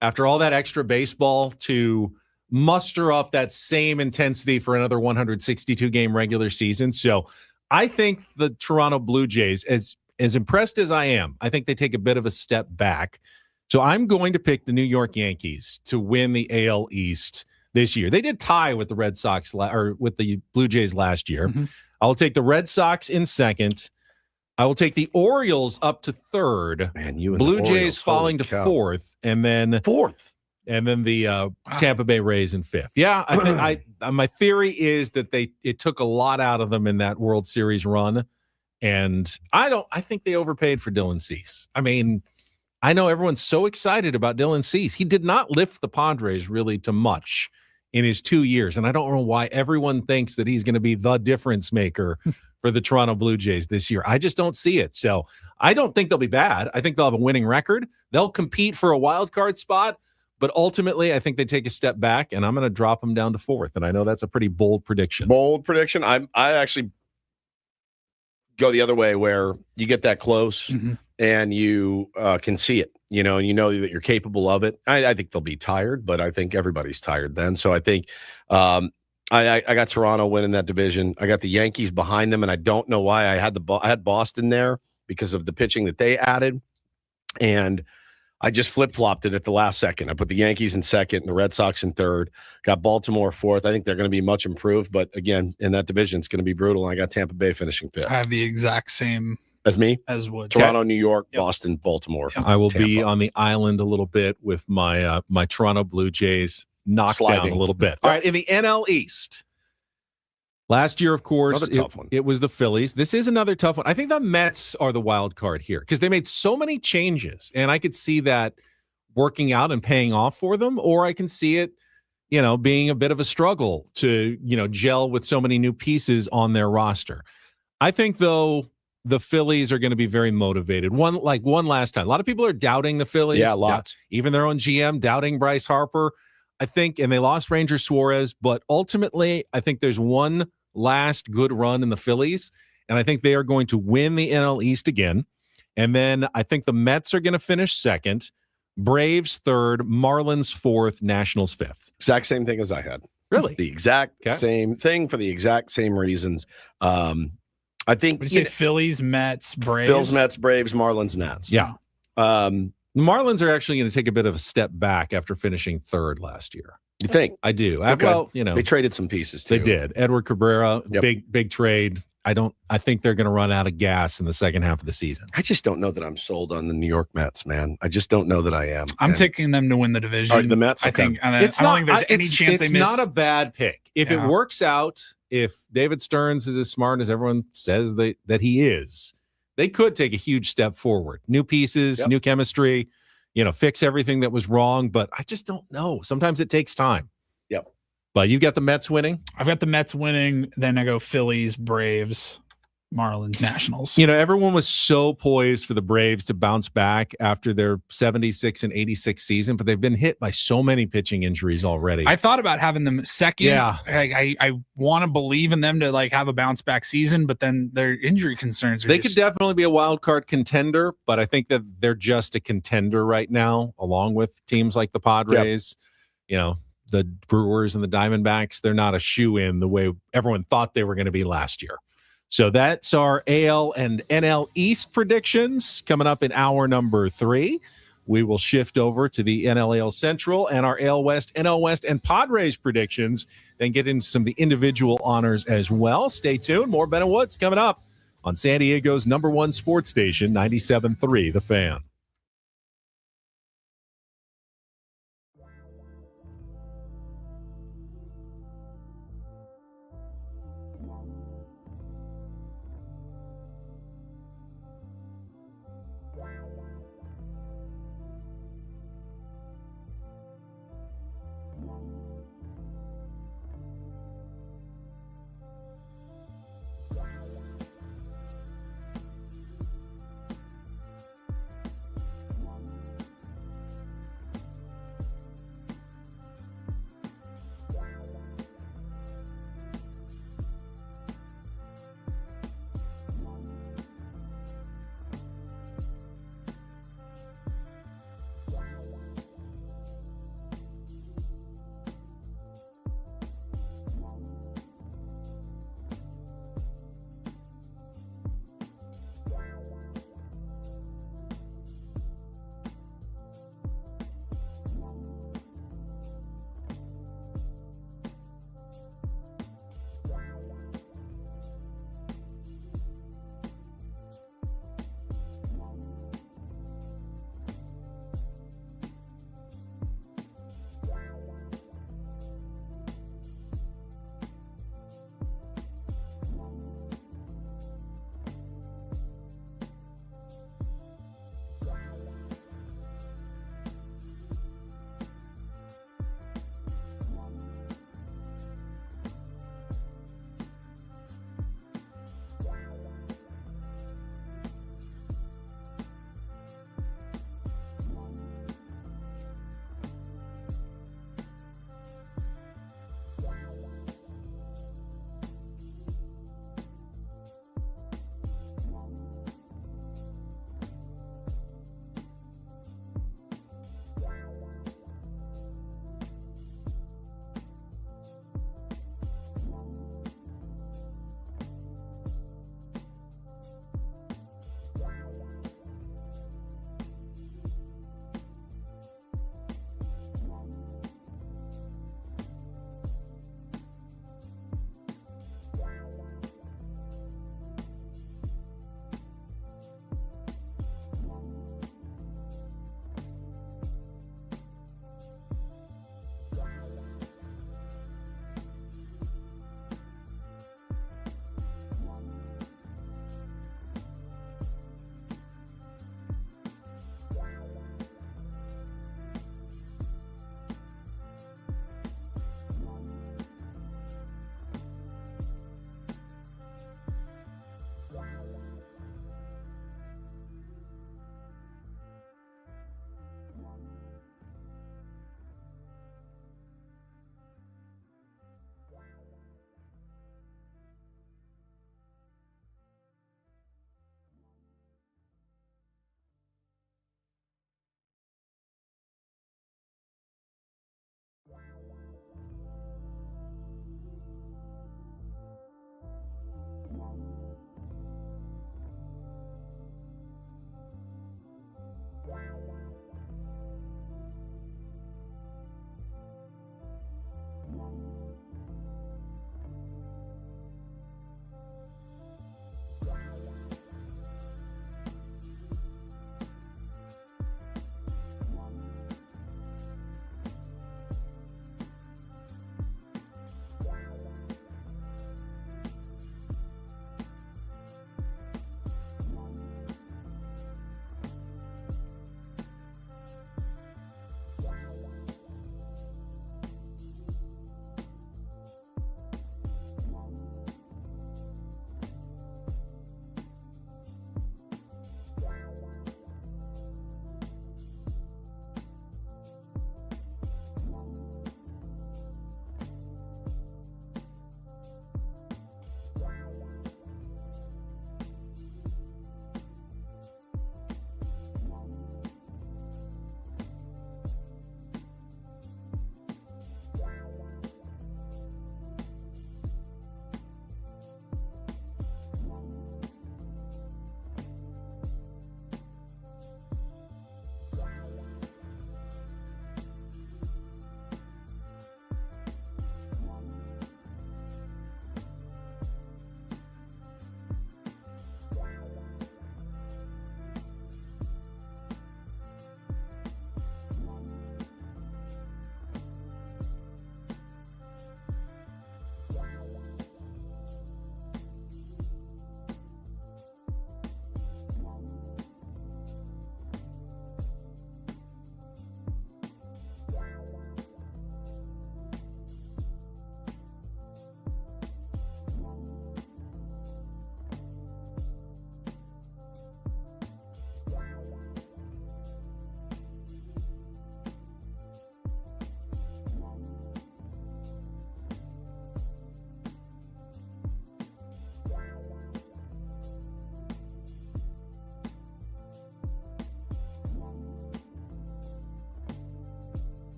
C: after all that extra baseball to muster up that same intensity for another 162-game regular season. So I think the Toronto Blue Jays, as impressed as I am, I think they take a bit of a step back. So I'm going to pick the New York Yankees to win the AL East this year. They did tie with the Red Sox or with the Blue Jays last year. Mm-hmm. I will take the Red Sox in second. I will take the Orioles up to third.
A: Man, you and
C: Blue
A: the
C: Jays
A: Orioles,
C: falling to fourth, and then the Tampa Bay Rays in fifth. Yeah, I think my theory is that it took a lot out of them in that World Series run, and I think they overpaid for Dylan Cease. I mean, I know everyone's so excited about Dylan Cease. He did not lift the Padres really to much in his 2 years, and I don't know why everyone thinks that he's going to be the difference maker for the Toronto Blue Jays this year. I just don't see it. So I don't think they'll be bad. I think they'll have a winning record. They'll compete for a wild card spot, but ultimately I think they take a step back, and I'm going to drop them down to fourth. And I know that's a pretty bold prediction.
A: Bold prediction. I actually go the other way, where you get that close and you can see it, and you know that you're capable of it. I think they'll be tired, but I think everybody's tired then. So I think I got Toronto winning that division. I got the Yankees behind them, and I don't know why I had Boston there because of the pitching that they added, and I just flip-flopped it at the last second. I put the Yankees in second and the Red Sox in third. Got Baltimore fourth. I think they're going to be much improved, but again, in that division, it's going to be brutal. And I got Tampa Bay finishing fifth.
B: I have the exact same
A: as me,
B: as Wood.
A: Toronto, New York, Boston, Baltimore.
C: I will be on the island a little bit with my my Toronto Blue Jays knocked down a little bit. All right, in the NL East. Last year, of course, it was the Phillies. This is another tough one. I think the Mets are the wild card here because they made so many changes, and I could see that working out and paying off for them, or I can see it, being a bit of a struggle to, gel with so many new pieces on their roster. I think, though, the Phillies are going to be very motivated. One last time. A lot of people are doubting the Phillies.
A: Yeah, lots.
C: Even their own GM doubting Bryce Harper. I think, and they lost Ranger Suarez, but ultimately, I think there's one last good run in the Phillies, and I think they are going to win the NL East again. And then I think the Mets are going to finish second. Braves third, Marlins fourth, Nationals fifth.
A: Exact same thing as I had.
C: Really?
A: The exact same thing for the exact same reasons. I think
B: Would you say Phillies, Mets, Braves?
A: Phillies, Mets, Braves, Marlins, Nats.
C: Yeah. The Marlins are actually going to take a bit of a step back after finishing third last year.
A: You think?
C: I do.
A: Okay.
C: Well, you know,
A: they traded some pieces too.
C: They did. Edward Cabrera, big trade. I think they're going to run out of gas in the second half of the season.
A: I just don't know that I'm sold on the New York Mets, man. I just don't know that I am.
B: I'm taking them to win the division.
A: All right, the Mets. Okay.
B: I think. I don't think there's any chance they miss.
C: It's not a bad pick if it works out. If David Stearns is as smart as everyone says that he is, they could take a huge step forward. New pieces, new chemistry. Fix everything that was wrong. But I just don't know. Sometimes it takes time.
A: Yep.
C: But you got the Mets winning?
B: I've got the Mets winning. Then I go Phillies, Braves, Marlins, Nationals.
C: Everyone was so poised for the Braves to bounce back after their 76 and 86 season, but they've been hit by so many pitching injuries already.
B: I thought about having them second.
C: Yeah.
B: I want to believe in them to have a bounce back season, but then their injury concerns are
C: They could definitely be a wild card contender, but I think that they're just a contender right now, along with teams like the Padres. The Brewers and the Diamondbacks, they're not a shoe-in the way everyone thought they were going to be last year. So that's our AL and NL East predictions coming up in hour number 3. We will shift over to the NL Central and our AL West, NL West, and Padres predictions, then get into some of the individual honors as well. Stay tuned. More Ben and Woods coming up on San Diego's #1 sports station, 97.3 The Fan.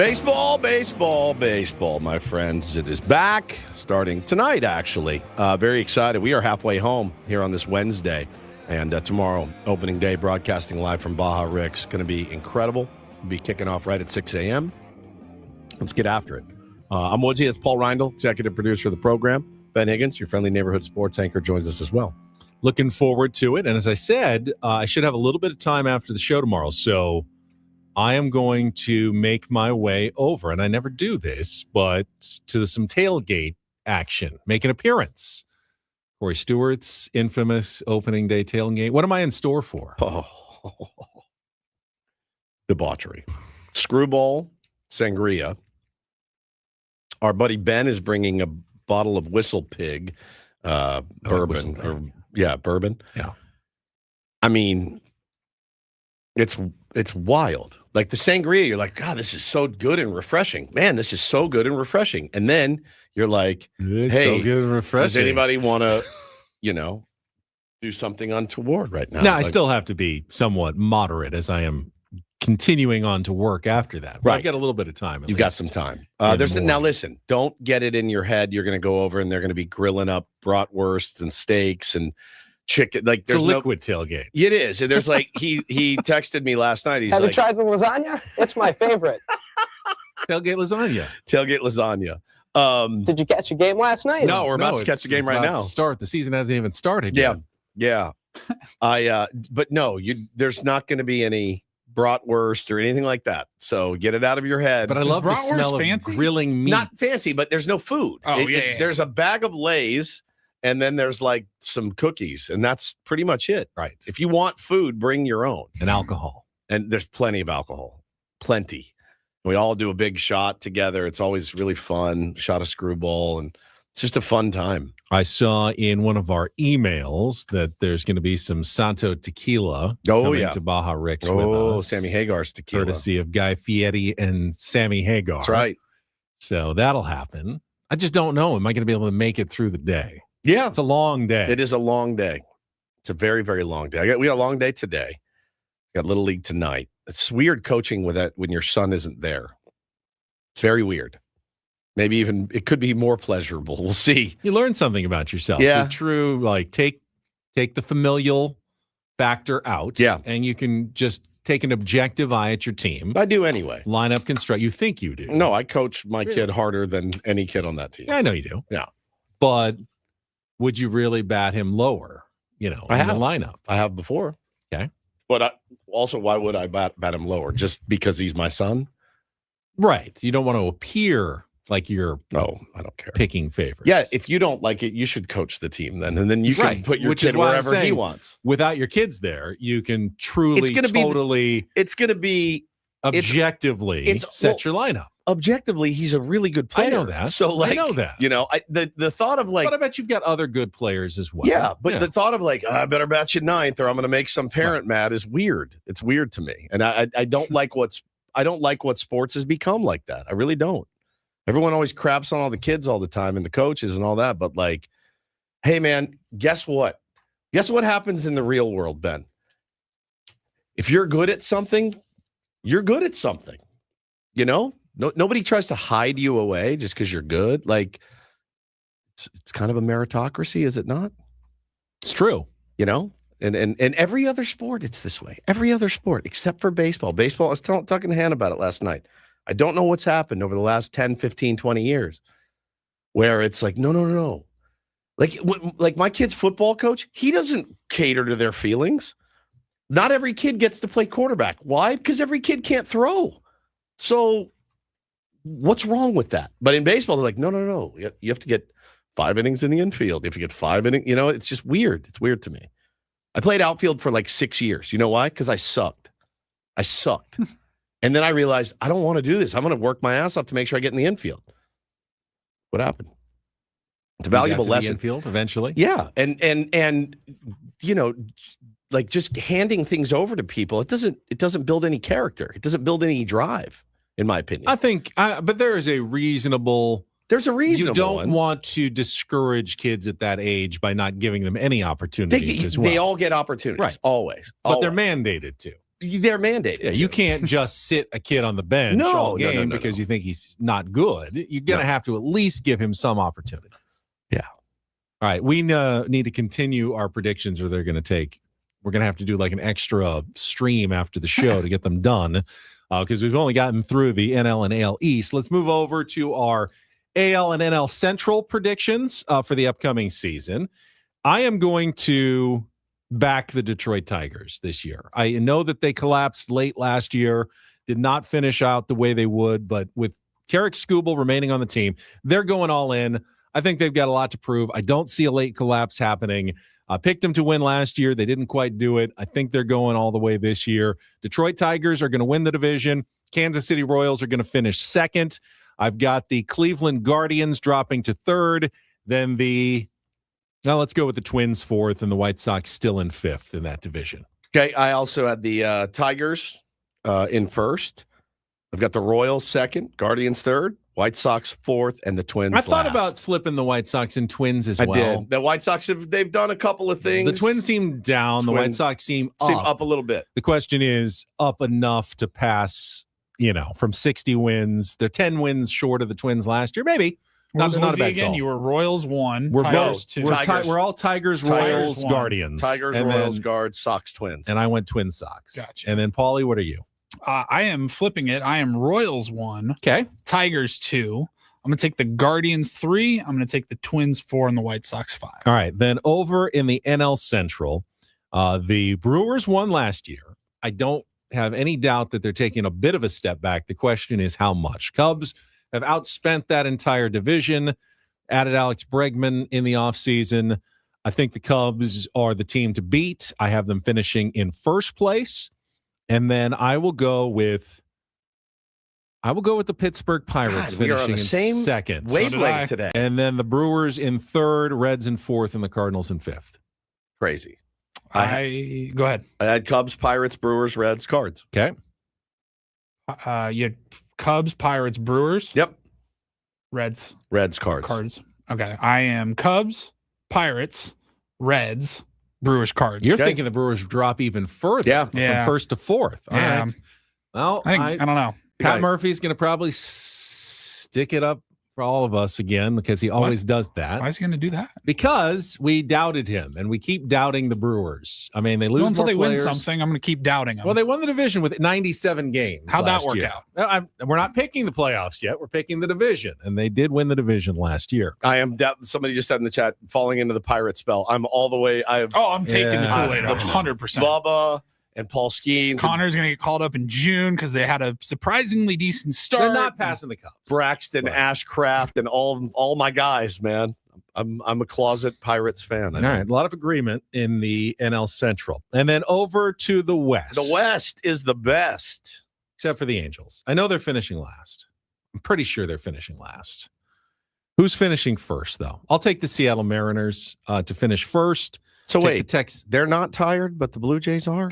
A: Baseball, baseball, baseball, my friends. It is back starting tonight, actually. Very excited. We are halfway home here on this Wednesday. And tomorrow, opening day, broadcasting live from Baja Rick's. Going to be incredible. We'll be kicking off right at 6 a.m. Let's get after it. I'm Woodsy. That's Paul Reindl, executive producer of the program. Ben Higgins, your friendly neighborhood sports anchor, joins us as well.
C: Looking forward to it. And as I said, I should have a little bit of time after the show tomorrow. So I am going to make my way over, and I never do this, but to some tailgate action, make an appearance. Corey Stewart's infamous opening day tailgate. What am I in store for?
A: Oh, debauchery. Screwball, sangria. Our buddy Ben is bringing a bottle of Whistle Pig bourbon. Bourbon.
C: Yeah.
A: I mean, it's wild. Like the sangria, you're like, God, this is so good and refreshing. Man, this is so good and refreshing. And then you're like, hey,
C: so good and refreshing.
A: Does anybody want to, do something untoward right now?
C: Now, I still have to be somewhat moderate as I am continuing on to work after that. But
A: Right.
C: I've got a little bit of time.
A: You got some time. Now listen, don't get it in your head. You're going to go over and they're going to be grilling up bratwursts and steaks and chicken. Like
C: It's a liquid tailgate.
A: It is. And there's like he texted me last night. He's
N: Have
A: like,
N: you tried the lasagna? It's my favorite.
C: Tailgate lasagna.
A: Tailgate lasagna.
N: Did you catch a game last night?
A: No, we're about to catch a game right now.
C: Start. The season hasn't even started yet.
A: Yeah. But no, there's not going to be any bratwurst or anything like that. So get it out of your head.
C: But I love the smell of grilling meats.
A: Not fancy, but there's no food. There's a bag of Lay's and then there's like some cookies and that's pretty much it.
C: Right.
A: If you want food, bring your own.
C: And alcohol.
A: And there's plenty of alcohol. Plenty. We all do a big shot together. It's always really fun. Shot of Screwball and it's just a fun time.
C: I saw in one of our emails that there's going to be some Santo tequila coming to Baja Rick's with us.
A: Sammy Hagar's tequila.
C: Courtesy of Guy Fieri and Sammy Hagar.
A: That's right.
C: So that'll happen. I just don't know. Am I going to be able to make it through the day?
A: Yeah.
C: It's a long day.
A: It is a long day. It's a very, very long day. We got a long day today. Got Little League tonight. It's weird coaching with that when your son isn't there. It's very weird. Maybe even it could be more pleasurable. We'll see.
C: You learn something about yourself.
A: Yeah.
C: The true, like take the familial factor out.
A: Yeah.
C: And you can just take an objective eye at your team.
A: I do anyway.
C: Line up, construct. You think you do.
A: No, I coach my kid harder than any kid on that team.
C: Yeah, I know you do.
A: Yeah.
C: But would you really bat him lower, in the lineup?
A: I have before.
C: Okay.
A: But why would I bat him lower? Just because he's my son?
C: Right. You don't want to appear like you're
A: I don't care.
C: Picking favorites.
A: Yeah, if you don't like it, you should coach the team then. And then you can put your kid wherever he wants.
C: Without your kids there, you can truly
A: it's going to be
C: objectively set your lineup.
A: Objectively, he's a really good player.
C: I know that.
A: So
C: I know that.
A: The thought of
C: but I bet you've got other good players as well.
A: Yeah, but the thought of I better bat you ninth or I'm going to make some parent mad is weird. It's weird to me. And I don't like what sports has become like that. I really don't. Everyone always craps on all the kids all the time and the coaches and all that. But hey, man, guess what? Guess what happens in the real world, Ben? If you're good at something, you're good at something. Nobody tries to hide you away just because you're good. It's kind of a meritocracy, is it not?
C: It's true.
A: And every other sport, it's this way. Every other sport, except for baseball. Baseball, I was talking to Hannah about it last night. I don't know what's happened over the last 10, 15, 20 years where it's no. Like my kid's football coach, he doesn't cater to their feelings. Not every kid gets to play quarterback. Why? Because every kid can't throw. So what's wrong with that? But in baseball, they're like, no. You have to get 5 innings in the infield. You have to get 5 innings. It's just weird. It's weird to me. I played outfield for 6 years. You know why? Because I sucked. And then I realized I don't want to do this. I'm going to work my ass off to make sure I get in the infield. What happened? It's a valuable lesson.
C: The infield eventually.
A: Yeah. And just handing things over to people, it doesn't build any character. It doesn't build any drive, in my opinion.
C: I think, but there is a reasonable.
A: There's a reasonable.
C: You don't want to discourage kids at that age by not giving them any opportunities as well.
A: They all get opportunities,
C: right?
A: Always.
C: But they're mandated to.
A: they're mandated.
C: Yeah, you can't just sit a kid on the bench all game because you think he's not good. You're going to have to at least give him some opportunities.
A: Yeah.
C: All right. We need to continue our predictions, or we're going to have to do like an extra stream after the show to get them done because we've only gotten through the NL and AL East. Let's move over to our AL and NL Central predictions for the upcoming season. I am going to back the Detroit Tigers this year. I know that they collapsed late last year, did not finish out the way they would, but with Carrick Skubal remaining on the team, they're going all in. I think they've got a lot to prove. I don't see a late collapse happening. I picked them to win last year. They didn't quite do it. I think they're going all the way this year. Detroit Tigers are going to win the division. Kansas City Royals are going to finish second. I've got the Cleveland Guardians dropping to third. Then now let's go with the Twins fourth and the White Sox still in fifth in that division.
A: Okay, I also had the Tigers in first. I've got the Royals second, Guardians third, White Sox fourth, and the Twins
C: I thought
A: last.
C: about flipping the White Sox and Twins as well.
A: I did. The White Sox, they've done a couple of things.
C: The Twins seem down. The White Sox seem
A: up a little bit.
C: The question is up enough to pass, from 60 wins. They're 10 wins short of the Twins last year. Maybe. Not a bad
B: again,
C: call.
B: you were Royals 1,
C: We're
B: Tigers
C: both.
B: 2.
C: We're all Tigers, Royals, Guardians.
A: Tigers, Royals, Guards, Sox, Twins.
C: And I went Twin Sox.
B: Gotcha.
C: And then, Paulie, what are you?
B: I am flipping it. I am Royals 1.
C: Okay.
B: Tigers 2. I'm going to take the Guardians 3. I'm going to take the Twins 4 and the White Sox 5.
C: All right. Then over in the NL Central, the Brewers won last year. I don't have any doubt that they're taking a bit of a step back. The question is how much. Cubs have outspent that entire division, added Alex Bregman in the offseason. I think the Cubs are the team to beat. I have them finishing in first place. And then I will go with the Pittsburgh Pirates finishing in second.
A: Wavelength today.
C: And then the Brewers in third, Reds in fourth, and the Cardinals in fifth.
A: Crazy.
B: Go ahead.
A: I had Cubs, Pirates, Brewers, Reds, Cards.
C: Okay.
B: You had Cubs, Pirates, Brewers.
A: Yep.
B: Reds,
A: Cards.
B: Okay. I am Cubs, Pirates, Reds, Brewers, Cards.
C: You're thinking the Brewers drop even further from first to fourth. All right. Well,
B: I don't know.
C: Pat Murphy's going to probably stick it up for all of us again because he always does that.
B: Why is he going to do that?
C: Because we doubted him, and we keep doubting the Brewers. I mean, they lose
B: until they
C: players.
B: win something. I'm going to keep doubting them.
C: Well, they won the division with 97 games.
B: How'd that work
C: year.
B: out?
C: We're not picking the playoffs yet. We're picking the division, and they did win the division last year.
A: I am. Somebody just said in the chat, falling into the Pirate spell. I'm all the way.
B: I'm taking the Kool-Aid 100%.
A: Bubba and Paul Skeens.
B: Connor's going to get called up in June because they had a surprisingly decent start.
C: They're not passing the Cubs.
A: Braxton, Ashcraft, and all my guys, man. I'm a closet Pirates fan.
C: All right, a lot of agreement in the NL Central. And then over to the West.
A: The West is the best.
C: Except for the Angels. I know they're finishing last. I'm pretty sure they're finishing last. Who's finishing first, though? I'll take the Seattle Mariners to finish first.
A: So wait, they're not tired, but the Blue Jays are?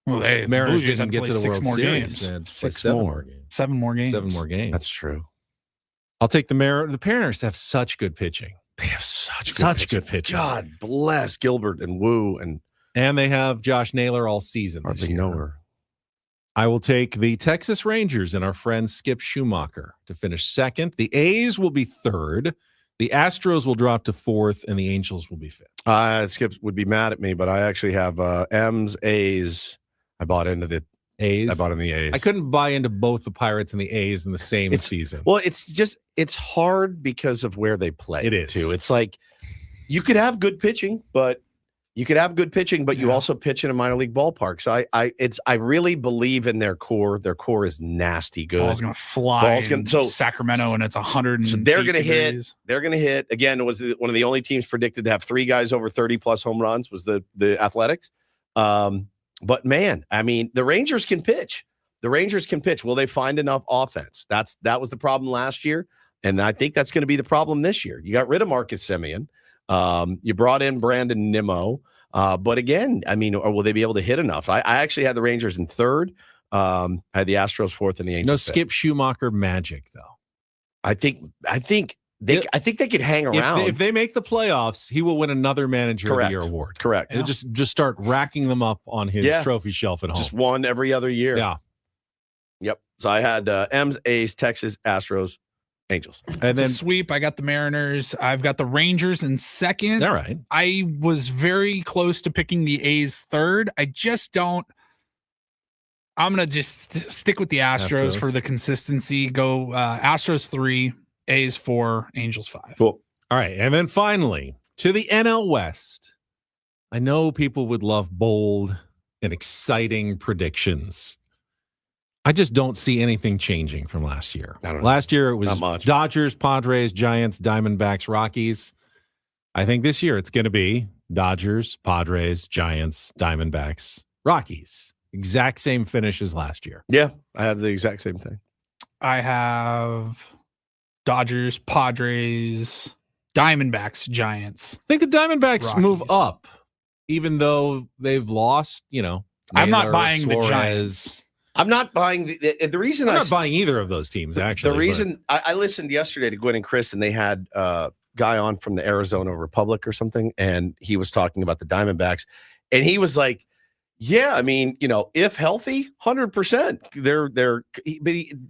B: Well, the
C: Mariners
B: Blue Jays
C: didn't get to the
B: six
C: World
B: more
C: Series.
B: games.
C: They had
A: Six
C: seven
A: more.
C: more games.
B: 7 more games.
C: 7 more games.
A: That's true.
C: I'll take the Mariners. The Mariners have such good pitching.
A: They have such
C: good pitching.
A: God bless Gilbert and Wu
C: and they have Josh Naylor all season.
A: Hardly know her.
C: I will take the Texas Rangers and our friend Skip Schumacher to finish second. The A's will be third. The Astros will drop to fourth, and the Angels will be fifth.
A: Skip would be mad at me, but I actually have M's A's. I bought into the
C: A's.
A: I bought in the A's.
C: I couldn't buy into both the Pirates and the A's in the same season.
A: Well, it's hard because of where they play.
C: It is
A: too. It's like you could have good pitching, but you also pitch in a minor league ballpark. So I really believe in their core. Their core is nasty good.
B: Ball's going to fly in Sacramento, and it's 100.
A: So they're going to hit. They're going to hit. Again, it was one of the only teams predicted to have 3 guys over 30-plus home runs was the Athletics. But, man, I mean, the Rangers can pitch. Will they find enough offense? That was the problem last year, and I think that's going to be the problem this year. You got rid of Marcus Semien. You brought in Brandon Nimmo. But again, I mean, or will they be able to hit enough? I actually had the Rangers in third. I had the Astros fourth and the Angels.
C: No Skip Schumacher magic, though.
A: I think I think they could hang around.
C: If they make the playoffs, he will win another Manager of the Year award.
A: Correct.
C: He'll just start racking them up on his trophy shelf at home.
A: Just one every other year.
C: Yeah.
A: Yep. So I had M's, A's, Texas, Astros, Angels.
B: And then sweep. I got the Mariners. I've got the Rangers in second.
C: All right.
B: I was very close to picking the A's third. I just don't. I'm going to just stick with the Astros for the consistency. Go Astros 3, A's 4, Angels 5.
A: Cool.
C: All right. And then finally, to the NL West. I know people would love bold and exciting predictions. I just don't see anything changing from last year. Last year it was Dodgers, Padres, Giants, Diamondbacks, Rockies. I think this year it's going to be Dodgers, Padres, Giants, Diamondbacks, Rockies. Exact same finish as last year.
A: Yeah, I have the exact same thing.
B: I have Dodgers, Padres, Diamondbacks, Giants.
C: I think the Diamondbacks
B: Rockies.
C: move up, even though they've lost,
B: I'm not
C: Naylor,
B: buying
C: Suarez.
B: the Giants.
A: I'm not buying the reason
C: I'm not buying either of those teams, actually.
A: The reason I listened yesterday to Gwen and Chris, and they had a guy on from the Arizona Republic or something, and he was talking about the Diamondbacks, and he was like, yeah, I mean, if healthy, 100%.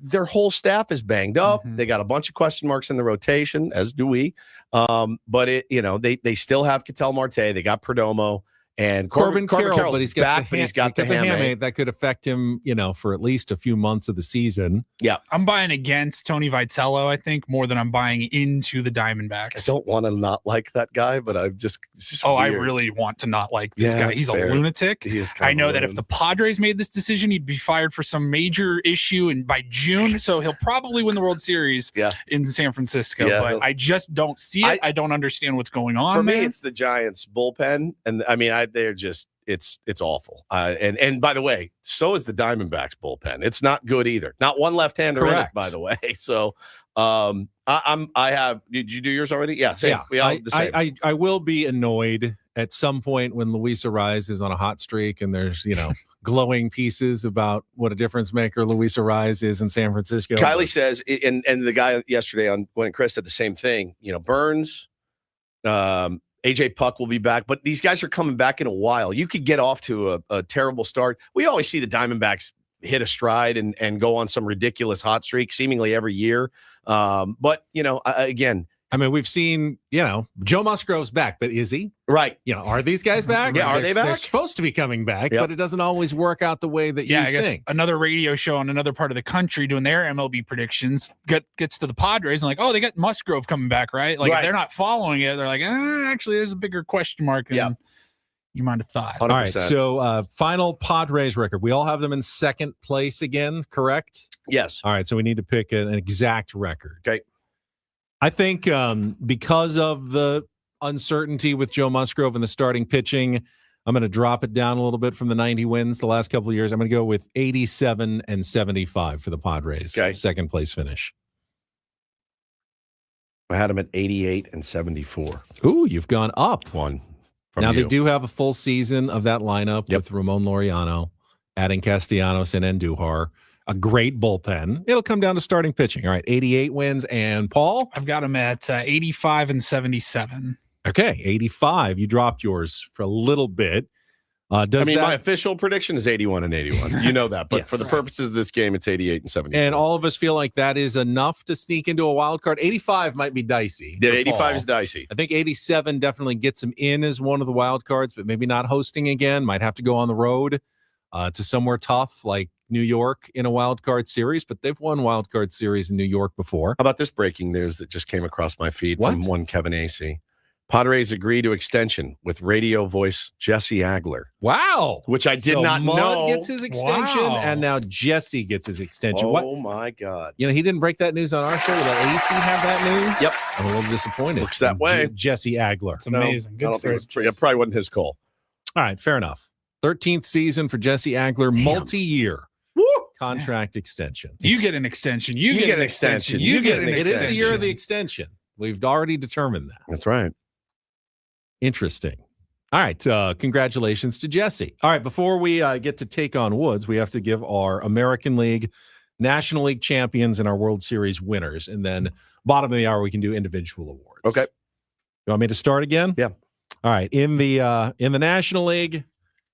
A: Their whole staff is banged up.
B: Mm-hmm.
A: They got a bunch of question marks in the rotation, as do we. But they still have Ketel Marte. They got Perdomo and Corbin Carroll,
C: but he's
A: got
C: got the hamate that could affect him, for at least a few months of the season.
A: Yeah,
B: I'm buying against Tony Vitello, I think, more than I'm buying into the Diamondbacks.
A: I don't want to not like that guy, but it's just
B: weird. I
A: weird.
B: really want to not like this guy. He's
A: fair.
B: A lunatic.
A: He is
B: I know that if the Padres made this decision, he'd be fired for some major issue and by June. So he'll probably win the World Series in San Francisco.
A: Yeah,
B: but I just don't see it. I don't understand what's going on.
A: For me,
B: there.
A: it's the Giants bullpen, and I mean, they're just it's awful. And by the way, so is the Diamondbacks bullpen. It's not good either. Not one left-hander in it, by the way. So I have. Did you do yours already? Yeah. Same.
C: Yeah.
A: We all the same.
C: I will be annoyed at some point when Luis Arraez is on a hot streak and there's glowing pieces about what a difference maker Luis Arraez is in San Francisco.
A: Kylie says, and the guy yesterday on Gwen and Chris said the same thing. Burns. AJ Puck will be back, but these guys are coming back in a while. You could get off to a terrible start. We always see the Diamondbacks hit a stride and go on some ridiculous hot streak seemingly every year. But, again,
C: I mean, we've seen, Joe Musgrove's back, but is he?
A: Right.
C: Are these guys back?
A: Yeah, are they back?
C: They're supposed to be coming back, but it doesn't always work out the way that you
B: I guess
C: think.
B: Another radio show in another part of the country doing their MLB predictions gets to the Padres and they got Musgrove coming back, right? If they're not following it, they're like, actually, there's a bigger question mark than you might have thought.
A: 100%.
C: All right, so final Padres record. We all have them in second place again, correct?
A: Yes.
C: All right, so we need to pick an exact record.
A: Okay.
C: I think because of the uncertainty with Joe Musgrove and the starting pitching, I'm going to drop it down a little bit from the 90 wins the last couple of years. I'm going to go with 87 and 75 for the Padres.
A: Okay.
C: Second place finish.
A: I had them at 88 and 74.
C: Ooh, you've gone up
A: one.
C: Now they do have a full season of that lineup with Ramon Laureano, adding Castellanos and Andujar. A great bullpen. It'll come down to starting pitching. All right, 88 wins. And Paul?
B: I've got him at 85 and 77.
C: Okay, 85. You dropped yours for a little bit.
A: My official prediction is 81 and 81. You know that. But for the purposes of this game, it's 88 and 74.
C: And all of us feel like that is enough to sneak into a wild card. 85 might be dicey.
A: Yeah, 85 is dicey.
C: I think 87 definitely gets him in as one of the wild cards, but maybe not hosting again. Might have to go on the road to somewhere tough like New York in a wild card series, but they've won wild card series in New York before.
A: How about this breaking news that just came across my feed from one Kevin AC? Padres agree to extension with radio voice Jesse Agler.
C: Wow.
A: Which I did not
C: Mud
A: know.
C: Gets his extension, and now Jesse gets his extension.
A: Oh, my God.
C: He didn't break that news on our show. Did AC have that news?
A: Yep.
C: I'm a little disappointed.
A: Looks that way.
C: Jesse Agler.
B: It's amazing. Good for
A: it probably wasn't his call.
C: All right, fair enough. 13th season for Jesse Agler, multi-year contract extension.
B: You get an extension. You get an extension.
A: You get an
C: It is the year of the extension. We've already determined that.
A: That's right.
C: Interesting. All right. Congratulations to Jesse. All right. Before we get to take on Woods, we have to give our American League National League champions and our World Series winners. And then bottom of the hour, we can do individual awards.
A: Okay.
C: You want me to start again?
A: Yeah.
C: All right. In the National League,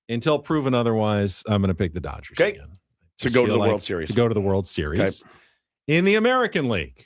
C: until proven otherwise, I'm going to pick the Dodgers again.
A: To go to the World Series.
C: To go to the World Series.
A: Okay.
C: In the American League,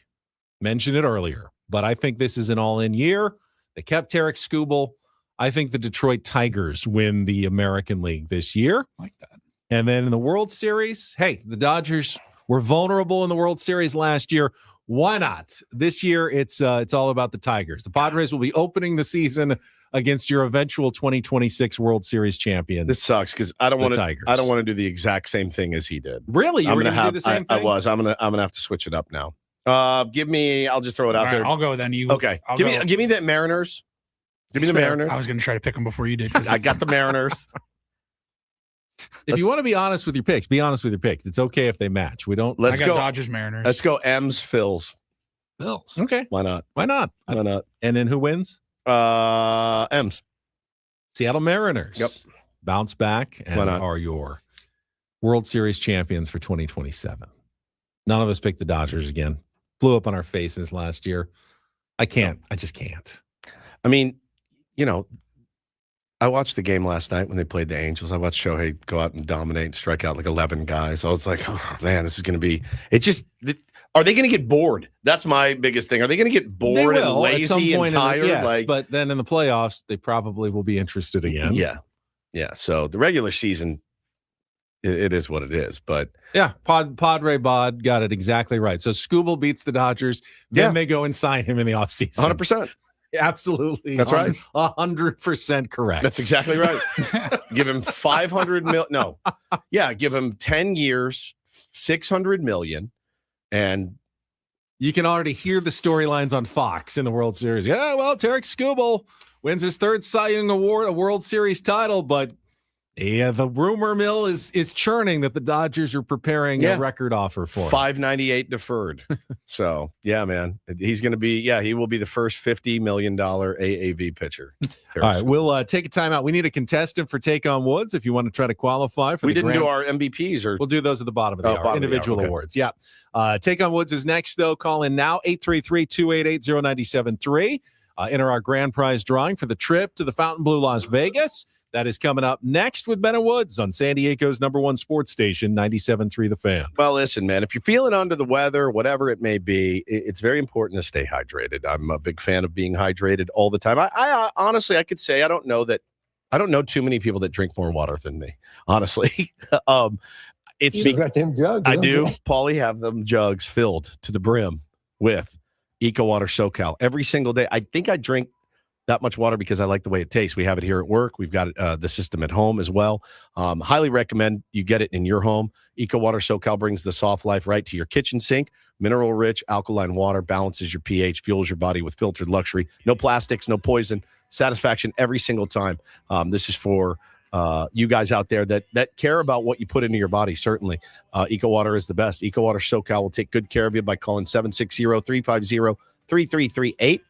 C: mentioned it earlier, but I think this is an all-in year. They kept Tarek Skubal. I think the Detroit Tigers win the American League this year.
B: Like that.
C: And then in the World Series, hey, the Dodgers were vulnerable in the World Series last year. Why not? This year, it's all about the Tigers. The Padres will be opening the season against your eventual 2026 World Series champions.
A: This sucks because I don't want to do the exact same thing as he did.
C: Really? You were going to do the same thing?
A: I was. I'm gonna have to switch it up now. Give me. I'll just throw it out there.
B: I'll go then. You
A: okay? Give me the Mariners. Give me the Mariners.
B: I was going to try to pick them before you did.
A: I got the Mariners.
C: If you want to be honest with your picks, be honest with your picks. It's okay if they match. We don't.
B: I got Dodgers, Mariners.
A: Let's go. M's, Phils.
B: Phils.
C: Okay.
A: Why not?
C: Why not?
A: Why not?
C: And then who wins?
A: M's.
C: Seattle Mariners.
A: Yep.
C: Bounce back and are your World Series champions for 2027. None of us picked the Dodgers again. Blew up on our faces last year. I can't. I just can't.
A: I mean, I watched the game last night when they played the Angels. I watched Shohei go out and dominate and strike out like 11 guys. I was like, oh, man, this is going to be – are they going to get bored? That's my biggest thing. Are they going to get bored and lazy and tired?
C: Yes, but then in the playoffs, they probably will be interested again.
A: Yeah. Yeah. So the regular season, it is what it is. But
C: yeah, Padre Bod got it exactly right. So Skubal beats the Dodgers. Then they go and sign him in the offseason.
A: 100%.
C: Absolutely.
A: That's right.
C: 100% correct.
A: That's exactly right. Give him 500 million. No. Yeah. Give him 10 years, 600 million. And
C: you can already hear the storylines on Fox in the World Series. Yeah, well, Tarek Skubal wins his third Cy Young Award, a World Series title, but the rumor mill is churning that the Dodgers are preparing a record offer for him.
A: $598 deferred. So, yeah, man. He's going to be, he will be the first $50 million AAV pitcher.
C: All right, we'll take a timeout. We need a contestant for Take on Woods if you want to try to qualify for
A: We didn't do our MVPs.
C: We'll do those at the bottom of the hour. Individual awards. Yeah. Take on Woods is next, though. Call in now, 833-288-0973. Enter our grand prize drawing for the trip to the Fontainebleau, Las Vegas. That is coming up next with Ben and Woods on San Diego's #1 sports station, 97.3 The Fan.
A: Well, listen, man, if you're feeling under the weather, whatever it may be, it's very important to stay hydrated. I'm a big fan of being hydrated all the time. I honestly, I could say I don't know too many people that drink more water than me, honestly. It's
O: you got them jugs.
A: I do. Paulie have them jugs filled to the brim with Eco Water SoCal every single day. I think I drink that much water because I like the way it tastes. We have it here at work. We've got the system at home as well. Highly recommend you get it in your home. Eco Water SoCal brings the soft life right to your kitchen sink. Mineral-rich, alkaline water balances your pH, fuels your body with filtered luxury. No plastics, no poison. Satisfaction every single time. This is for you guys out there that care about what you put into your body, certainly. Eco Water is the best. Eco Water SoCal will take good care of you by calling 760-350-3338.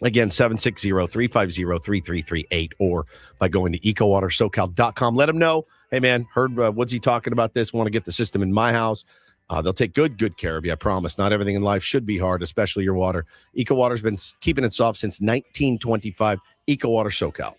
A: Again, 760-350-3338, or by going to ecowatersocal.com. Let them know, hey, man, heard Woodsy talking about this, want to get the system in my house. They'll take good care of you, I promise. Not everything in life should be hard, especially your water. Eco Water's been keeping it soft since 1925. Eco Water SoCal.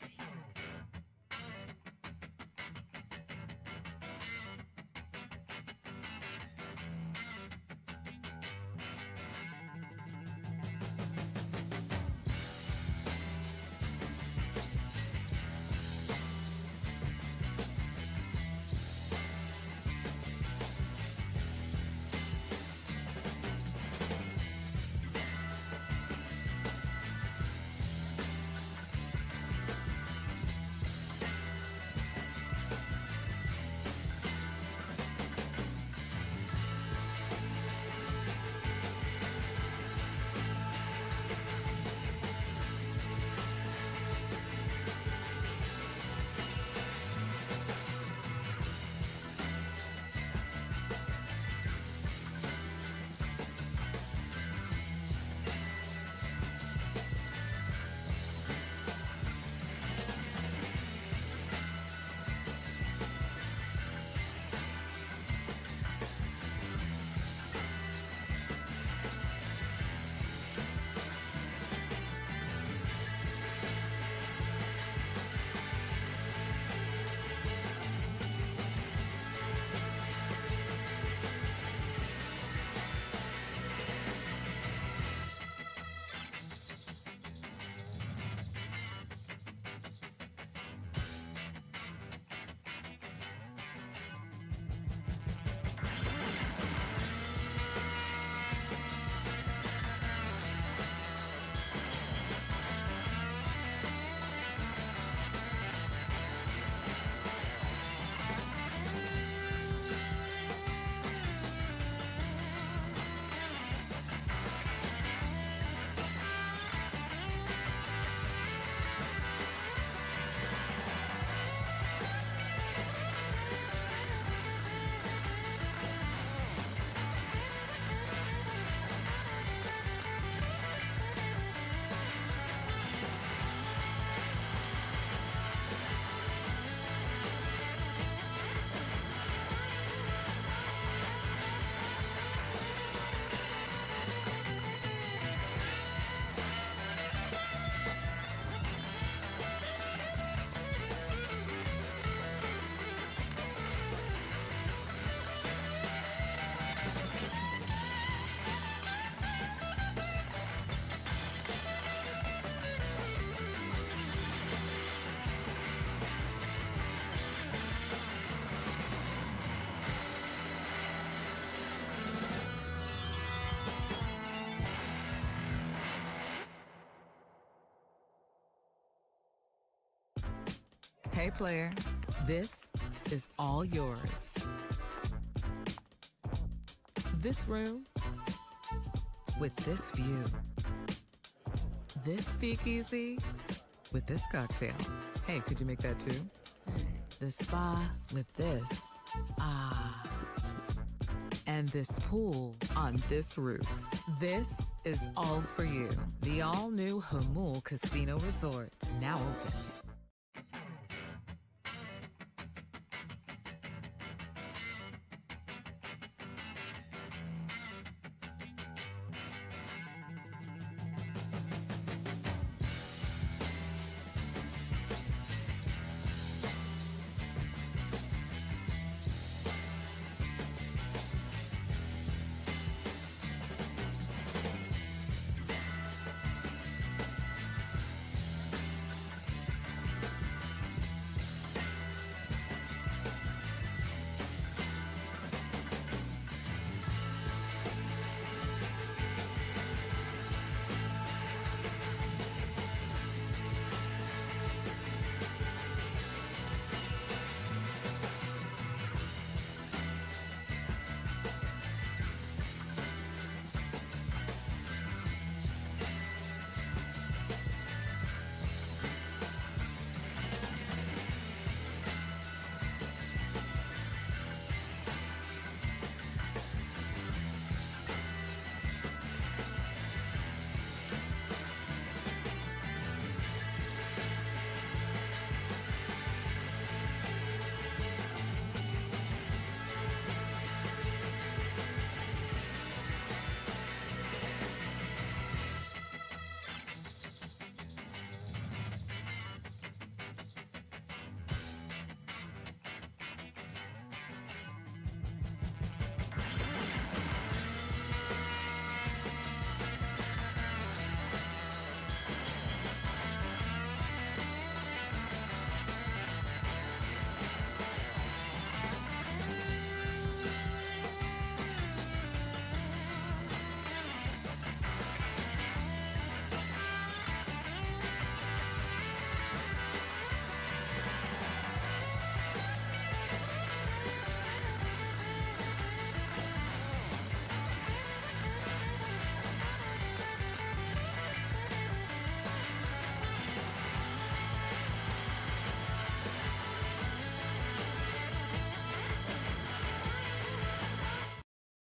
D: player. This is all yours. This room with this view. This speakeasy with this cocktail. Hey, could you make that too? The spa with this. Ah. And this pool on this roof. This is all for you. The all-new Hamul Casino Resort, now open.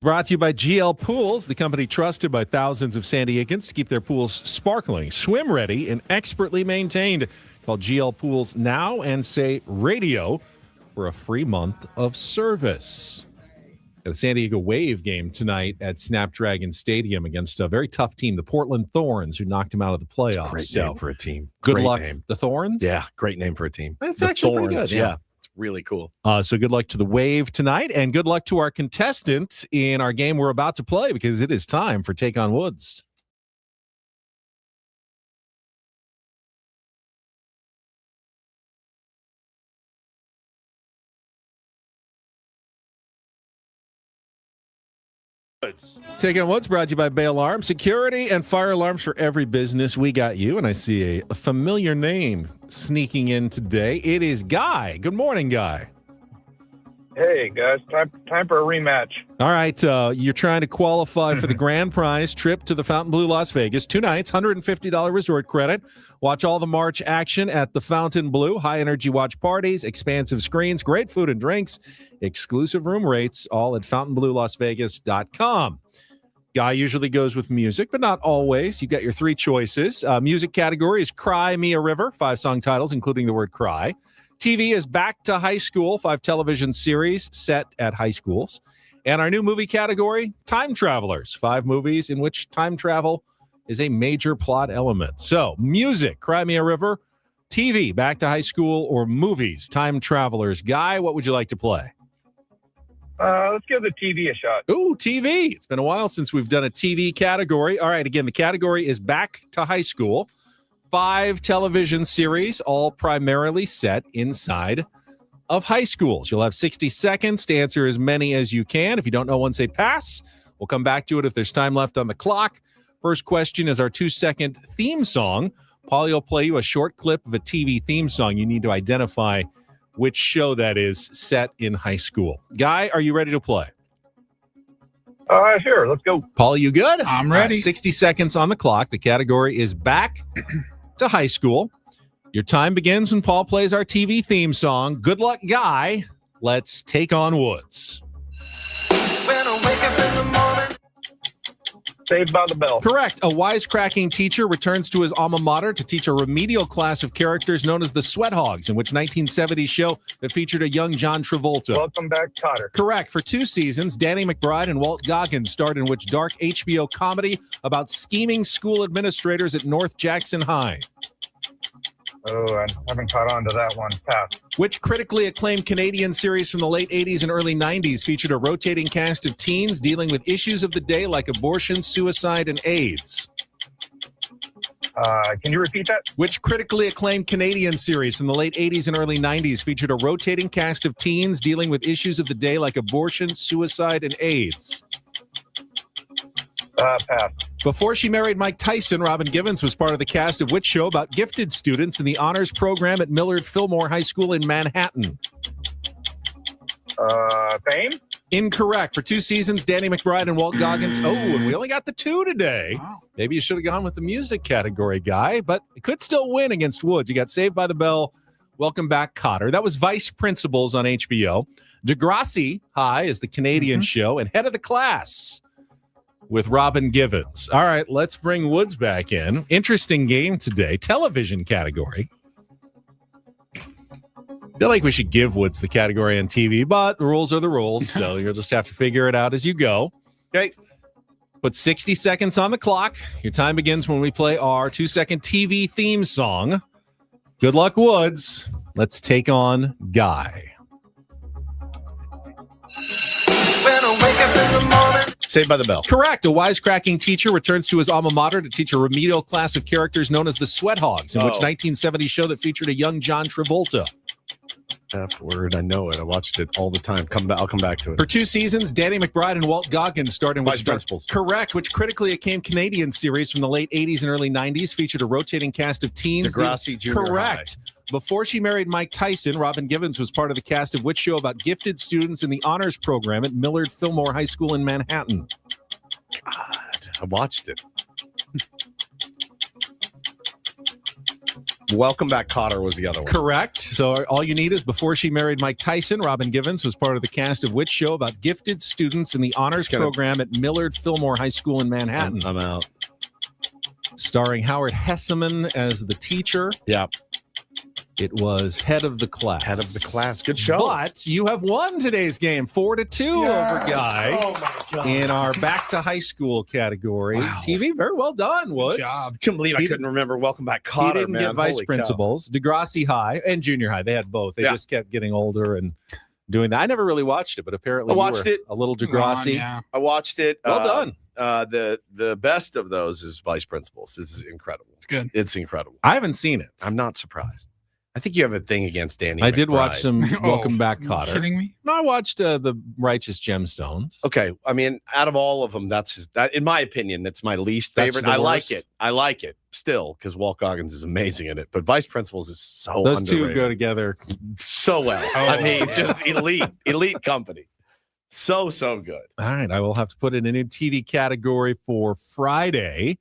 C: Brought to you by GL Pools, the company trusted by thousands of San Diegans to keep their pools sparkling, swim ready, and expertly maintained. Call GL Pools now and say radio for a free month of service. Got a San Diego Wave game tonight at Snapdragon Stadium against a very tough team, the Portland Thorns, who knocked them out of the playoffs.
A: Great name for a team.
C: Good
A: Great
C: luck,
A: name.
C: the Thorns.
A: Yeah, great name for a team.
C: That's
A: the
C: actually pretty
A: Thorns.
C: good, yeah.
A: It's really cool.
C: So good luck to the Wave tonight, and good luck to our contestant in our game we're about to play, because it is time for Take on Woods. Take on Woods brought to you by Bay Alarm. Security and fire alarms for every business. We got you. And I see a familiar name sneaking in today. It is Guy. Good morning, Guy.
O: Hey, guys. Time for a rematch.
C: All right. You're trying to qualify for the grand prize trip to the Fontainebleau, Las Vegas. 2 nights, $150 resort credit. Watch all the March action at the Fontainebleau. High-energy watch parties, expansive screens, great food and drinks, exclusive room rates, all at FontainebleauLasVegas.com. Guy usually goes with music, but not always. You got your 3 choices. Music category is Cry Me a River, 5 song titles, including the word cry. TV is Back to High School, 5 television series set at high schools. And our new movie category, Time Travelers, 5 movies in which time travel is a major plot element. So, music, Cry Me a River, TV, Back to High School, or movies, Time Travelers. Guy, what would you like to play?
O: Let's give the TV a shot.
C: Ooh, TV. It's been a while since we've done a TV category. All right, again, the category is Back to High School. 5 television series, all primarily set inside of high schools. You'll have 60 seconds to answer as many as you can. If you don't know one, say pass. We'll come back to it if there's time left on the clock. First question is our 2-second theme song. Paulie will play you a short clip of a TV theme song. You need to identify which show that is set in high school. Guy, are you ready to play?
O: Sure. Let's go.
C: Paul, you good?
B: I'm ready.
C: All right, 60 seconds on the clock. The category is back to high school. Your time begins when Paul plays our TV theme song. Good luck, Guy. Let's take on Woods.
O: When I wake up in the morning. Saved by the Bell.
C: Correct. A wisecracking teacher returns to his alma mater to teach a remedial class of characters known as the Sweat Hogs, in which 1970s show that featured a young John Travolta.
O: Welcome back, Cotter.
C: Correct. For 2 seasons, Danny McBride and Walt Goggins starred in which dark HBO comedy about scheming school administrators at North Jackson High?
O: Oh, I haven't caught on to that one. Pass.
C: Which critically acclaimed Canadian series from the late 80s and early 90s featured a rotating cast of teens dealing with issues of the day like abortion, suicide, and AIDS?
O: Can you repeat that?
C: Which critically acclaimed Canadian series from the late 80s and early 90s featured a rotating cast of teens dealing with issues of the day like abortion, suicide, and AIDS?
O: Pass.
C: Before she married Mike Tyson, Robin Givens was part of the cast of which show about gifted students in the honors program at Millard Fillmore High School in Manhattan?
O: Fame?
C: Incorrect. For 2 seasons, Danny McBride and Walt Goggins. Oh, and we only got the 2 today.
B: Wow.
C: Maybe you should have gone with the music category, Guy, but it could still win against Woods. You got Saved by the Bell. Welcome back, Cotter. That was Vice Principals on HBO. Degrassi High is the Canadian show, and Head of the Class with Robin Givens. All right, let's bring Woods back in. Interesting game today. Television category. I feel like we should give Woods the category on TV, but the rules are the rules, so you'll just have to figure it out as you go.
A: Okay.
C: Put 60 seconds on the clock. Your time begins when we play our 2-second TV theme song. Good luck, Woods. Let's take on Guy.
O: When I wake up in the morning.
A: Saved by the Bell.
C: Correct. A wisecracking teacher returns to his alma mater to teach a remedial class of characters known as the Sweat Hogs, in which 1970s show that featured a young John Travolta.
A: F word. I know it. I watched it all the time. I'll come back to it.
C: For 2 seasons, Danny McBride and Walt Goggins starred in
A: Vice Principals.
C: Correct, which critically acclaimed Canadian series from the late 80s and early 90s featured a rotating cast of teens.
A: Degrassi Junior
C: Correct. Before she married Mike Tyson, Robin Givens was part of the cast of which show about gifted students in the honors program at Millard Fillmore High School in Manhattan?
A: God, I watched it. Welcome Back, Cotter was the other one.
C: Correct. So all you need is before she married Mike Tyson, Robin Givens was part of the cast of which show about gifted students in the honors program at Millard Fillmore High School in Manhattan?
A: I'm out.
C: Starring Howard Hesseman as the teacher.
A: Yeah.
C: It was Head of the Class.
A: Head of the Class. Good show.
C: But you have won today's game 4-2 over Guy.
A: Oh, my God.
C: In our back to high school category.
A: Wow.
C: TV, very well done, Woods.
B: Good job.
A: I couldn't believe I couldn't remember Welcome Back, Cotter,
C: He didn't get Vice Principals. Degrassi High and Junior High. They had both. They just kept getting older and doing that. I never really watched it, but apparently
A: I watched it.
C: A little Degrassi.
B: Yeah.
A: I watched it.
C: Well done.
A: The best of those is Vice Principals. This is incredible.
B: It's good.
A: It's incredible.
C: I haven't seen it.
A: I'm not surprised. I think you have a thing against Danny.
C: I did watch
A: McBride.
C: some Welcome Back,
B: Are you
C: Cotter.
B: kidding me?
C: No, I watched the Righteous Gemstones.
A: Okay, I mean, out of all of them, that in my opinion, that's my least
C: That's
A: favorite.
C: the
A: I
C: worst?
A: like it still because Walt Goggins is amazing in it. But Vice Principals is so
C: Those
A: underrated.
C: two go together.
A: so well. I mean, just elite company. So good.
C: All right, I will have to put in a new TV category for Friday.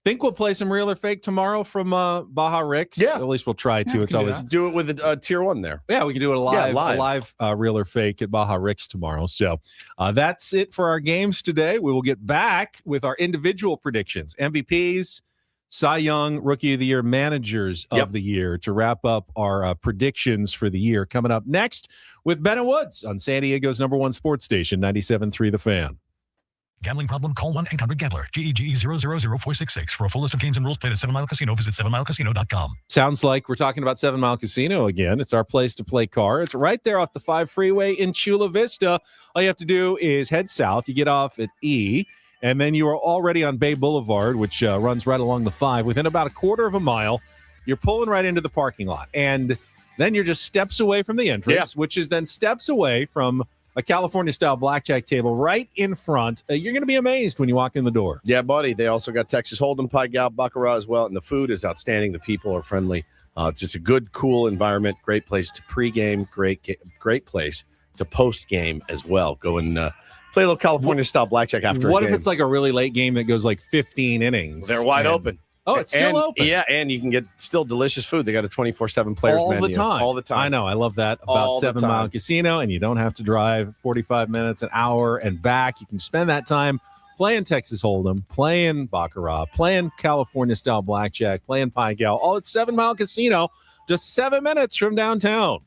C: Think we'll play some real or fake tomorrow from Baja Ricks.
A: Yeah.
C: At least we'll try to.
B: Yeah,
C: It's
B: we can do
C: always
B: that.
A: Do it with a tier 1 there.
C: Yeah, we can do it live,
A: live.
C: a live real or fake at Baja Ricks tomorrow. So that's it for our games today. We will get back with our individual predictions, MVPs, Cy Young, Rookie of the Year, Managers of the Year to wrap up our predictions for the year. Coming up next with Ben and Woods on San Diego's #1 sports station, 97.3 The Fan.
E: Gambling problem? Call 1-800-GAMBLER. GEGE 000-466. For a full list of games and rules, played at 7 Mile Casino. Visit 7milecasino.com.
C: Sounds like we're talking about 7 Mile Casino again. It's our place to play cards. Right there off the 5 freeway in Chula Vista. All you have to do is head south. You get off at E, and then you are already on Bay Boulevard, which runs right along the 5. Within about a quarter of a mile, you're pulling right into the parking lot. And then you're just steps away from the entrance, which is then steps away from a California-style blackjack table right in front. You're going to be amazed when you walk in the door.
A: Yeah, buddy. They also got Texas Hold'em, Pai Gow, Baccarat as well, and the food is outstanding. The people are friendly. It's just a good, cool environment. Great place to pregame. Great place to postgame as well. Go and play a little California-style blackjack after a
C: What
A: game.
C: if it's like a really late game that goes like 15 innings?
A: They're wide open.
C: Oh, it's still open.
A: Yeah, and you can get still delicious food. They got a 24/7 players menu.
C: All the time. I know. I love that about
A: All the
C: 7 Mile
A: time.
C: Casino, and you don't have to drive 45 minutes, an hour, and back. You can spend that time playing Texas Hold'em, playing Baccarat, playing California-style blackjack, playing Pai Gow, all at 7 Mile Casino, just 7 minutes from downtown.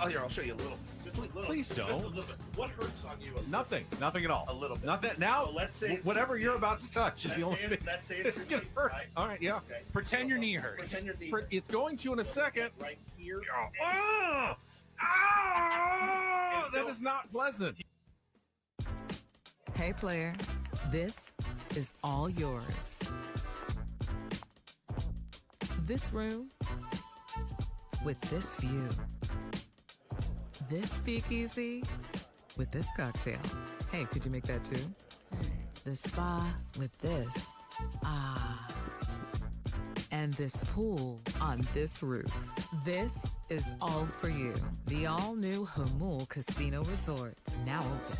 A: Here, I'll show you a little. Just a little.
C: Please don't.
A: Just a little bit. What hurts on you?
C: Nothing at all.
A: A little bit.
C: Not that now.
A: So let's say
C: whatever you're about to touch is the only thing.
A: Let's say
C: It's gonna hurt.
A: Right?
C: All right, yeah.
A: Okay.
B: Pretend your knee hurts.
A: Pretend your knee.
C: It's going to in a second.
A: Right here.
C: Oh, that is not pleasant.
D: Hey, player, this is all yours. This room with this view. This speakeasy with this cocktail. Hey, could you make that too? The spa with this. Ah. And this pool on this roof. This is all for you. The all-new Hamul Casino Resort. Now open.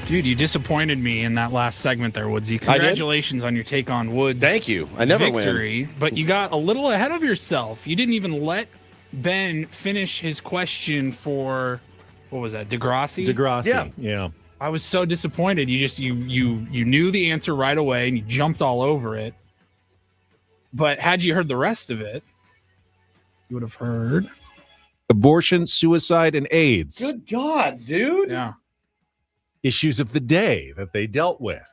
B: Dude, you disappointed me in that last segment there, Woodsy. Congratulations on your take on Woods.
A: Thank you. I never
B: victory,
A: win.
B: But you got a little ahead of yourself. You didn't even let Ben finish his question for, what was that, Degrassi?
C: Degrassi, yeah.
B: I was so disappointed. You just you knew the answer right away and you jumped all over it. But had you heard the rest of it, you would have heard
C: abortion, suicide, and AIDS.
A: Good God, dude.
B: Yeah.
C: Issues of the day that they dealt with.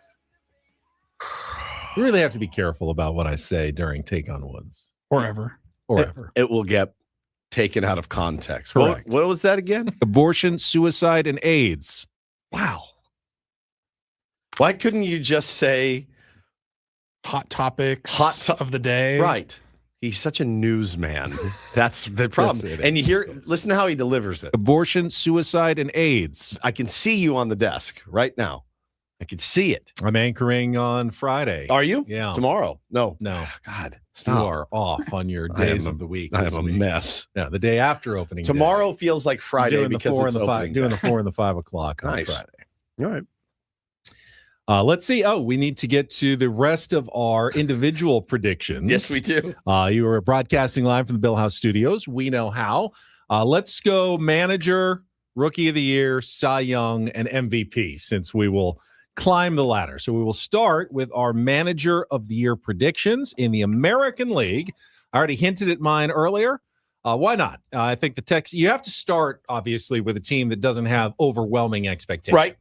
C: You really have to be careful about what I say during Take on Woods.
B: Or ever.
A: It will get taken out of context.
C: Correct.
A: What was that again?
C: Abortion, suicide, and AIDS.
A: Wow. Why couldn't you just say
B: hot topics of the day?
A: Right. He's such a newsman. That's the problem.
C: Yes,
A: and listen to how he delivers it.
C: Abortion, suicide, and AIDS.
A: I can see you on the desk right now. I can see it.
C: I'm anchoring on Friday.
A: Are you?
C: Yeah.
A: Tomorrow? No.
C: God,
A: stop.
C: You are off on your days of the week.
A: I am a mess.
C: Yeah, the day after opening
A: Tomorrow
C: day.
A: feels like Friday
C: doing
A: because
C: the 4
A: it's
C: and the 5,
A: opening
C: doing
A: day.
C: the 4 and the 5 o'clock on
A: Nice.
C: Friday.
A: All right.
C: Let's see. Oh, we need to get to the rest of our individual predictions.
A: Yes, we do.
C: You are broadcasting live from the Bill House Studios. We know how. Let's go manager, rookie of the year, Cy Young, and MVP, since we will climb the ladder. So we will start with our manager of the year predictions in the American League. I already hinted at mine earlier. Why not? I think the Texans, you have to start, obviously, with a team that doesn't have overwhelming expectations.
A: Right.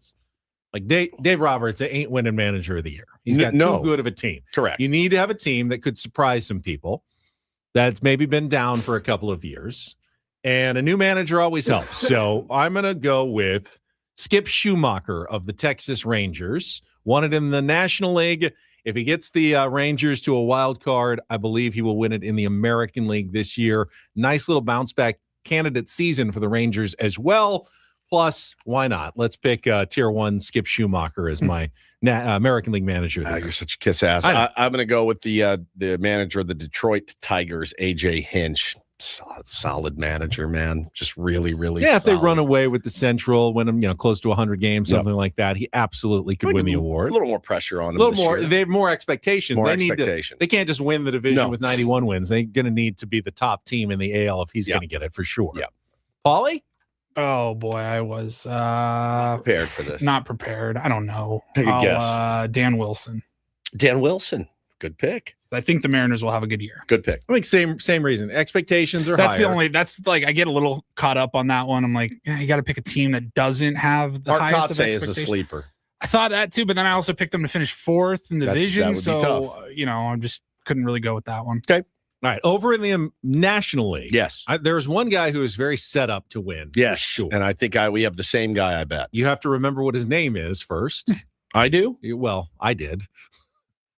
C: Like Dave Roberts ain't winning manager of the year. He's got too good of a team.
A: Correct.
C: You need to have a team that could surprise some people that's maybe been down for a couple of years. And a new manager always helps. So I'm going to go with Skip Schumacher of the Texas Rangers. Won it in the National League. If he gets the Rangers to a wild card, I believe he will win it in the American League this year. Nice little bounce back candidate season for the Rangers as well. Plus, why not? Let's pick Tier 1 Skip Schumacher as my American League manager.
A: You're such a kiss ass. I'm going to go with the manager of the Detroit Tigers, AJ Hinch. solid manager, man. Just really, really.
C: Yeah, if
A: solid.
C: they run away with the Central, win them, close to 100 games, something like that, he absolutely could win the award.
A: A little more pressure on him.
C: A little more. They have more expectations.
A: More
C: they
A: expectation.
C: They can't just win the division with 91 wins. They're going to need to be the top team in the AL if he's going to get it for sure.
A: Yeah.
C: Paulie?
B: Oh boy, I was
A: prepared for this.
B: Not prepared. I don't know.
A: Take a guess.
B: Dan Wilson.
A: Dan Wilson. Good pick.
B: I think the Mariners will have a good year.
A: Good pick.
C: I think same reason. Expectations are higher.
B: That's like I get a little caught up on that one. I'm like, you got to pick a team that doesn't have the
A: Mark
B: highest of
A: Kotsay is
B: expectations.
A: a sleeper.
B: I thought that too, but then I also picked them to finish fourth in the division.
A: That would be tough.
B: I just couldn't really go with that one.
A: Okay.
C: All right, over in the National League.
A: Yes.
C: There's one guy who is very set up to win.
A: Yes.
C: Sure.
A: And I think we have the same guy, I bet.
C: You have to remember what his name is first.
A: I do?
C: Well, I did.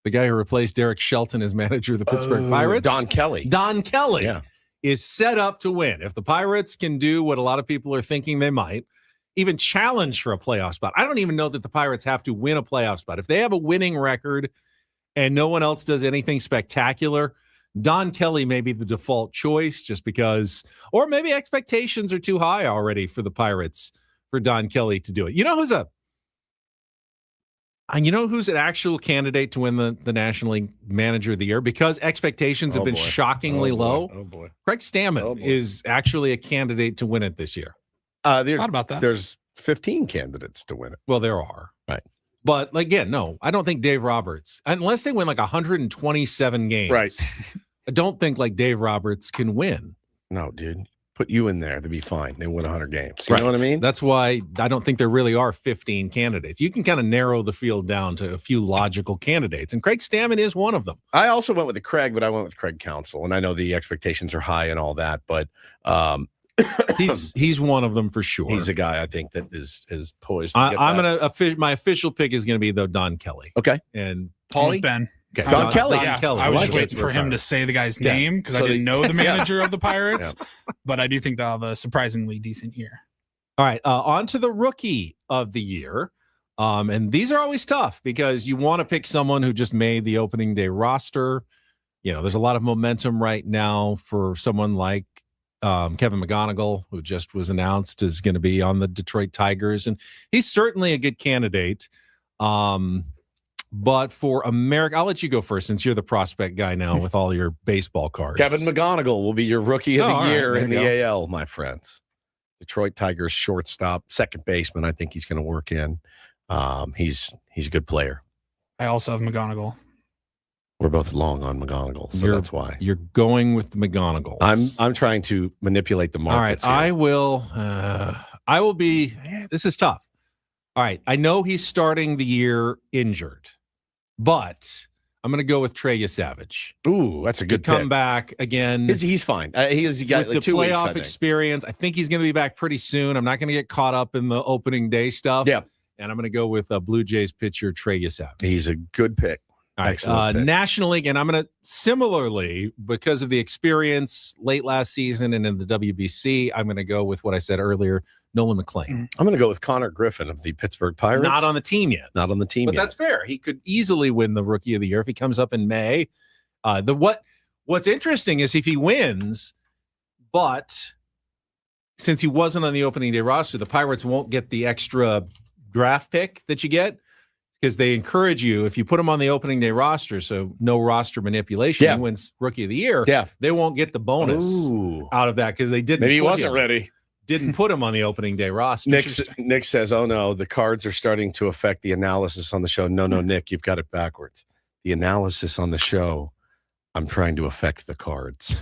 C: The guy who replaced Derek Shelton as manager of the Pittsburgh Pirates.
A: Don Kelly.
C: Don Kelly is set up to win. If the Pirates can do what a lot of people are thinking they might, even challenge for a playoff spot. I don't even know that the Pirates have to win a playoff spot. If they have a winning record and no one else does anything spectacular, Don Kelly may be the default choice just because, or maybe expectations are too high already for the Pirates for Don Kelly to do it. You know who's an actual candidate to win the National League Manager of the Year because expectations have been shockingly low?
A: Oh, boy.
C: Craig Stammen is actually a candidate to win it this year.
B: Thought about that.
A: There's 15 candidates to win it.
C: Well, there are.
A: Right.
C: But again, no, I don't think Dave Roberts, unless they win like 127 games.
A: Right.
C: I don't think like Dave Roberts can win.
A: No, dude. Put you in there. They'd be fine. They win 100 games. You know what I mean?
C: That's why I don't think there really are 15 candidates. You can kind of narrow the field down to a few logical candidates, and Craig Stammen is one of them.
A: I also went with Craig, but I went with Craig Counsell, and I know the expectations are high and all that, but
C: he's one of them for sure.
A: He's a guy I think that is poised to get
C: my official pick is going to be Don Kelly.
A: Okay.
C: And
B: Paulie? Ben.
C: Okay.
A: Don Kelly.
B: Yeah,
C: Kelly.
B: I was just waiting for him to say the guy's name because I didn't know the manager of the Pirates, but I do think they'll have a surprisingly decent year.
C: All right, on to the Rookie of the Year. And these are always tough because you want to pick someone who just made the opening day roster. There's a lot of momentum right now for someone like Kevin McGonigal, who just was announced is going to be on the Detroit Tigers. And he's certainly a good candidate. But for America, I'll let you go first since you're the prospect guy now with all your baseball cards.
A: Kevin McGonigal will be your Rookie of the Year in the
C: go.
A: AL, my friends. Detroit Tigers shortstop, second baseman. I think he's going to work in. He's a good player.
B: I also have McGonigal.
A: We're both long on McGonigal, so that's why
C: you're going with the McGonigals.
A: I'm trying to manipulate the markets.
C: All right,
A: here.
C: I will be. This is tough. All right, I know he's starting the year injured, but I'm going to go with Trey Savage.
A: Ooh, that's a good
C: come
A: pick.
C: back again.
A: He's fine. He's got
C: with
A: like
C: the
A: 2 weeks, I
C: playoff
A: think.
C: experience. I think he's going to be back pretty soon. I'm not going to get caught up in the opening day stuff.
A: Yeah,
C: and I'm going to go with Blue Jays pitcher Trey Savage.
A: He's a good pick.
C: All right, National League, and I'm going to similarly, because of the experience late last season and in the WBC, I'm going to go with what I said earlier, Nolan McLean.
A: I'm going to go with Connor Griffin of the Pittsburgh Pirates.
C: Not on the team yet.
A: Not on the team
C: but
A: yet.
C: That's fair. He could easily win the Rookie of the Year if he comes up in May. What's interesting is if he wins, but since he wasn't on the opening day roster, the Pirates won't get the extra draft pick that you get. Because they encourage you, if you put him on the opening day roster, so no roster manipulation, he wins Rookie of the Year.
A: Yeah,
C: they won't get the bonus out of that because they didn't.
A: Maybe he wasn't ready.
C: Didn't put him on the opening day roster.
A: Nick says, "Oh no, the cards are starting to affect the analysis on the show." No, Nick, you've got it backwards. The analysis on the show, I'm trying to affect the cards.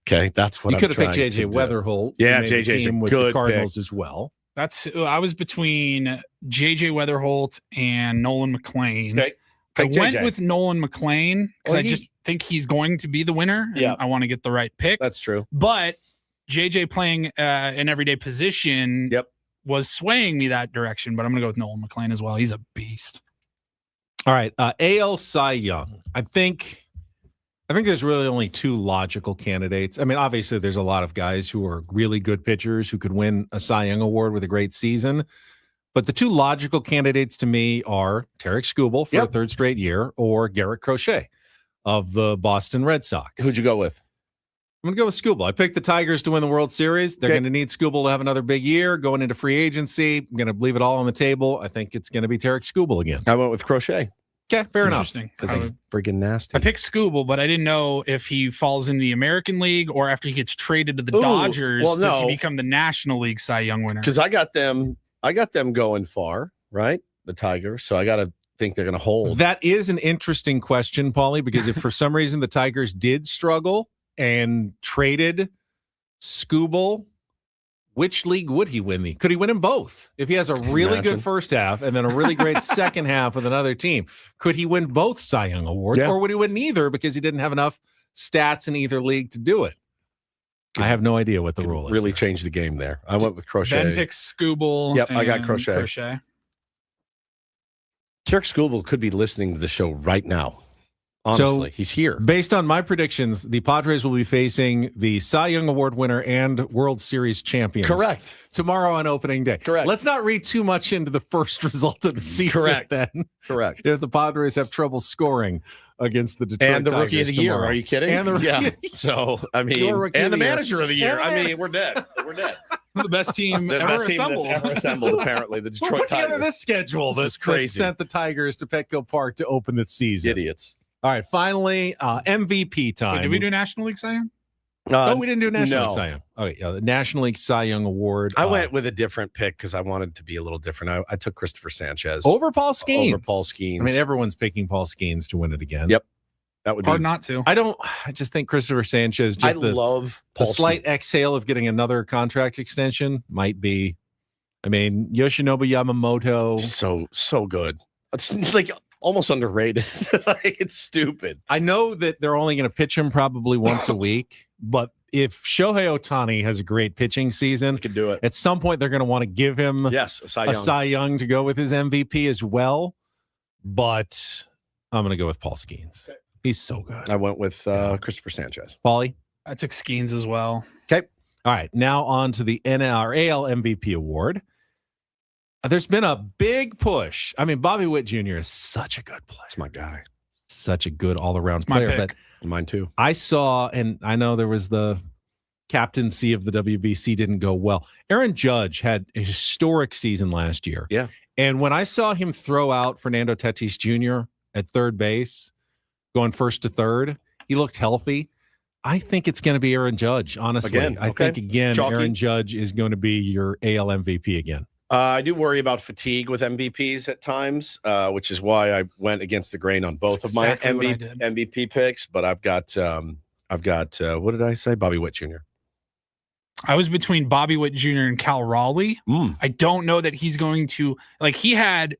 A: Okay, that's what
C: you could
A: I'm
C: have picked
A: trying
C: JJ
A: to do.
C: Weatherholt.
A: Yeah, JJ's a
C: with
A: good
C: the Cardinals
A: pick.
C: as well.
B: I was between JJ Weatherholt and Nolan McLean.
A: Okay.
B: I went
A: JJ.
B: with Nolan McLean because I just think he's going to be the winner. And I want to get the right pick.
A: That's true.
B: But JJ playing an everyday position was swaying me that direction. But I'm going to go with Nolan McLean as well. He's a beast.
C: All right. AL Cy Young. I think there's really only two logical candidates. I mean, obviously, there's a lot of guys who are really good pitchers who could win a Cy Young Award with a great season. But the two logical candidates to me are Tarek Skubal for a third straight year or Garrett Crochet of the Boston Red Sox.
A: Who'd you go with?
C: I'm going to go with Skubal. I picked the Tigers to win the World Series. They're going to need Skubal to have another big year going into free agency. I'm going to leave it all on the table. I think it's going to be Tarek Skubal again.
A: I went with Crochet.
C: Okay, fair enough.
A: Because he's freaking nasty.
B: I picked Skubal, but I didn't know if he falls in the American League or after he gets traded to the Dodgers, does he become the National League Cy Young winner?
A: Because I got them going far, right? The Tigers. So I got to think they're going to hold.
C: That is an interesting question, Paulie, because if for some reason the Tigers did struggle and traded Skubal, which league would he win? Could he win them both? If he has a really good first half and then a really great second half with another team, could he win both Cy Young Awards? Or would he win neither because he didn't have enough stats in either league to do it? I have no idea what the rule is.
A: Really changed the game there. I went with Crochet.
B: Ben picks Skubal.
A: Yep, I got Crochet. Tarek Skubal could be listening to the show right now. Honestly, he's here.
C: Based on my predictions, the Padres will be facing the Cy Young Award winner and World Series champions.
A: Correct.
C: Tomorrow on opening day.
A: Correct.
C: Let's not read too much into the first result of the season.
A: Correct.
C: Then.
A: Correct.
C: If the Padres have trouble scoring against the Detroit
A: and the
C: Tigers
A: rookie of the year.
C: tomorrow.
A: Are you kidding?
C: And the rookie of the year.
A: So, I mean, and the manager of the year. I mean, we're dead. We're dead.
B: The best team
A: The
B: ever
A: best team
B: assembled.
A: that's ever assembled, apparently. The Detroit
C: Put together
A: Tigers.
C: this schedule
A: This is crazy.
C: that sent the Tigers to Petco Park to open the season.
A: Idiots.
C: All right, finally, MVP time.
B: Wait, did we do National League Cy Young?
C: We didn't do National League Cy Young. Okay, the National League Cy Young Award.
A: I went with a different pick because I wanted it to be a little different. I took Christopher Sanchez.
C: over Paul Skeens.
A: Over Paul Skeens.
C: I mean, everyone's picking Paul Skeens to win it again.
A: Yep. That would
B: Hard
A: be
B: not to.
C: I just think Christopher Sanchez,
A: I
C: just the
A: love
C: the
A: Paul
C: slight
A: Skeens.
C: exhale of getting another contract extension might be. I mean, Yoshinobu Yamamoto.
A: So good. It's like almost underrated. Like, it's stupid.
C: I know that they're only going to pitch him probably once a week, but if Shohei Ohtani has a great pitching season,
A: You can do it.
C: at some point they're going to want to give him
A: Yes, a Cy
C: a
A: Young.
C: Cy Young to go with his MVP as well. But I'm going to go with Paul Skeens. He's so good.
A: I went with Christopher Sanchez.
C: Paulie?
B: I took Skeens as well.
A: Okay.
C: All right. Now on to the NRAL MVP award. There's been a big push. I mean, Bobby Witt Jr. is such a good player.
A: That's my guy.
C: Such a good all-around
B: my
C: player.
B: pick.
C: But
A: Mine too.
C: I saw, and I know there was the captaincy of the WBC didn't go well. Aaron Judge had a historic season last year.
A: Yeah.
C: And when I saw him throw out Fernando Tatis Jr. at third base, going first to third, he looked healthy. I think it's going to be Aaron Judge, honestly.
A: Again,
C: I
A: okay.
C: think, again,
A: Chalky.
C: Aaron Judge is going to be your AL MVP again.
A: I do worry about fatigue with MVPs at times, which is why I went against the grain on both of my
B: exactly what I did.
A: MVP picks. But I've got what did I say? Bobby Witt Jr.
B: I was between Bobby Witt Jr. and Cal Raleigh. I don't know that he's going to he had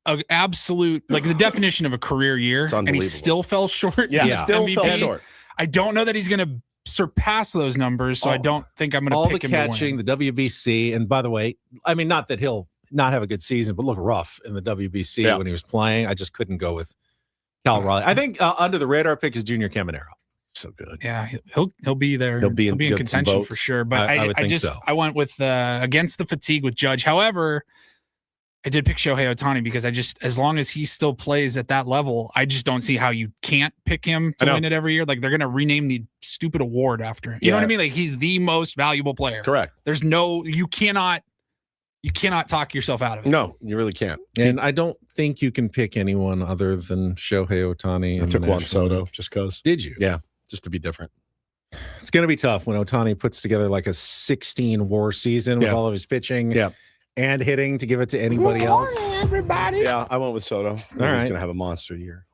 B: an absolute the definition of a career year, and he
A: unbelievable.
B: still fell short.
A: Yeah, still
B: MVP.
A: fell short.
B: I don't know that he's going to surpass those numbers, so I don't think I'm going to
C: All
B: pick
C: the
B: him to win.
C: catching, the WBC, and by the way, I mean, not that he'll not have a good season, but look rough in the WBC when he was playing. I just couldn't go with Cal Raleigh. I think under the radar pick is Junior Caminero.
A: So good.
B: Yeah, he'll be there.
A: He'll be in
B: contention
A: votes.
B: for sure. But
C: I would think so.
B: I went with against the fatigue with Judge. However, I did pick Shohei Ohtani because as long as he still plays at that level, I just don't see how you can't pick him to win it every year. Like, they're going to rename the stupid award after him. You know what I mean? Like, he's the most valuable player.
A: Correct.
B: There's you cannot talk yourself out of it.
A: No, you really can't.
C: And I don't think you can pick anyone other than Shohei Ohtani.
A: I took Juan Soto just because.
C: Did you?
A: Yeah, just to be different.
C: It's going to be tough when Ohtani puts together like a 16 WAR season with all of his pitching and hitting to give it to anybody else.
B: Everybody.
A: Yeah, I went with Soto. He's
C: right.
A: going to have a monster year.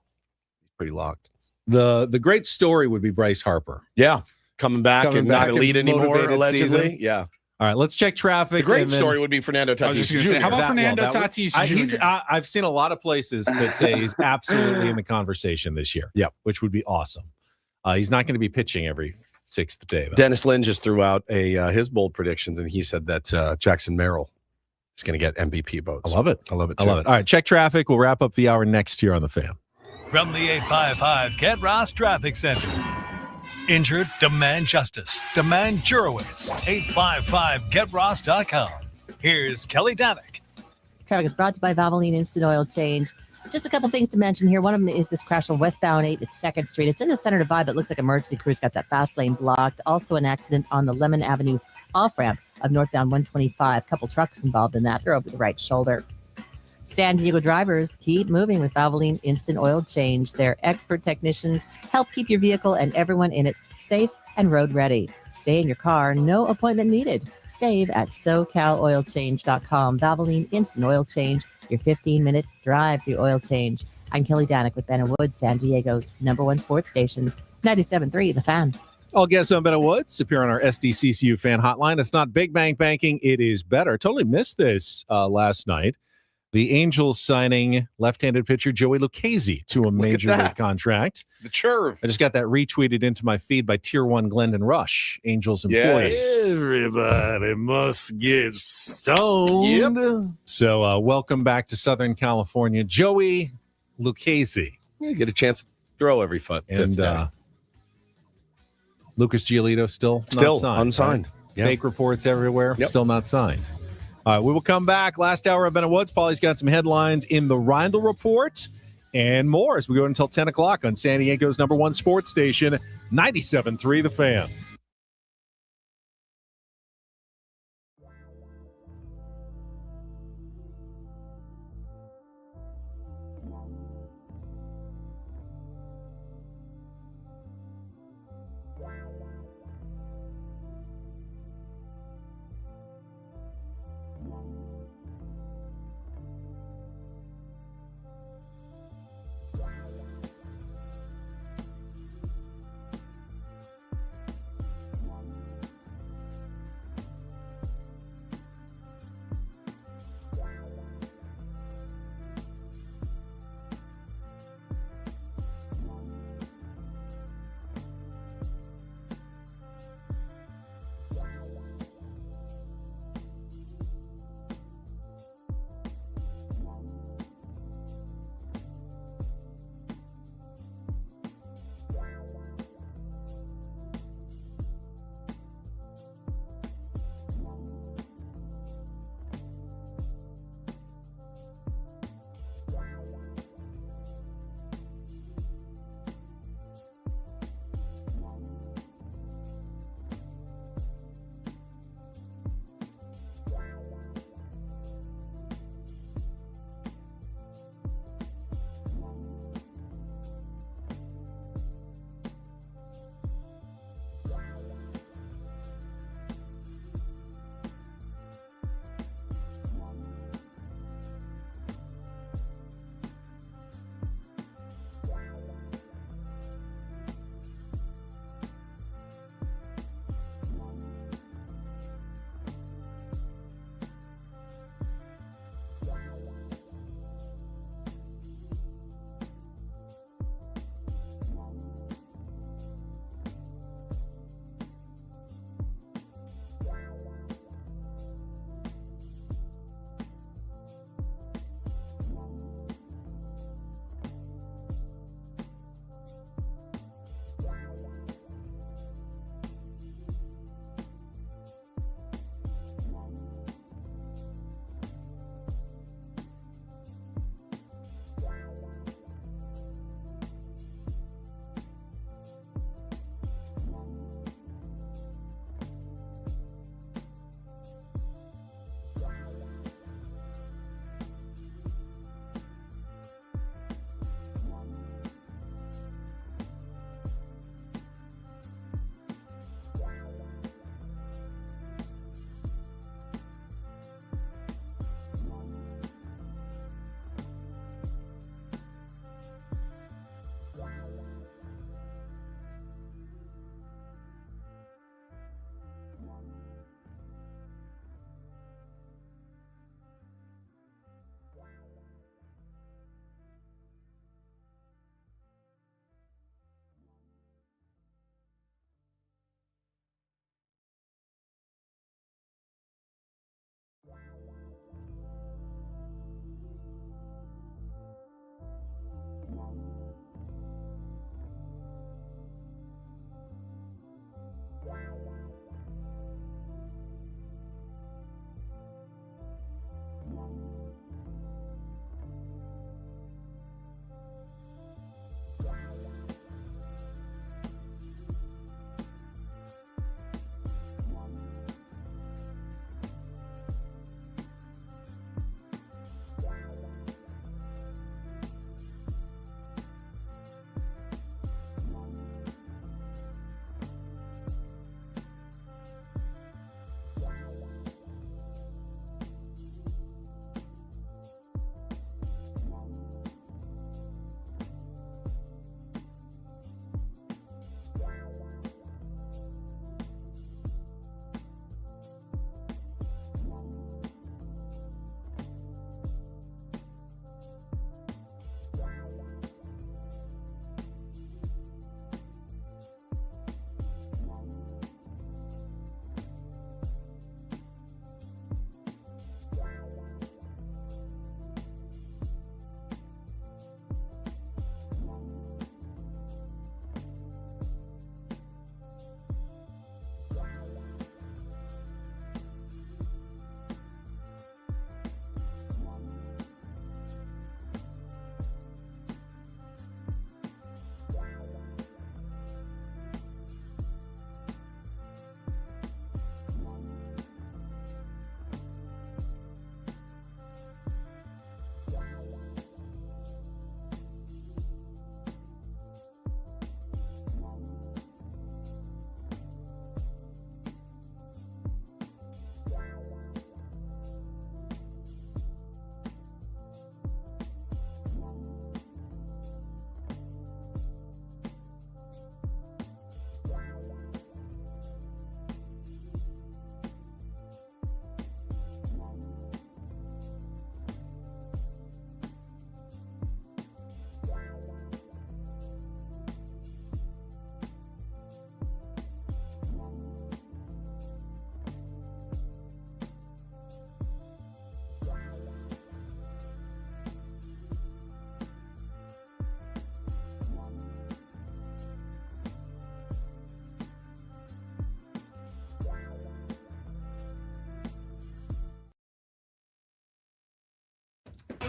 A: He's pretty locked.
C: The great story would be Bryce Harper.
A: Yeah, coming back and not elite anymore,
C: motivated
A: allegedly.
C: season.
A: Yeah.
C: All right, let's check traffic.
A: The great
C: and then-
A: story would be Fernando Tatis
B: I was just going
A: Jr.
B: to say, how about
C: That-
B: Fernando
C: well, that
B: Tatis Jr.?
C: I've seen a lot of places that say he's absolutely in the conversation this year.
A: Yep.
C: Which would be awesome. He's not going to be pitching every sixth day, though.
A: Dennis Lynn just threw out his bold predictions, and he said that Jackson Merrill is going to get MVP votes.
C: I love it.
A: I love it.
C: I love it. All right, check traffic. We'll wrap up the hour next year on The Fan.
E: From the 855 Get Ross Traffic Center. Injured? Demand justice. Demand Jurowitz. 855GetRoss.com. Here's Kelly Danick.
F: Traffic is brought to you by Valvoline Instant Oil Change. Just a couple things to mention here. One of them is this crash on westbound 8 at 2nd Street. It's in the center divide, but it looks like emergency crews got that fast lane blocked. Also an accident on the Lemon Avenue off-ramp of northbound 125. Couple trucks involved in that. They're over the right shoulder. San Diego drivers keep moving with Valvoline Instant Oil Change. Their expert technicians help keep your vehicle and everyone in it safe and road ready. Stay in your car, no appointment needed. Save at SoCalOilChange.com. Valvoline Instant Oil Change, your 15-minute drive-through oil change. I'm Kelly Danick with Ben & Woods, San Diego's #1 sports station, 97.3 The Fan.
C: All guests on Ben & Woods appear on our SDCCU fan hotline. It's not big bank banking, it is better. Totally missed this last night. The Angels signing left-handed pitcher Joey Lucchesi to a major league contract.
A: The churve.
C: I just got that retweeted into my feed by Tier 1 Glendon Rush, Angels employee.
J: Everybody must get stoned.
A: Yep.
C: So welcome back to Southern California, Joey Lucchesi.
A: You get a chance to throw every foot.
C: And Lucas Giolito still not signed,
A: unsigned.
C: Right?
A: Yep.
C: Fake reports everywhere,
A: Yep.
C: still not signed. All right, we will come back. Last hour of Ben & Woods. Paulie's got some headlines in the Reindl Report and more as we go until 10 o'clock on San Diego's #1 sports station, 97.3 The Fan.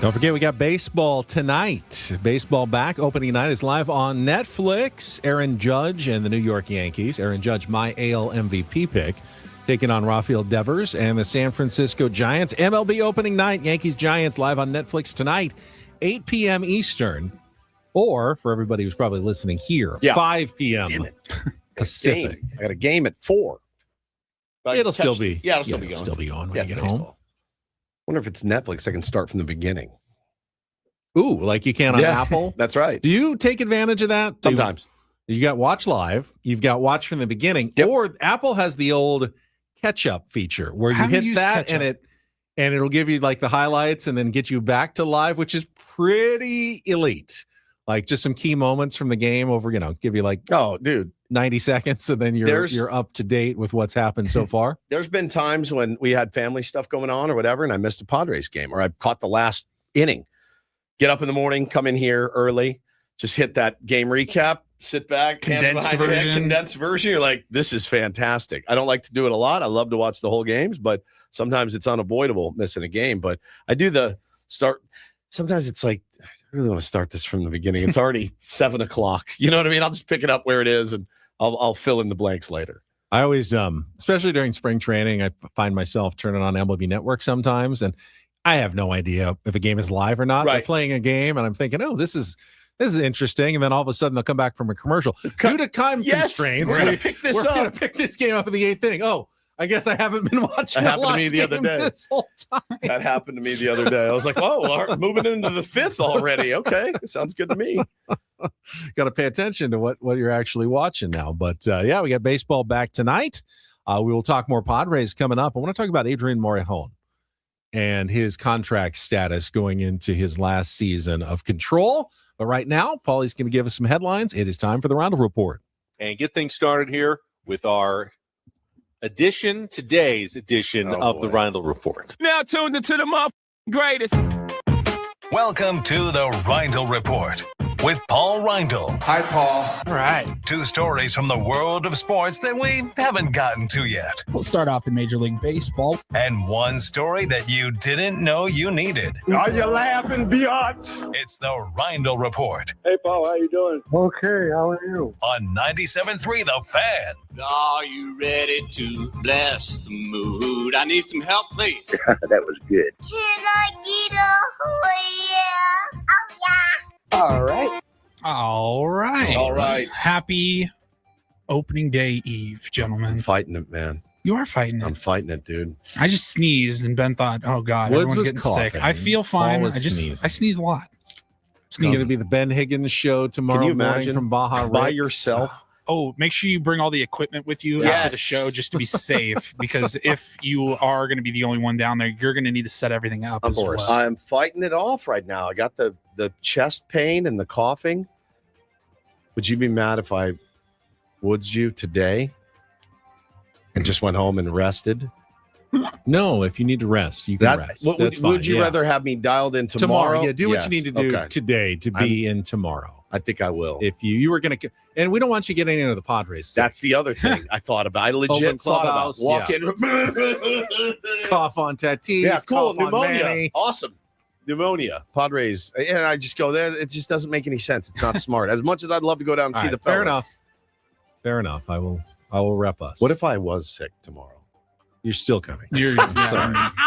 C: Don't forget, we got baseball tonight. Baseball back. Opening night is live on Netflix. Aaron Judge and the New York Yankees. Aaron Judge, my AL MVP pick, taking on Rafael Devers and the San Francisco Giants. MLB opening night, Yankees-Giants, live on Netflix tonight, 8 p.m. Eastern. Or, for everybody who's probably listening here, 5 p.m. Pacific.
A: I got a game at 4.
C: It'll still be.
A: Yeah, it'll still be going.
C: Still be going when
A: Yeah,
C: you get
A: baseball.
C: home.
A: Wonder if it's Netflix. I can start from the beginning.
C: Ooh, like you can on Apple?
A: That's right.
C: Do you take advantage of that?
A: Sometimes.
C: You got Watch Live. You've got Watch from the beginning.
A: Yep.
C: Or Apple has the old catch-up feature where you hit that and it'll give you like the highlights and then get you back to live, which is pretty elite. Like just some key moments from the game over, give you like 90 seconds, and then you're up to date with what's happened so far.
A: There's been times when we had family stuff going on or whatever, and I missed a Padres game, or I caught the last inning. Get up in the morning, come in here early, just hit that game recap, sit back, condensed version. You're like, this is fantastic. I don't like to do it a lot. I love to watch the whole games, but sometimes it's unavoidable missing a game. But I do the start. Sometimes it's like, I really want to start this from the beginning. It's already 7 o'clock. You know what I mean? I'll just pick it up where it is and I'll fill in the blanks later.
C: I always, especially during spring training, I find myself turning on MLB Network sometimes, and I have no idea if a game is live or not.
A: Right.
C: They're playing a game, and I'm thinking, oh, this is interesting. And then all of a sudden, they'll come back from a commercial. Due to time constraints,
A: we're going to pick this up.
C: We're going to pick this game up in the 8th inning. Oh, I guess I haven't been watching.
A: That happened to me the other day.
C: This whole time.
A: That happened to me the other day. I was like, "Oh, we're moving into the 5th already." Okay, sounds good to me.
C: Got to pay attention to what you're actually watching now. But we got baseball back tonight. We will talk more Padres coming up. I want to talk about Adrian Morejon and his contract status going into his last season of control. But right now, Paulie's going to give us some headlines. It is time for the Reindl Report.
P: And get things started here with our today's edition of the Reindl Report.
Q: Now tuned into the greatest.
E: Welcome to the Reindl Report with Paul Reindl.
L: Hi, Paul.
B: All right.
E: 2 stories from the world of sports that we haven't gotten to yet.
B: We'll start off in Major League Baseball.
E: And 1 story that you didn't know you needed.
J: Are you laughing, biatch?
E: It's the Reindl Report
J: Hey, Paul, how you doing? Okay, how are you?
E: on 97.3 The Fan.
Q: Are you ready to bless the mood? I need some help, please.
J: That was good.
K: Can I get a oh yeah? Oh yeah.
N: All right.
B: All right.
A: All right.
B: Happy opening day eve, gentlemen.
A: I'm fighting it, man.
B: You are fighting
A: I'm
B: it.
A: fighting it, dude.
B: I just sneezed and Ben thought, oh God,
C: Woods
B: everyone's
C: was
B: getting
C: coughing.
B: sick. I feel fine.
C: Paul was
B: I
C: sneezing.
B: sneeze a lot.
C: It's going to be the Ben Higgins show tomorrow
A: Can you
C: morning
A: imagine
C: from Baja
A: by
C: Ricks.
A: yourself?
B: Oh, make sure you bring all the equipment with you after the show just to be safe. Because if you are going to be the only one down there, you're going to need to set everything up.
A: Of
B: as
A: course.
B: well.
A: I'm fighting it off right now. I got the chest pain and the coughing. Would you be mad if I woods you today and just went home and rested?
C: No, if you need to rest, you can rest. That's fine.
A: Would you rather have me dialed in tomorrow?
C: Yeah, do what
A: Yes.
C: you need to do today to be in tomorrow.
A: I think I will.
C: If you were going to, and we don't want you getting into the Padres.
A: That's the other thing I thought about. I
C: Open
A: legit thought about
C: clubhouse,
A: walking.
C: cough on Tatis.
A: Yeah, cool.
C: Cough on
A: Pneumonia.
C: Manny.
A: Awesome. Pneumonia. Padres. And I just go there. It just doesn't make any sense. It's not smart. As much as I'd love to go down and
C: All
A: see
C: right,
A: the
C: fair
A: fellas.
C: enough. Fair enough. I will rep us.
A: What if I was sick tomorrow?
C: You're still coming?
B: Sorry.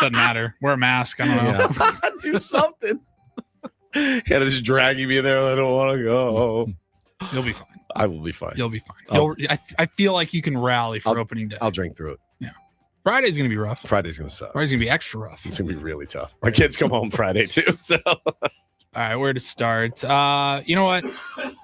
B: Doesn't matter. Wear a mask. I don't know.
A: Do something. Yeah, they're just dragging me there. I don't want to go.
B: You'll be fine.
A: I will be fine.
B: You'll be fine. I feel like you can rally for opening day.
A: I'll drink through it.
B: Yeah. Friday's going to be rough.
A: Friday's going to suck.
B: Friday's going to be extra rough.
A: It's going to be really tough. My kids come home Friday too. So,
B: all right, where to start? You know what,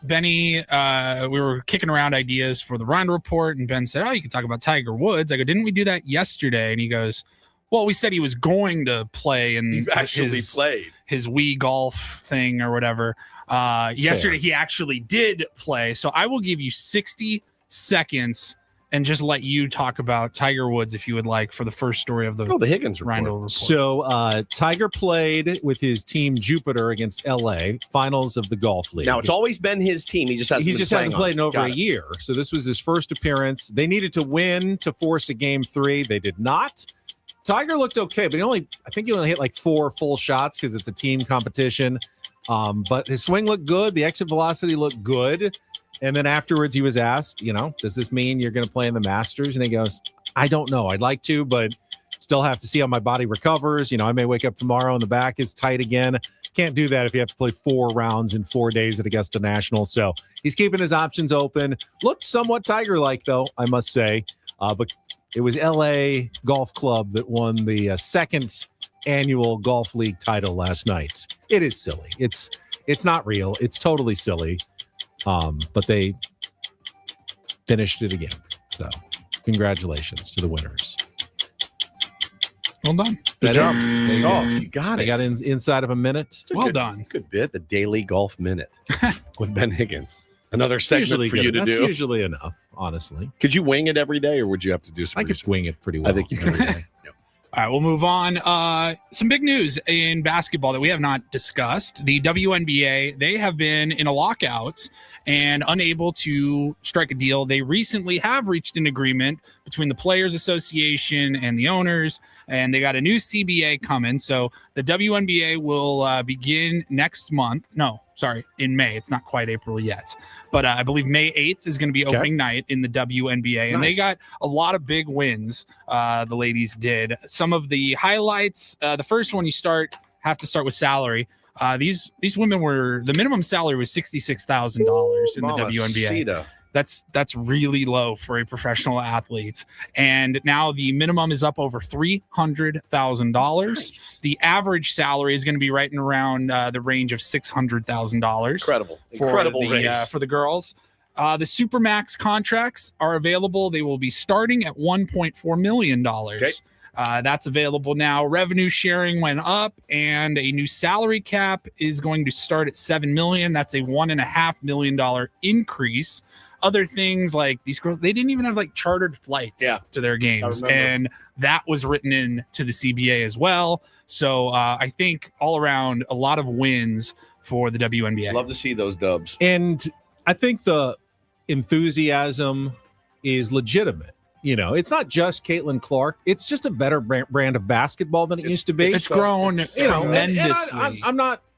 B: Benny? We were kicking around ideas for the Reindl Report, and Ben said, "Oh, you can talk about Tiger Woods." I go, "Didn't we do that yesterday?" And he goes, "Well, we said he was going to play, and
A: you actually played
B: his Wii golf thing or whatever." Yesterday, he actually did play. So I will give you 60 seconds and just let you talk about Tiger Woods if you would like for the first story of the
A: Higgins report.
B: Reindl Report.
C: So Tiger played with his team Jupiter against LA finals of the golf league.
A: Now it's always been his team. He just hasn't
C: played in over a year. So this was his first appearance. They needed to win to force a game 3. They did not. Tiger looked okay, but I think he only hit like 4 full shots because it's a team competition. But his swing looked good. The exit velocity looked good. And then afterwards he was asked, does this mean you're going to play in the Masters? And he goes, I don't know. I'd like to, but still have to see how my body recovers. I may wake up tomorrow and the back is tight again. Can't do that if you have to play 4 rounds in 4 days at Augusta National. So he's keeping his options open. Looked somewhat Tiger-like, though, I must say. But it was LA Golf Club that won the second annual Golf League title last night. It is silly. It's not real. It's totally silly. But they finished it again. So congratulations to the winners.
B: Well done.
A: Good job.
C: You
A: got it.
C: They got inside of a minute.
B: Well done.
A: Good bit. The Daily Golf Minute with Ben Higgins. Another segment for you to do.
C: That's usually enough, honestly.
A: Could you wing it every day, or would you have to do some
C: I could wing it pretty well.
A: I think you can.
B: All right, we'll move on. Some big news in basketball that we have not discussed. The WNBA, they have been in a lockout and unable to strike a deal. They recently have reached an agreement between the Players Association and the owners, and they got a new CBA coming. So the WNBA will begin next month. No, sorry, in May. It's not quite April yet. But I believe May 8th is going to be opening night in the WNBA. And they got a lot of big wins, the ladies did. Some of the highlights, the first one have to start with salary. These women the minimum salary was $66,000 in the WNBA. That's really low for a professional athlete. And now the minimum is up over $300,000. Nice. The average salary is going to be right in around the range of $600,000.
A: Incredible raise
B: for the girls. The Supermax contracts are available. They will be starting at $1.4 million. Okay. That's available now. Revenue sharing went up, and a new salary cap is going to start at $7 million. That's a $1.5 million increase. Other things like these girls, they didn't even have like chartered flights to their games, and that was written in to the CBA as well. So I think all around a lot of wins for the WNBA.
A: Love to see those dubs.
C: And I think the enthusiasm is legitimate. It's not just Caitlin Clark. It's just a better brand of basketball than it used to be.
B: It's grown tremendously.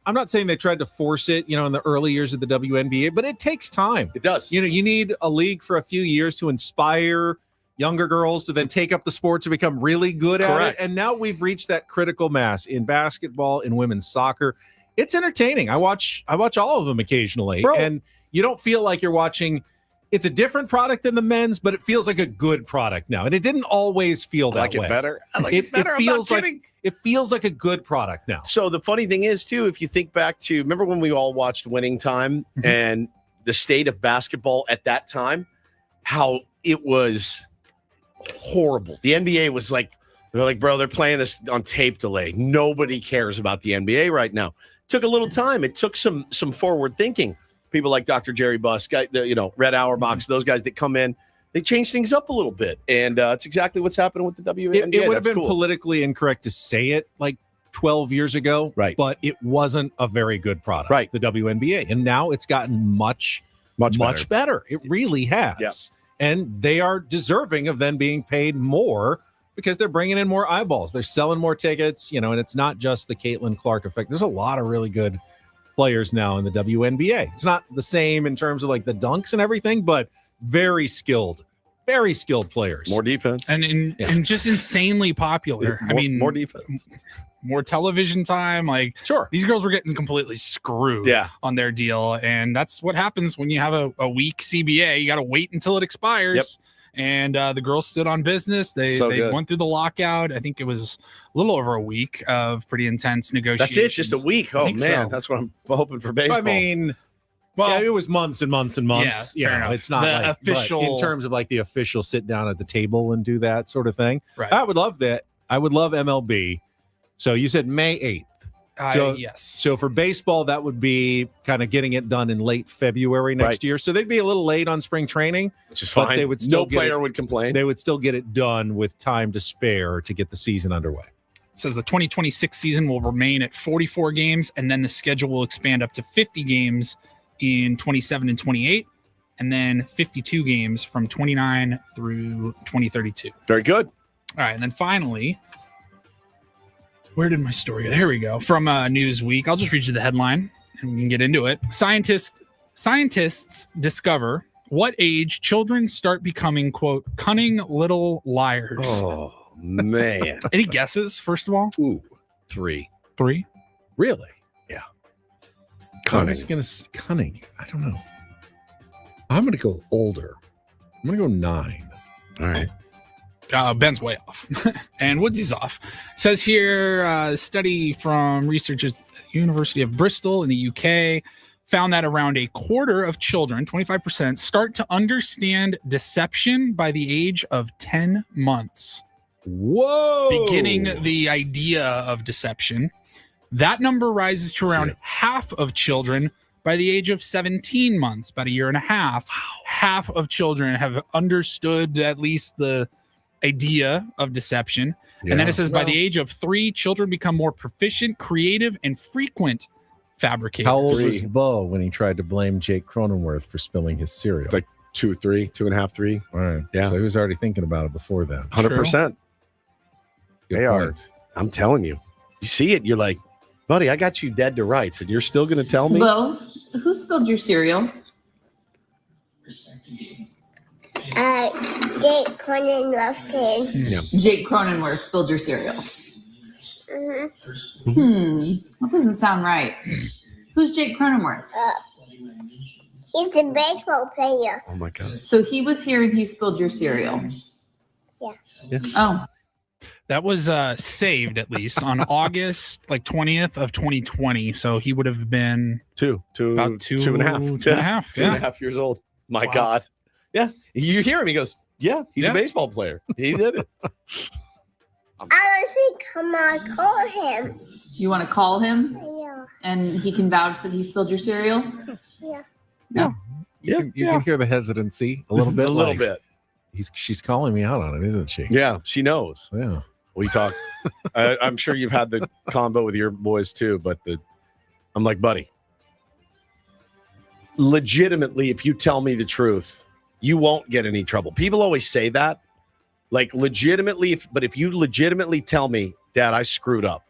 C: I'm not saying they tried to force it, in the early years of the WNBA, but it takes time.
A: It does.
C: You need a league for a few years to inspire younger girls to then take up the sport to become really good at it. And now we've reached that critical mass in basketball, in women's soccer. It's entertaining. I watch all of them occasionally. And you don't feel like you're watching. It's a different product than the men's, but it feels like a good product now. And it didn't always feel that way.
A: It better. I like it better.
C: It feels like a good product now.
A: So the funny thing is, too, if you think back to, remember when we all watched Winning Time and the state of basketball at that time, how it was horrible. The NBA was like, bro, they're playing this on tape delay. Nobody cares about the NBA right now. It took a little time. It took some forward thinking. People like Dr. Jerry Buss, Red Auerbach, those guys that come in, they change things up a little bit. And it's exactly what's happening with the WNBA.
C: It would have been politically incorrect to say it like 12 years ago, but it wasn't a very good product, the WNBA. And now it's gotten much better. It really has.
A: Yeah.
C: And they are deserving of then being paid more because they're bringing in more eyeballs. They're selling more tickets, and it's not just the Caitlin Clark effect. There's a lot of really good players now in the WNBA. It's not the same in terms of like the dunks and everything, but very skilled players.
A: More defense.
B: And just insanely popular.
A: More defense.
B: More television time. Like,
C: sure,
B: these girls were getting completely screwed on their deal. And that's what happens when you have a weak CBA. You got to wait until it expires.
A: Yep.
B: And the girls stood on business. They went through the lockout. I think it was a little over a week of pretty intense negotiations.
A: That's it, just a week. Oh, man.
B: So.
A: That's what I'm hoping for baseball.
C: I mean, it was months and months and months.
B: Yeah, fair enough.
C: It's not
B: the
C: like
B: official
C: in terms of like the official sit down at the table and do that sort of thing.
B: Right.
C: I would love that. I would love MLB. So you said May 8th.
B: Yes.
C: So for baseball, that would be kind of getting it done in late February next year. So they'd be a little late on spring training,
A: which is fine.
C: They would still
A: would complain.
C: They would still get it done with time to spare to get the season underway.
B: It says the 2026 season will remain at 44 games, and then the schedule will expand up to 50 games in 27 and 28, and then 52 games from 29 through 2032.
A: Very good.
B: All right, and then finally, Where did my story go? Here we go. From Newsweek. I'll just read you the headline and we can get into it. Scientists discover what age children start becoming, quote, cunning little liars.
A: Oh, man.
B: Any guesses, first of all?
A: Ooh, 3.
B: 3?
C: Really?
A: Yeah.
C: I was going to cunning. I don't know. I'm going to go older. I'm going to go 9.
A: All right.
B: Ben's way off. And Woodsy's off. Says here, a study from researchers at the University of Bristol in the UK found that around a quarter of children, 25%, start to understand deception by the age of 10 months.
C: Whoa!
B: Beginning the idea of deception. That number rises to around half of children by the age of 17 months, about a year and a half. Wow. Half of children have understood at least the idea of deception. Yeah. And then it says by the age of 3, children become more proficient, creative, and frequent fabricators.
C: How old was Bo when he tried to blame Jake Cronenworth for spilling his cereal?
A: Like 2, 3, 2.5, 3.
C: All right.
A: Yeah.
C: So he was already thinking about it before then.
A: 100%. They are. I'm telling you. You see it, you're like, buddy, I got you dead to rights, and you're still going to tell me?
R: Bo, who spilled your cereal?
K: Jake Cronenworth did.
A: Yeah.
R: Jake Cronenworth spilled your cereal.
K: Mm-hmm.
R: That doesn't sound right. Who's Jake Cronenworth?
K: He's a baseball player.
A: Oh my God.
R: So he was here and he spilled your cereal.
K: Yeah.
R: Oh.
B: That was saved at least on August 20th of 2020. So he would have been about 2.5.
A: 2.5 years old. My God. Yeah. You hear him. He goes, yeah, he's a baseball player. He did it.
K: I think come on, call him.
R: You want to call him?
K: Yeah.
R: And he can vouch that he spilled your cereal?
K: Yeah.
R: No.
C: You can hear the hesitancy a little bit.
A: A little bit.
C: She's calling me out on it, isn't she?
A: Yeah, she knows.
C: Yeah.
A: We talk. I'm sure you've had the combo with your boys too, but I'm like, buddy, legitimately, if you tell me the truth, you won't get any trouble. People always say that, like legitimately, but if you legitimately tell me, Dad, I screwed up,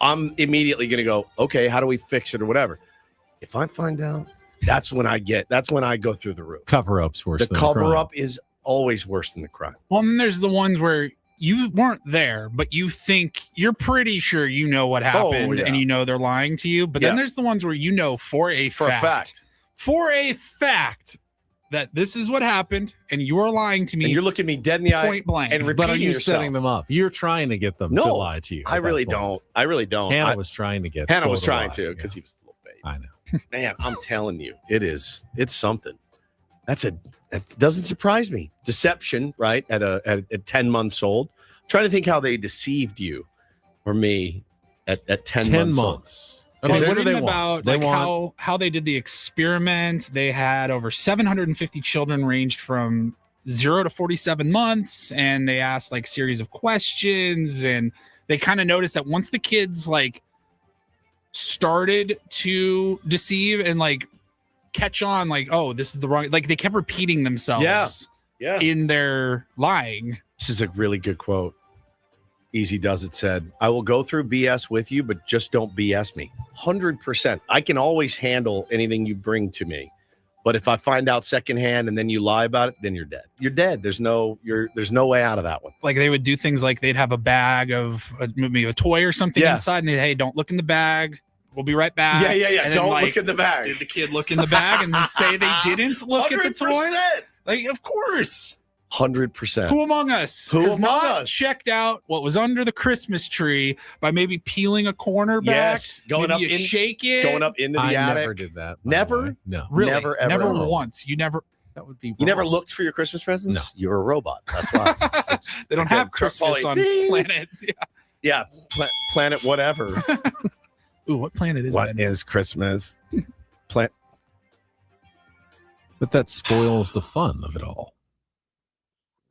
A: I'm immediately going to go, okay, how do we fix it or whatever. If I find out, that's when I go through the roof.
C: Cover-up's worse.
A: The cover-up is always worse than the crime.
B: Well, and there's the ones where you weren't there, but you're pretty sure you know what happened and you know they're lying to you. But then there's the ones where you know for a fact that this is what happened and you're lying to me.
A: And you're looking me dead in the eye
B: point blank.
A: and repeating
C: But are you
A: yourself.
C: setting them up? You're trying to get them to lie to you.
A: I really don't.
C: Hannah was trying to get
A: Hannah was trying to because he was a little baby.
C: I know.
A: Man, I'm telling you, it's something. That doesn't surprise me. Deception, right? At 10 months old. I'm trying to think how they deceived you or me at 10 months old.
C: I mean,
B: Well,
C: what do they
B: about
C: want?
B: how they did the experiment. They had over 750 children ranged from 0 to 47 months, and they asked a series of questions, and they kind of noticed that once the kids started to deceive and catch on, oh, this is the wrong, they kept repeating themselves in their lying.
A: This is a really good quote. Easy Does It said, I will go through BS with you, but just don't BS me. 100%. I can always handle anything you bring to me. But if I find out secondhand and then you lie about it, then you're dead. You're dead. There's no way out of that one.
B: They would do things they'd have a bag of maybe a toy or something inside, and hey, don't look in the bag. We'll be right back.
A: Yeah.
B: And
A: don't
B: then,
A: look in the bag.
B: Did the kid look in the bag and then say they didn't look
A: 100%.
B: at the toy? Of course.
A: 100%.
B: Who among us has not checked out what was under the Christmas tree by maybe peeling a corner back?
A: Yes, going up,
B: shake it,
A: going up into the attic.
C: I never did that.
A: Never,
C: no,
B: really,
A: never, ever.
B: never once. You never.
C: That would be.
A: You never looked for your Christmas presents?
C: No,
A: you're a robot. That's why
B: they don't have Christmas on planet.
A: Yeah, planet whatever.
B: Ooh, what planet is
A: what
B: that?
A: What is Christmas?
C: But that spoils the fun of it all.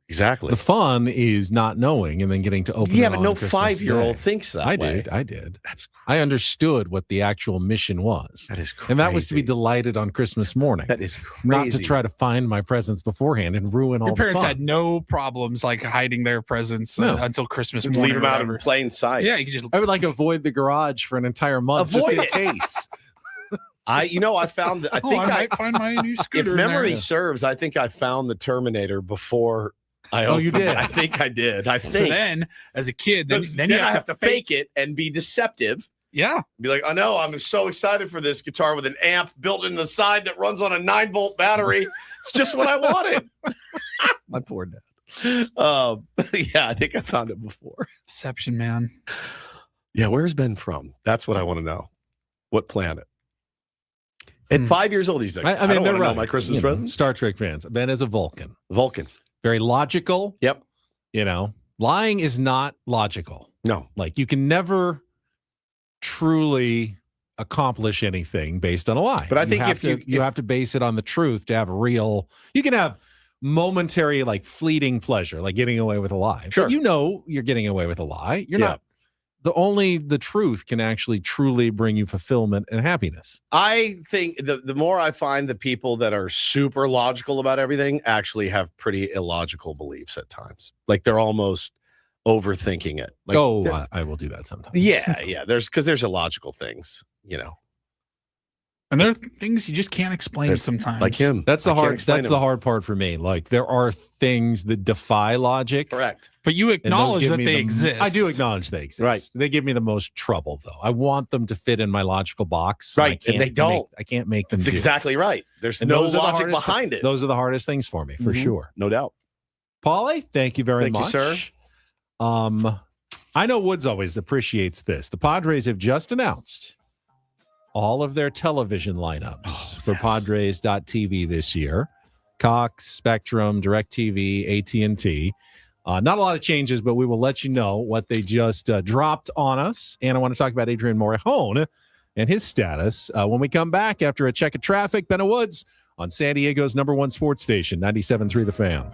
A: Exactly.
C: The fun is not knowing and then getting to open.
A: Yeah,
C: it
A: but
C: on
A: no
C: Christmas
A: 5-year-old
C: Day.
A: thinks that way.
C: I did. I understood what the actual mission was.
A: That is crazy.
C: And that was to be delighted on Christmas morning.
A: That is crazy.
C: Not to try to find my presents beforehand and ruin all
B: Your
C: the
B: parents
C: fun.
B: had no problems like hiding their presents until Christmas
A: Just
B: morning.
A: leave them out in plain sight.
B: Yeah, you could just.
C: I would like avoid the garage for an entire month just in
A: Avoid it.
C: case.
A: I found that. I think
B: I might find my new
A: if
B: scooter. in
A: memory
B: there.
A: serves, I think I found the Terminator before I
C: Oh, you
A: opened it.
C: did?
A: I think I did. I
B: So
A: think.
B: then, as a kid, then
A: you
B: you
A: have to fake it and be deceptive.
B: Yeah.
A: Be like, I know, I'm so excited for this guitar with an amp built in the side that runs on a 9-volt battery. It's just what I wanted. My poor dad. Yeah, I think I found it before.
B: Deception, man.
A: Yeah, where's Ben from? That's what I want to know. What planet? At 5 years old, he's like,
C: I mean,
A: don't
C: they're
A: wanna know
C: right.
A: my Christmas present.
C: Star Trek fans. Ben is a Vulcan.
A: Vulcan.
C: Very logical.
A: Yep.
C: Lying is not logical.
A: No.
C: Like, you can never truly accomplish anything based on a lie.
A: But I think if
C: you have to base it on the truth to have real. You can have momentary, like fleeting pleasure, like getting away with a lie.
A: Sure.
C: But you're getting away with a lie. You're
A: Yeah.
C: not. The truth can actually truly bring you fulfillment and happiness.
A: I think the more I find the people that are super logical about everything actually have pretty illogical beliefs at times. Like they're almost overthinking it. Like,
C: I will do that sometimes.
A: Yeah. There's illogical things,
B: And there are things you just can't explain sometimes.
A: Like him.
C: That's the
A: I can't
C: hard.
A: explain
C: That's
A: him.
C: the hard part for me. Like there are things that defy logic.
A: Correct.
B: But you
C: and those
B: acknowledge
C: give
B: that
C: me
B: they
C: the-
B: exist.
C: I do acknowledge they exist.
A: Right.
C: They give me the most trouble, though. I want them to fit in my logical box.
A: Right,
C: I
A: and they
C: can't
A: don't.
C: I can't make them.
A: That's
C: do
A: exactly
C: it.
A: right. There's
C: And
A: no
C: those are the
A: logic
C: hardest
A: behind it.
C: Those are the hardest things for me, for
A: Mhm.
C: sure.
A: No doubt.
C: Paulie, thank you very
A: Thank you,
C: much,
A: sir.
C: I know Woods always appreciates this. The Padres have just announced all of their television lineups for Padres.TV this year. Cox, Spectrum, DirecTV, AT&T. Not a lot of changes, but we will let you know what they just dropped on us. And I want to talk about Adrian Morejon and his status when we come back after a check of traffic. Ben Woods on San Diego's #1 sports station, 97.3 The Fan.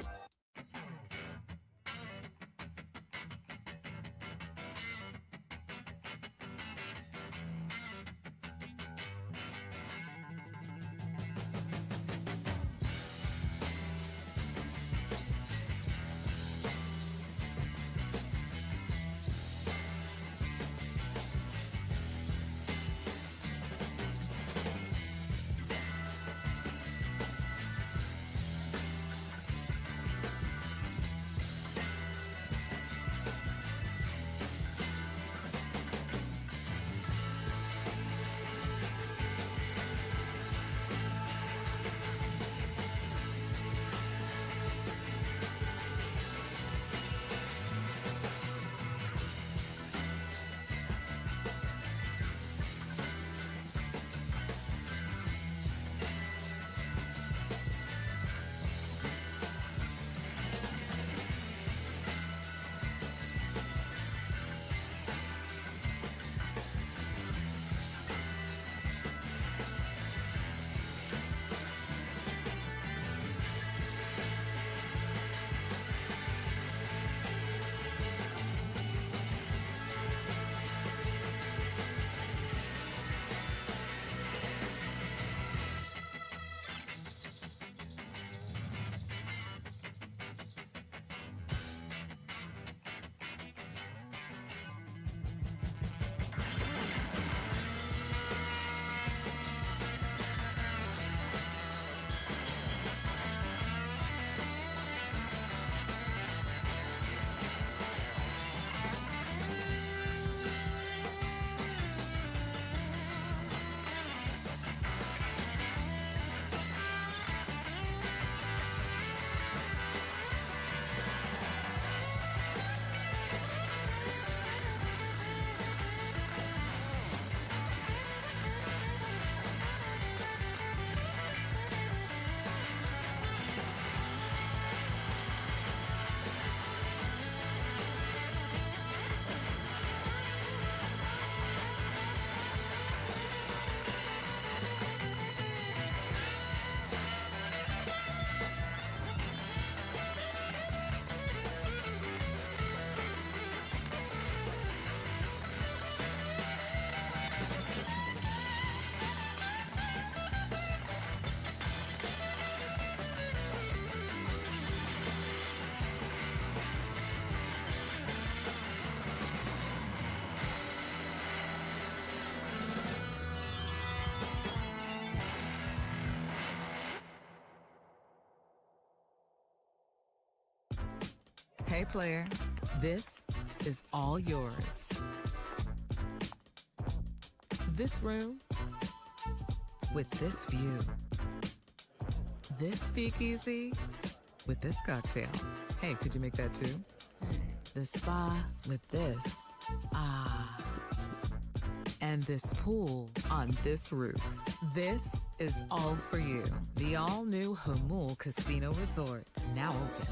D: Hey, player, this is all yours. This room with this view. This speakeasy with this cocktail. Hey, could you make that too? The spa with this. Ah. And this pool on this roof. This is all for you. The all-new Hamul Casino Resort, now open.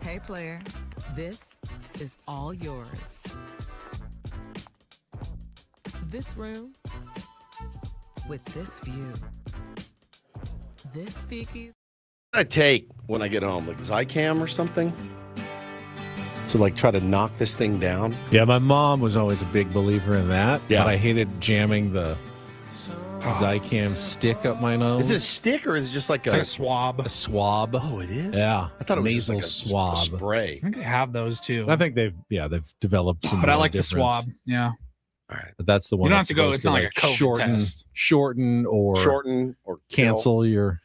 D: Hey, player, this is all yours. This room with this view. This speakeasy.
A: I take when I get home, like Zycam or something, to like try to knock this thing down.
C: Yeah, my mom was always a big believer in that.
A: Yeah.
C: But I hated jamming the Zycam stick up my nose.
A: Is it a stick or is it just like
B: It's like a swab.
C: A swab.
A: Oh, it is?
C: Yeah.
A: I thought it was
C: nasal
A: just like
C: swab.
A: a spray.
B: I think they have those too.
C: I think they've developed some.
B: But I
C: more
B: like the
C: difference.
B: swab. Yeah.
A: All right.
C: But that's the one.
B: You don't
C: that's
B: have to go.
C: supposed
B: It's not like a COVID
C: shorten or cancel your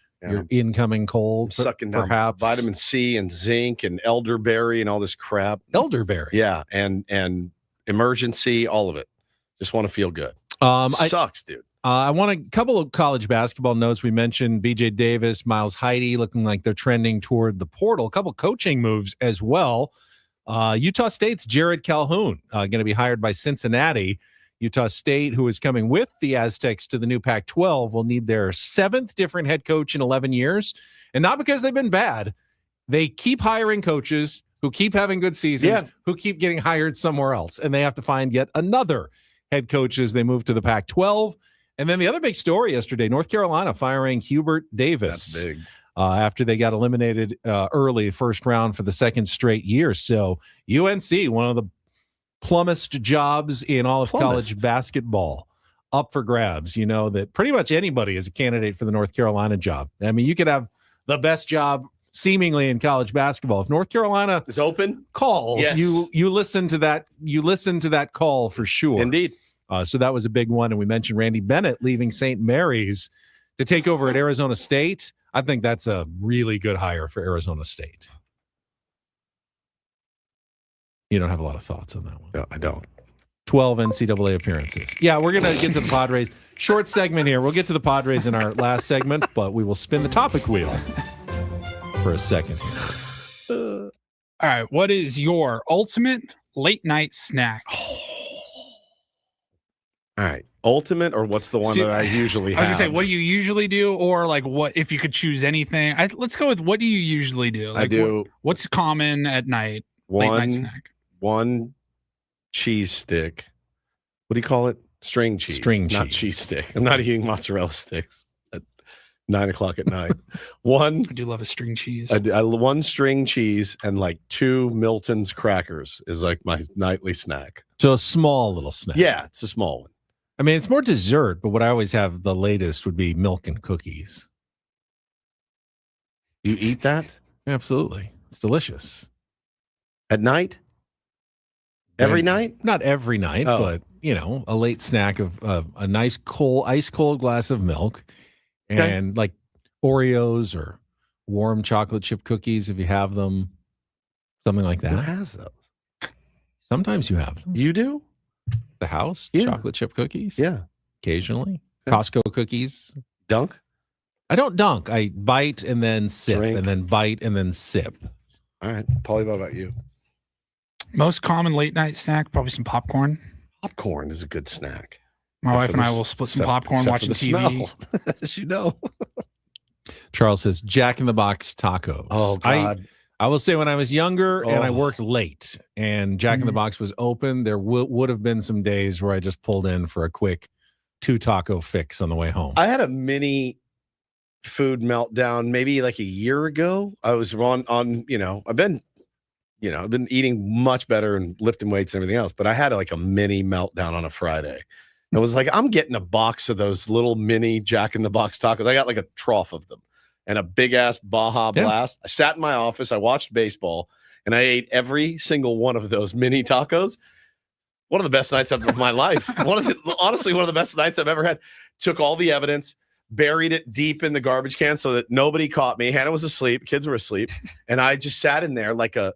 C: incoming cold.
A: Sucking down
C: perhaps
A: vitamin C and zinc and elderberry and all this crap.
C: Elderberry.
A: Yeah, and emergency, all of it. Just want to feel good. Sucks, dude.
C: I want a couple of college basketball notes. We mentioned BJ Davis, Miles Heide looking like they're trending toward the portal. A couple coaching moves as well. Utah State's Jared Calhoun going to be hired by Cincinnati. Utah State, who is coming with the Aztecs to the new Pac-12, will need their 7th different head coach in 11 years. And not because they've been bad. They keep hiring coaches who keep having good seasons, who keep getting hired somewhere else. And they have to find yet another head coach as they move to the Pac-12. And then the other big story yesterday, North Carolina firing Hubert Davis.
A: That's big.
C: after they got eliminated early first round for the second straight year. So UNC, one of the plummest jobs in all of college basketball, up for grabs. You know that pretty much anybody is a candidate for the North Carolina job. I mean, you could have the best job seemingly in college basketball. If North Carolina
A: is open,
C: calls,
A: yes.
C: you listen to that. You listen to that call for sure.
A: Indeed.
C: So that was a big one. And we mentioned Randy Bennett leaving St. Mary's to take over at Arizona State. I think that's a really good hire for Arizona State. You don't have a lot of thoughts on that one.
A: No, I don't.
C: 12 NCAA appearances. Yeah, we're going to get to the Padres. Short segment here. We'll get to the Padres in our last segment, but we will spin the topic wheel for a second here.
B: All right. What is your ultimate late night snack?
A: All right. Ultimate, or what's the one that I usually have?
B: I was going to say, what do you usually do? Or like what, if you could choose anything? Let's go with what do you usually do? Like,
A: I do.
B: What's common at night? Late night snack.
A: One cheese stick. What do you call it? String cheese. Not cheese stick. I'm not eating mozzarella sticks at 9:00 at night. One.
B: I do love a string cheese.
A: One string cheese and like 2 Milton's crackers is like my nightly snack.
C: So a small little snack.
A: Yeah, it's a small one.
C: I mean, it's more dessert, but what I always have the latest would be milk and cookies.
A: You eat that?
C: Absolutely. It's delicious.
A: At night? Every night?
C: Not every night, but, you know, a late snack of a nice ice cold glass of milk and like Oreos or warm chocolate chip cookies if you have them, something like that.
A: Who has those?
C: Sometimes you have them.
A: You do?
C: The house?
A: Yeah.
C: Chocolate chip cookies?
A: Yeah.
C: Occasionally.
A: Yeah.
C: Costco cookies.
A: Dunk?
C: I don't dunk. I bite and then sip and then bite and then sip.
A: All right. Paulie, what about you?
B: Most common late night snack, probably some popcorn.
A: Popcorn is a good snack.
B: My wife and I will split some popcorn watching TV.
A: As you know.
C: Charles says Jack in the Box tacos.
A: Oh, God.
C: I will say when I was younger and I worked late and Jack in the Box was open, there would have been some days where I just pulled in for a quick 2 taco fix on the way home.
A: I had a mini food meltdown maybe like a year ago. I was on you know, I've been eating much better and lifting weights and everything else, but I had like a mini meltdown on a Friday. It was like, I'm getting a box of those little mini Jack in the Box tacos. I got like a trough of them and a big ass Baja Blast. I sat in my office, I watched baseball, and I ate every single one of those mini tacos. One of the best nights of my life. Honestly, one of the best nights I've ever had. Took all the evidence, buried it deep in the garbage can so that nobody caught me. Hannah was asleep, kids were asleep, and I just sat in there like a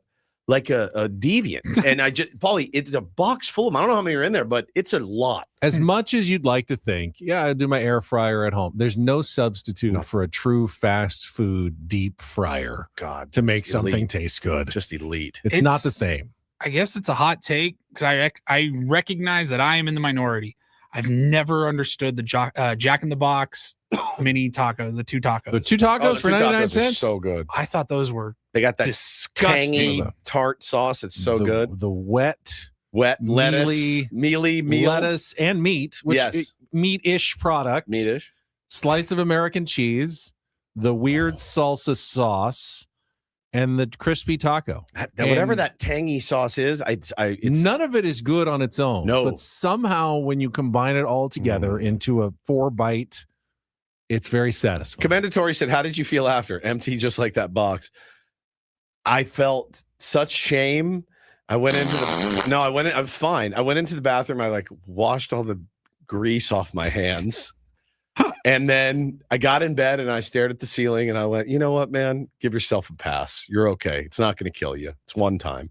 A: deviant. And Paulie, it's a box full of them. I don't know how many are in there, but it's a lot.
C: As much as you'd like to think, yeah, I do my air fryer at home. There's no substitute for a true fast food deep fryer.
A: God,
C: to make something taste good.
A: Just elite.
C: It's not the same.
B: I guess it's a hot take because I recognize that I am in the minority. I've never understood the Jack in the Box mini taco, the 2 tacos.
C: The 2 tacos for 99 cents?
A: So good.
B: I thought those were
A: They got that
B: disgusting.
A: tangy tart sauce. It's so good.
C: The wet
A: lettuce, mealy
C: lettuce and meat, which meat-ish product.
A: Meat-ish.
C: Slice of American cheese, the weird salsa sauce, and the crispy taco.
A: Whatever that tangy sauce is, it's
C: none of it is good on its own.
A: No.
C: But somehow when you combine it all together into a 4-bite, it's very satisfying.
A: Commendatory said, how did you feel after? Empty just like that box. I felt such shame. I went into I'm fine. I went into the bathroom. I like washed all the grease off my hands. And then I got in bed and I stared at the ceiling and I went, you know what, man, give yourself a pass. You're okay. It's not going to kill you. It's one time.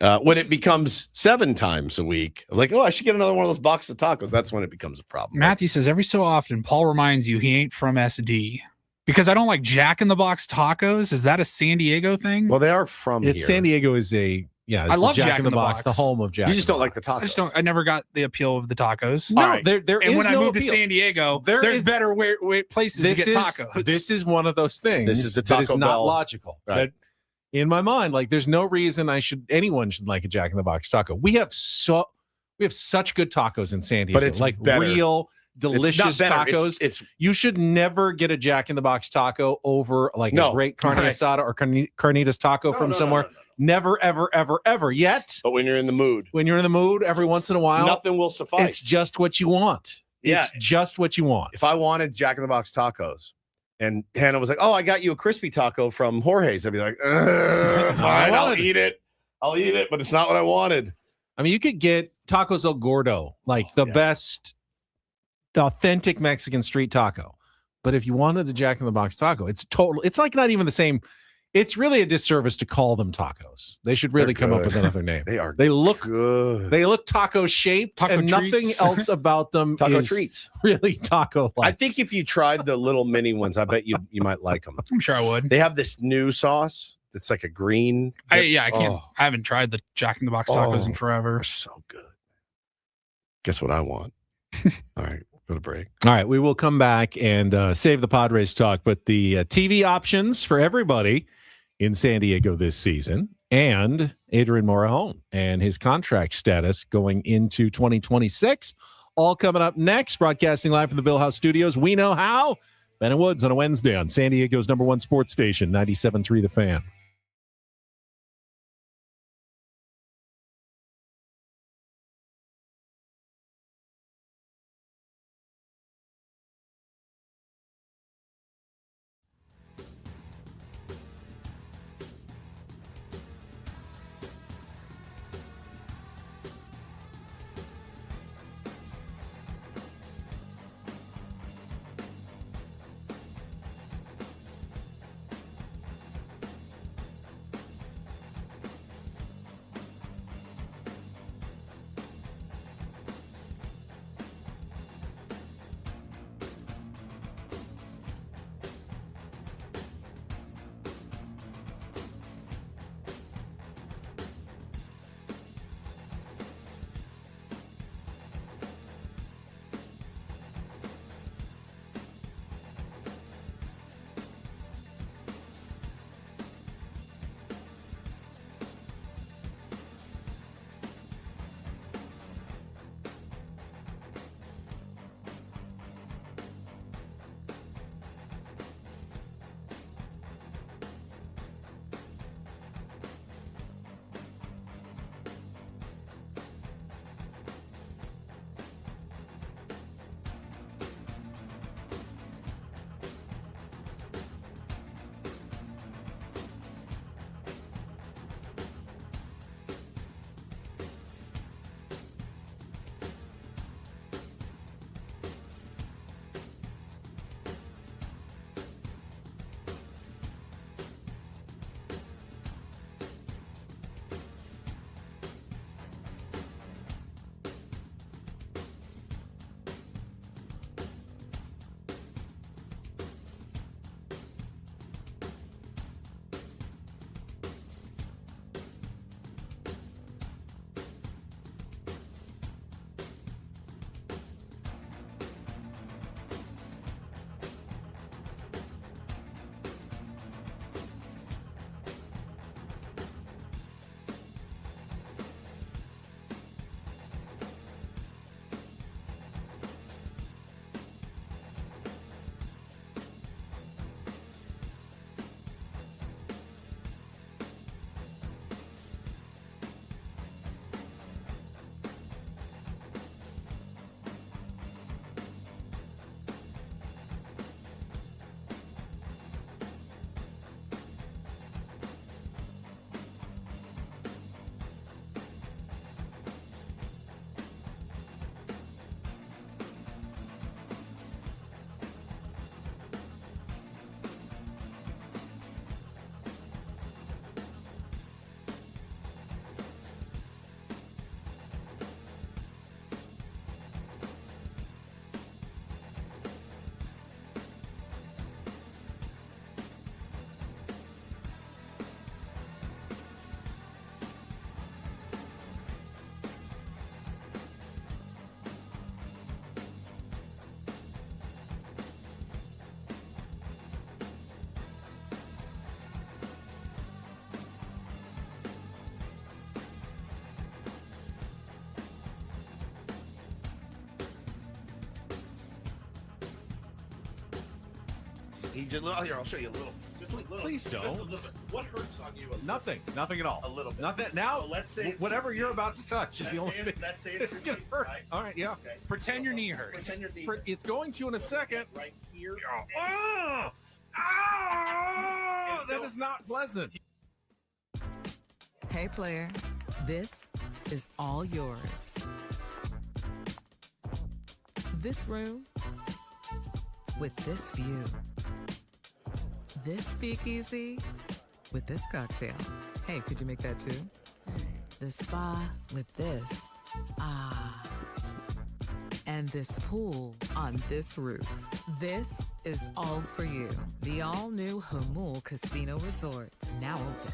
A: When it becomes 7 times a week, I'm like, oh, I should get another one of those boxes of tacos. That's when it becomes a problem.
B: Matthew says every so often, Paul reminds you he ain't from SD. Because I don't like Jack in the Box tacos. Is that a San Diego thing?
A: Well, they are from here.
C: San Diego is I
B: love
C: Jack in the Box, the home of Jack.
A: You just don't like the tacos.
B: I never got the appeal of the tacos.
C: No,
B: right.
C: there
B: and
C: is
B: when I
C: no
B: moved
C: appeal.
B: to San Diego, there's better places to get tacos.
C: This is one of those things.
A: This is the
C: that
A: Taco
C: is not
A: Bell.
C: logical.
A: Right.
C: But in my mind, like there's no reason anyone should like a Jack in the Box taco. We have such good tacos in San Diego.
A: But it's
C: like
A: better.
C: real delicious
A: better.
C: tacos.
A: It's
C: you should never get a Jack in the Box taco over like a great carne asada or carnitas taco from somewhere. Never, ever, ever, ever yet.
A: But when you're in the mood,
C: every once in a while,
A: nothing will suffice.
C: It's just what you want.
A: Yeah.
C: It's just what you want.
A: If I wanted Jack in the Box tacos and Hannah was like, "Oh, I got you a crispy taco from Jorge's," I'd be like, "Fine, I'll eat it. I'll eat it," but it's not what I wanted.
C: I mean, you could get Tacos El Gordo, like the best authentic Mexican street taco. But if you wanted a Jack in the Box taco, it's like not even the same. It's really a disservice to call them tacos. They should really come up with another name. They look
A: good.
C: They look taco shaped, and nothing else about them
A: Taco
C: is
A: treats.
C: Really taco.
A: I think if you tried the little mini ones, I bet you might like them.
B: I'm sure I would.
A: They have this new sauce. It's like a green.
B: I can't.
A: Oh.
B: I haven't tried the Jack in the Box tacos in forever.
A: They're so good. Guess what I want? All right, go to break.
C: All right, we will come back and save the Padres talk, but the TV options for everybody in San Diego this season, and Adrian Morejon and his contract status going into 2026, all coming up next. Broadcasting live from the Bill House Studios. We know how. Ben and Woods on a Wednesday on San Diego's #1 sports station, 97.3 The Fan.
A: He just, here, I'll show you a little. Just a little.
C: Please don't.
A: Just a little bit. What hurts on you?
C: Nothing at all.
A: A little bit.
C: Not that now.
A: So let's say
C: whatever you're about to touch is the only thing.
A: Let's say
C: it's gonna hurt.
A: Right?
C: All right, yeah.
A: Okay.
B: Pretend your knee hurts.
A: Pretend your knee
C: It's going to in a second.
A: right here.
C: Oh, that is not pleasant.
D: Hey, player, this is all yours. This room with this view. This speakeasy with this cocktail. Hey, could you make that too? The spa with this. Ah. And this pool on this roof. This is all for you. The all-new Hamul Casino Resort, now open.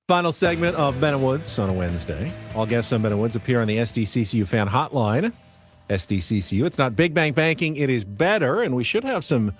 C: Final segment of Ben and Woods on a Wednesday. All guests on Ben and Woods appear on the SDCCU fan hotline. SDCCU. It's not Big Bang Banking. It is better. And we should have some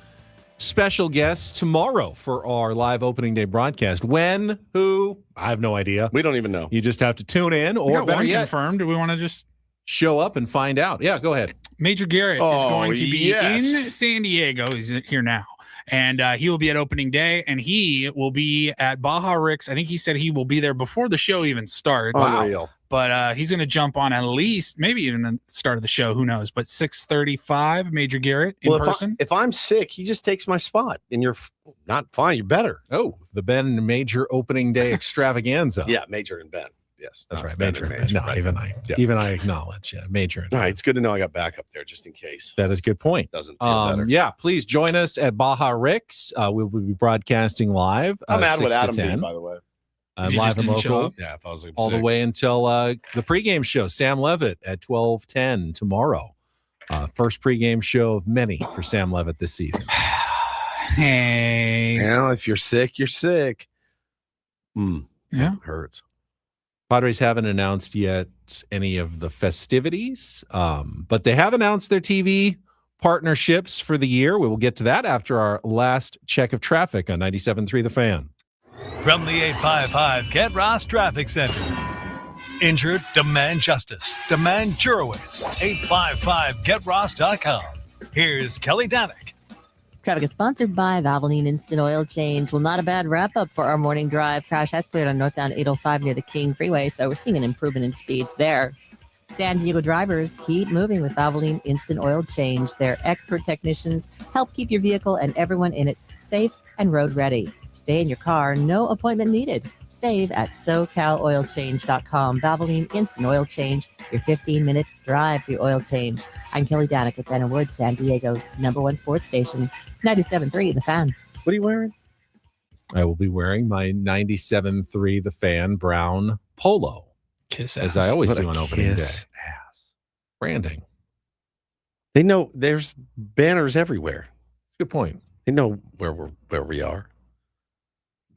C: special guests tomorrow for our live opening day broadcast. When? Who? I have no idea.
A: We don't even know.
C: You just have to tune in,
B: We
C: or
B: got
C: better
B: one
C: yet,
B: confirmed. Do we want to just
C: show up and find out? Yeah, go ahead.
B: Major Garrett is
A: Oh,
B: going to be
A: yes.
B: in San Diego. He's here now. And he will be at opening day, and he will be at Baja Rick's. I think he said he will be there before the show even starts.
A: Unreal.
B: But he's going to jump on at least, maybe even the start of the show. Who knows? But 6:35, Major Garrett in person.
A: If I'm sick, he just takes my spot, and you're not fine. You're better.
C: Oh, the Ben Major opening day extravaganza.
A: Yeah, Major and Ben. Yes,
C: That's
A: not
C: right.
A: Ben
C: Major.
A: and
C: And
A: Major,
C: no,
A: right.
C: even I acknowledge. Yeah, Major. And
A: All right, it's good to know I got backup there just in case.
C: That is a good point.
A: Doesn't feel better.
C: Yeah, please join us at Baja Rick's. We'll be broadcasting live.
A: How mad
C: 6
A: would
C: to
A: Adam
C: 10.
A: be, by the way?
B: If you
C: Live
B: just
C: and
B: didn't show
C: local.
B: up.
A: Yeah, if I was like
C: All the way until the pregame show. Sam Levitt at 12:10 tomorrow. First pregame show of many for Sam Levitt this season.
B: Hey.
A: Well, if you're sick, you're sick.
B: Yeah.
A: It hurts.
C: Padres haven't announced yet any of the festivities, but they have announced their TV partnerships for the year. We will get to that after our last check of traffic on 97.3 The Fan.
E: From the 855 Get Ross Traffic Center. Injured? Demand justice. Demand Jurowitz. 855GetRoss.com. Here's Kelly Danick.
F: Traffic is sponsored by Valvoline Instant Oil Change. Well, not a bad wrap-up for our morning drive. Crash has cleared on northbound 805 near the King Freeway, so we're seeing an improvement in speeds there. San Diego drivers keep moving with Valvoline Instant Oil Change. Their expert technicians help keep your vehicle and everyone in it safe and road ready. Stay in your car, no appointment needed. Save at SoCalOilChange.com. Valvoline Instant Oil Change, your 15-minute drive-through oil change. I'm Kelly Danick with Ben & Woods, San Diego's #1 sports station, 97.3 The Fan.
A: What are you wearing?
C: I will be wearing my 97.3 The Fan brown polo.
B: Kiss
C: as
B: ass.
C: I always
A: What
C: do
A: a
C: on opening day.
A: kiss ass.
C: Branding.
A: They know there's banners everywhere.
C: Good point.
A: They know where we are.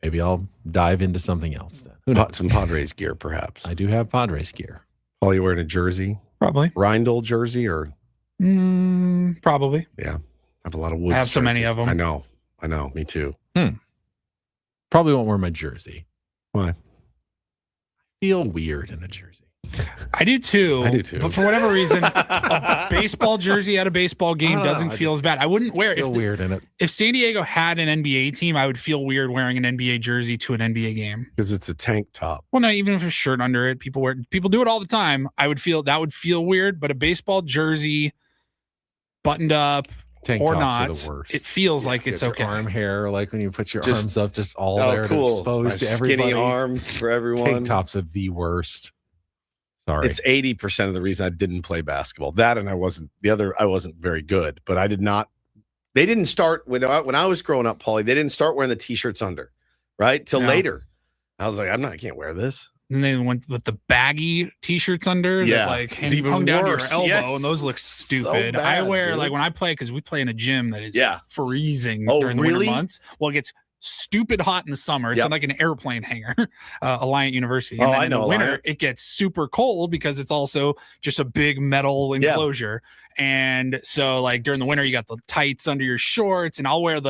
C: Maybe I'll dive into something else then. Who knows?
A: Some Padres gear, perhaps.
C: I do have Padres gear.
A: Paul, you wearing a jersey?
B: Probably.
A: Reindl jersey or?
B: Probably.
A: Yeah. I have a lot of Woods
B: I have so many
A: jerseys.
B: of them.
A: I know. Me too.
C: Probably won't wear my jersey.
A: Why?
C: Feel weird in a jersey.
B: I do too. But for whatever reason, a baseball jersey at a baseball game doesn't feel as bad. I wouldn't wear it.
C: Feel weird in it.
B: If San Diego had an NBA team, I would feel weird wearing an NBA jersey to an NBA game.
A: Because it's a tank top.
B: Well, no, even if it's a shirt under it, people do it all the time. That would feel weird, but a baseball jersey buttoned up
C: Tank
B: or
C: tops
B: not,
C: are the worst.
B: it feels like it's
C: Your
B: okay.
C: arm hair, like when you put your
A: Just-
C: arms up, just all
A: Oh,
C: there
A: cool.
C: exposed
A: My
C: to everybody.
A: Skinny arms for everyone.
C: Tank tops are the worst. Sorry.
A: It's 80% of the reason I didn't play basketball. That and I wasn't very good, but I did not. They didn't start when I was growing up, Paulie. They didn't start wearing the t-shirts under, right? Till
B: No.
A: later. I was like, I can't wear this.
B: And they went with the baggy t-shirts under
A: Yeah,
B: that like
A: it's even
B: hung down to
A: worse.
B: your elbow,
A: Yes.
B: and those look
A: So
B: stupid. I
A: bad,
B: wear
A: dude.
B: like when I play because we play in a gym that is
A: Yeah.
B: freezing
A: Oh,
B: during the
A: really?
B: winter months. Well, it gets stupid hot in the summer. It's
A: Yep.
B: in like an airplane hangar, Alliant University.
A: Oh,
B: And then
A: I
B: in
A: know
B: the winter,
A: Alliant.
B: it gets super cold because it's also just a big metal
A: Yeah.
B: enclosure. And so like during the winter, you got the tights under your shorts, and I'll wear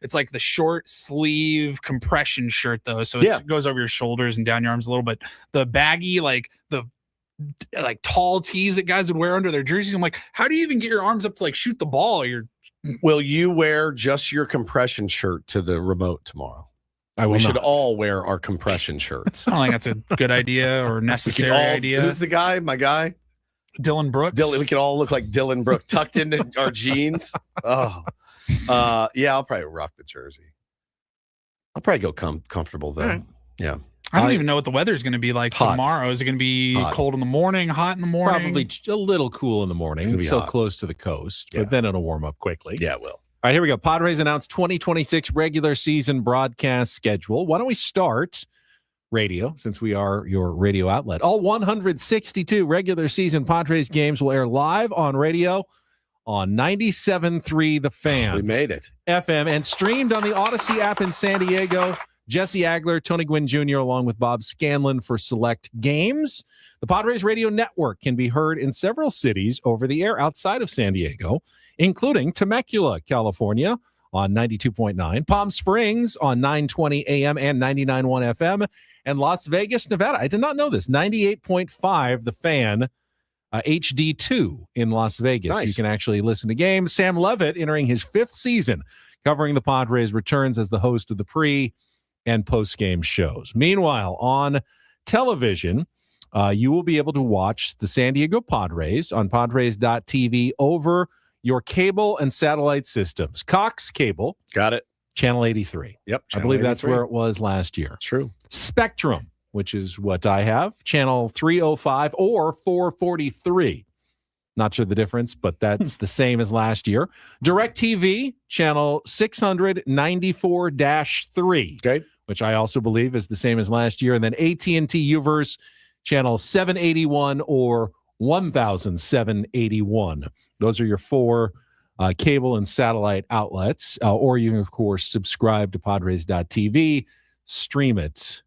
B: it's like the short sleeve compression shirt though. So
A: Yeah.
B: it goes over your shoulders and down your arms a little bit. The baggy, like the tall tees that guys would wear under their jerseys. I'm like, how do you even get your arms up to like shoot the ball?
A: Will you wear just your compression shirt to the remote tomorrow?
C: I will
A: We should
C: not.
A: all wear our compression shirts.
B: I don't think that's a good idea or
A: We could
B: necessary
A: all-
B: idea.
A: Who's the guy? My guy?
B: Dylan Brooks.
A: We could all look like Dylan Brooks tucked into our jeans. Oh, yeah, I'll probably rock the jersey. I'll probably go comfortable though.
B: All right.
A: Yeah.
B: I don't even know what the weather is going to be like
A: Hot.
B: tomorrow. Is it going to be
A: Hot.
B: cold in the morning, hot in the morning?
C: Probably a little cool in the morning.
A: It's gonna be
C: So
A: hot.
C: close to the coast,
A: Yeah.
C: but then it'll warm up quickly.
A: Yeah, it will.
C: All right, here we go. Padres announced 2026 regular season broadcast schedule. Why don't we start radio, since we are your radio outlet? All 162 regular season Padres games will air live on radio on 97.3 The Fan.
A: We made it.
C: FM and streamed on the Odyssey app in San Diego. Jesse Agler, Tony Gwynn Jr., along with Bob Scanlon for select games. The Padres Radio Network can be heard in several cities over the air outside of San Diego, including Temecula, California on 92.9, Palm Springs on 920 AM and 99.1 FM, and Las Vegas, Nevada. I did not know this. 98.5 The Fan, HD2 in Las Vegas.
A: Nice.
C: You can actually listen to games. Sam Levitt entering his 5th season covering the Padres returns as the host of the pre- and post-game shows. Meanwhile, on television, you will be able to watch the San Diego Padres on Padres.tv over your cable and satellite systems. Cox Cable.
A: Got it.
C: Channel 83.
A: Yep.
C: I believe that's where it was last year.
A: True.
C: Spectrum, which is what I have, channel 305 or 443. Not sure the difference, but that's the same as last year. DirecTV, channel 694-3,
A: okay,
C: which I also believe is the same as last year. And then AT&T Uverse, channel 781 or 1781. Those are your 4 cable and satellite outlets. Or you can, of course, subscribe to Padres.tv, stream it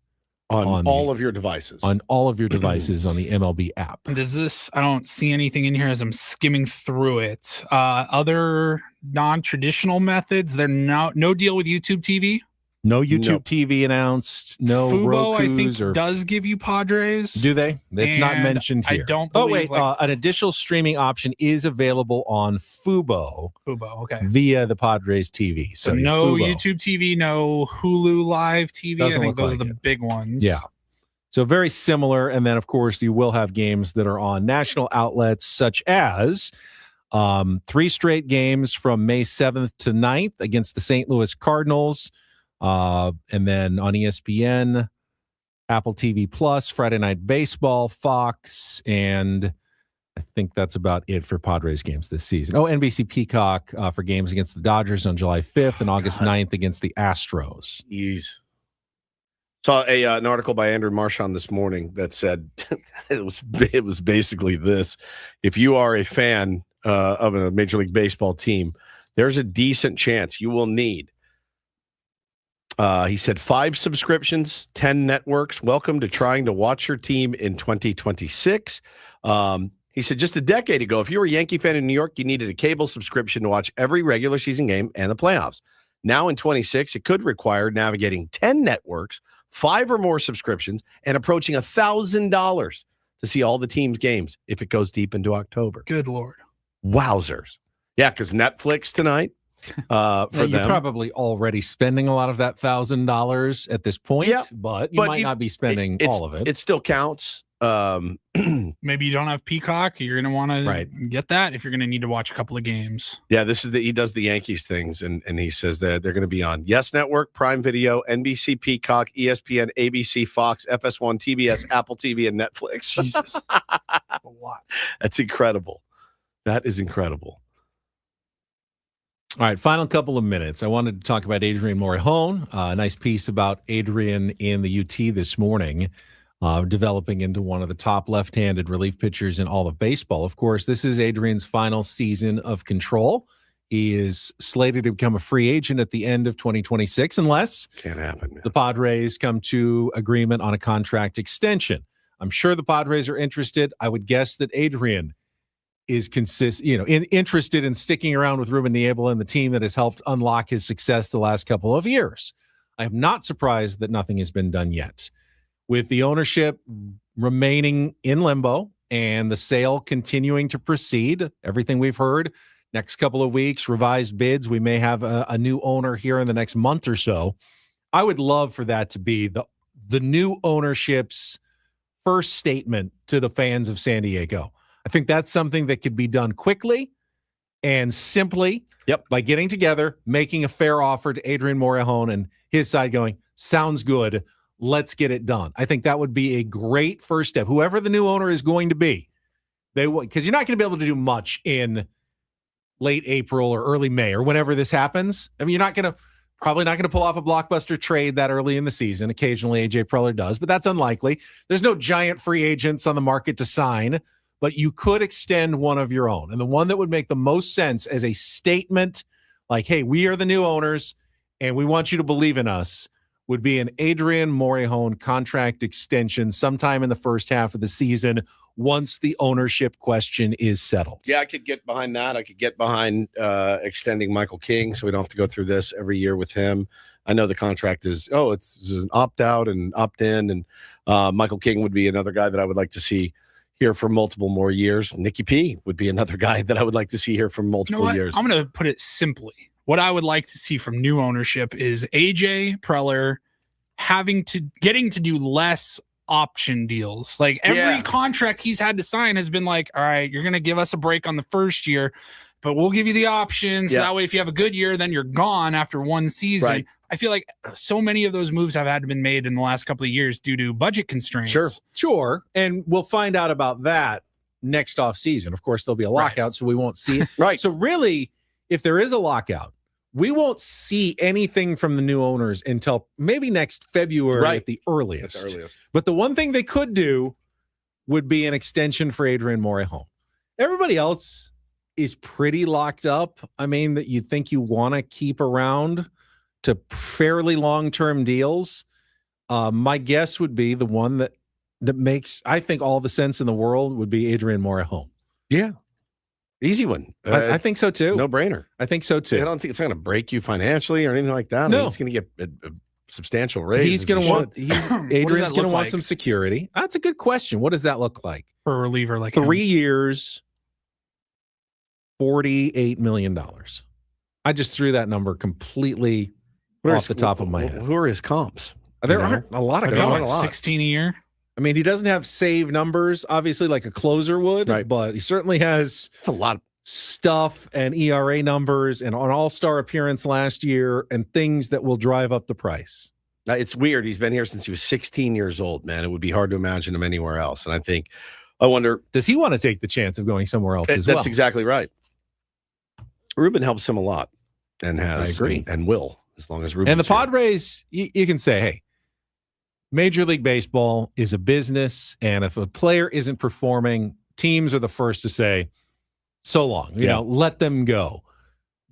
A: on all of your devices.
C: On all of your devices on the MLB app.
B: Does this, I don't see anything in here as I'm skimming through it. Other non-traditional methods, they're no deal with YouTube TV.
C: No YouTube
A: Nope.
C: TV announced. No
B: Fubo, I
C: Roku's
B: think,
C: or
B: does give you Padres.
C: do they? It's not
B: And
C: mentioned
B: I
C: here.
B: don't
C: Oh
B: believe,
C: wait, an additional streaming option is available on Fubo
B: okay.
C: via the Padres TV.
B: So
C: your
B: no
C: Fubo.
B: YouTube TV, no Hulu Live TV.
C: Doesn't
B: I think
C: look
B: those
C: like
B: are the big ones.
C: Yeah. So very similar. And then, of course, you will have games that are on national outlets such as 3 straight games from May 7th to 9th against the St. Louis Cardinals And then on ESPN, Apple TV Plus, Friday Night Baseball, Fox, and I think that's about it for Padres games this season. Oh, NBC Peacock for games against the Dodgers on July 5th and August 9th against the Astros.
A: Jeez. Saw an article by Andrew Marchand this morning that said it was basically this: if you are a fan of a Major League Baseball team, there's a decent chance you will need. He said 5 subscriptions, 10 networks. Welcome to trying to watch your team in 2026. He said just a decade ago, if you were a Yankee fan in New York, you needed a cable subscription to watch every regular season game and the playoffs. Now in 26, it could require navigating 10 networks, 5 or more subscriptions, and approaching $1,000 to see all the team's games if it goes deep into October.
B: Good Lord.
A: Wowzers. Yeah, because Netflix tonight for
C: you're
A: them.
C: probably already spending a lot of that $1,000 at this point, but you might not be spending all of it.
A: It still counts.
B: Maybe you don't have Peacock. You're going to want to
C: Right.
B: get that if you're going to need to watch a couple of games.
A: Yeah, this is he does the Yankees things, and he says that they're going to be on Yes Network, Prime Video, NBC, Peacock, ESPN, ABC, Fox, FS1, TBS, Apple TV, and Netflix.
B: Jesus. A lot.
A: That's incredible. That is incredible.
C: All right, final couple of minutes. I wanted to talk about Adrian Morejon. A nice piece about Adrian in the UT this morning, developing into one of the top left-handed relief pitchers in all of baseball. Of course, this is Adrian's final season of control. He is slated to become a free agent at the end of 2026 unless
A: Can't happen, man.
C: the Padres come to agreement on a contract extension. I'm sure the Padres are interested. I would guess that Adrian is interested in sticking around with Ruben Niebla and the team that has helped unlock his success the last couple of years. I am not surprised that nothing has been done yet. With the ownership remaining in limbo and the sale continuing to proceed, everything we've heard, next couple of weeks, revised bids, we may have a new owner here in the next month or so. I would love for that to be the new ownership's first statement to the fans of San Diego. I think that's something that could be done quickly and simply by getting together, making a fair offer to Adrian Morejon and his side going, sounds good, let's get it done. I think that would be a great first step. Whoever the new owner is going to be, because you're not going to be able to do much in late April or early May or whenever this happens. I mean, you're probably not going to pull off a blockbuster trade that early in the season. Occasionally AJ Preller does, but that's unlikely. There's no giant free agents on the market to sign, but you could extend one of your own. And the one that would make the most sense as a statement like, hey, we are the new owners and we want you to believe in us, would be an Adrian Morejon contract extension sometime in the first half of the season once the ownership question is settled.
A: Yeah, I could get behind that. I could get behind extending Michael King so we don't have to go through this every year with him. I know the contract is, it's an opt-out and opt-in, and Michael King would be another guy that I would like to see here for multiple more years. Nicky P would be another guy that I would like to see here for multiple years.
B: I'm going to put it simply. What I would like to see from new ownership is AJ Preller getting to do less option deals. Like every contract he's had to sign has been like, all right, you're going to give us a break on the first year, but we'll give you the options. So that way, if you have a good year, then you're gone after one season.
A: Right.
B: I feel like so many of those moves have had to been made in the last couple of years due to budget constraints.
C: Sure. And we'll find out about that next off season. Of course, there'll be a lockout, so we won't see it.
A: Right.
C: So really, if there is a lockout, we won't see anything from the new owners until maybe next February at the earliest. But the one thing they could do would be an extension for Adrian Morejon. Everybody else is pretty locked up. I mean, that you think you want to keep around to fairly long-term deals. My guess would be the one that makes, I think, all the sense in the world would be Adrian Morejon.
A: Yeah. Easy one.
C: I think so too.
A: No brainer.
C: I think so too.
A: I don't think it's going to break you financially or anything like that.
C: No.
A: I mean, he's going to get a substantial raise.
C: He's going to want. Adrian's going to want some security. That's a good question. What does that look like
B: for a reliever like
C: 3 years, $48 million? I just threw that number completely off the top of my head.
A: Who are his comps?
C: There aren't a lot of comps.
B: 16 a year.
C: I mean, he doesn't have save numbers, obviously, like a closer would, but he certainly has
A: a lot.
C: stuff and ERA numbers and an all-star appearance last year and things that will drive up the price.
A: Now, it's weird. He's been here since he was 16 years old, man. It would be hard to imagine him anywhere else. And I wonder,
C: does he want to take the chance of going somewhere else as well?
A: That's exactly right. Ruben helps him a lot and has,
C: I agree.
A: and will, as long as Ruben's
C: And the
A: here.
C: Padres, you can say, hey, Major League Baseball is a business, and if a player isn't performing, teams are the first to say, so long, you know, let them go.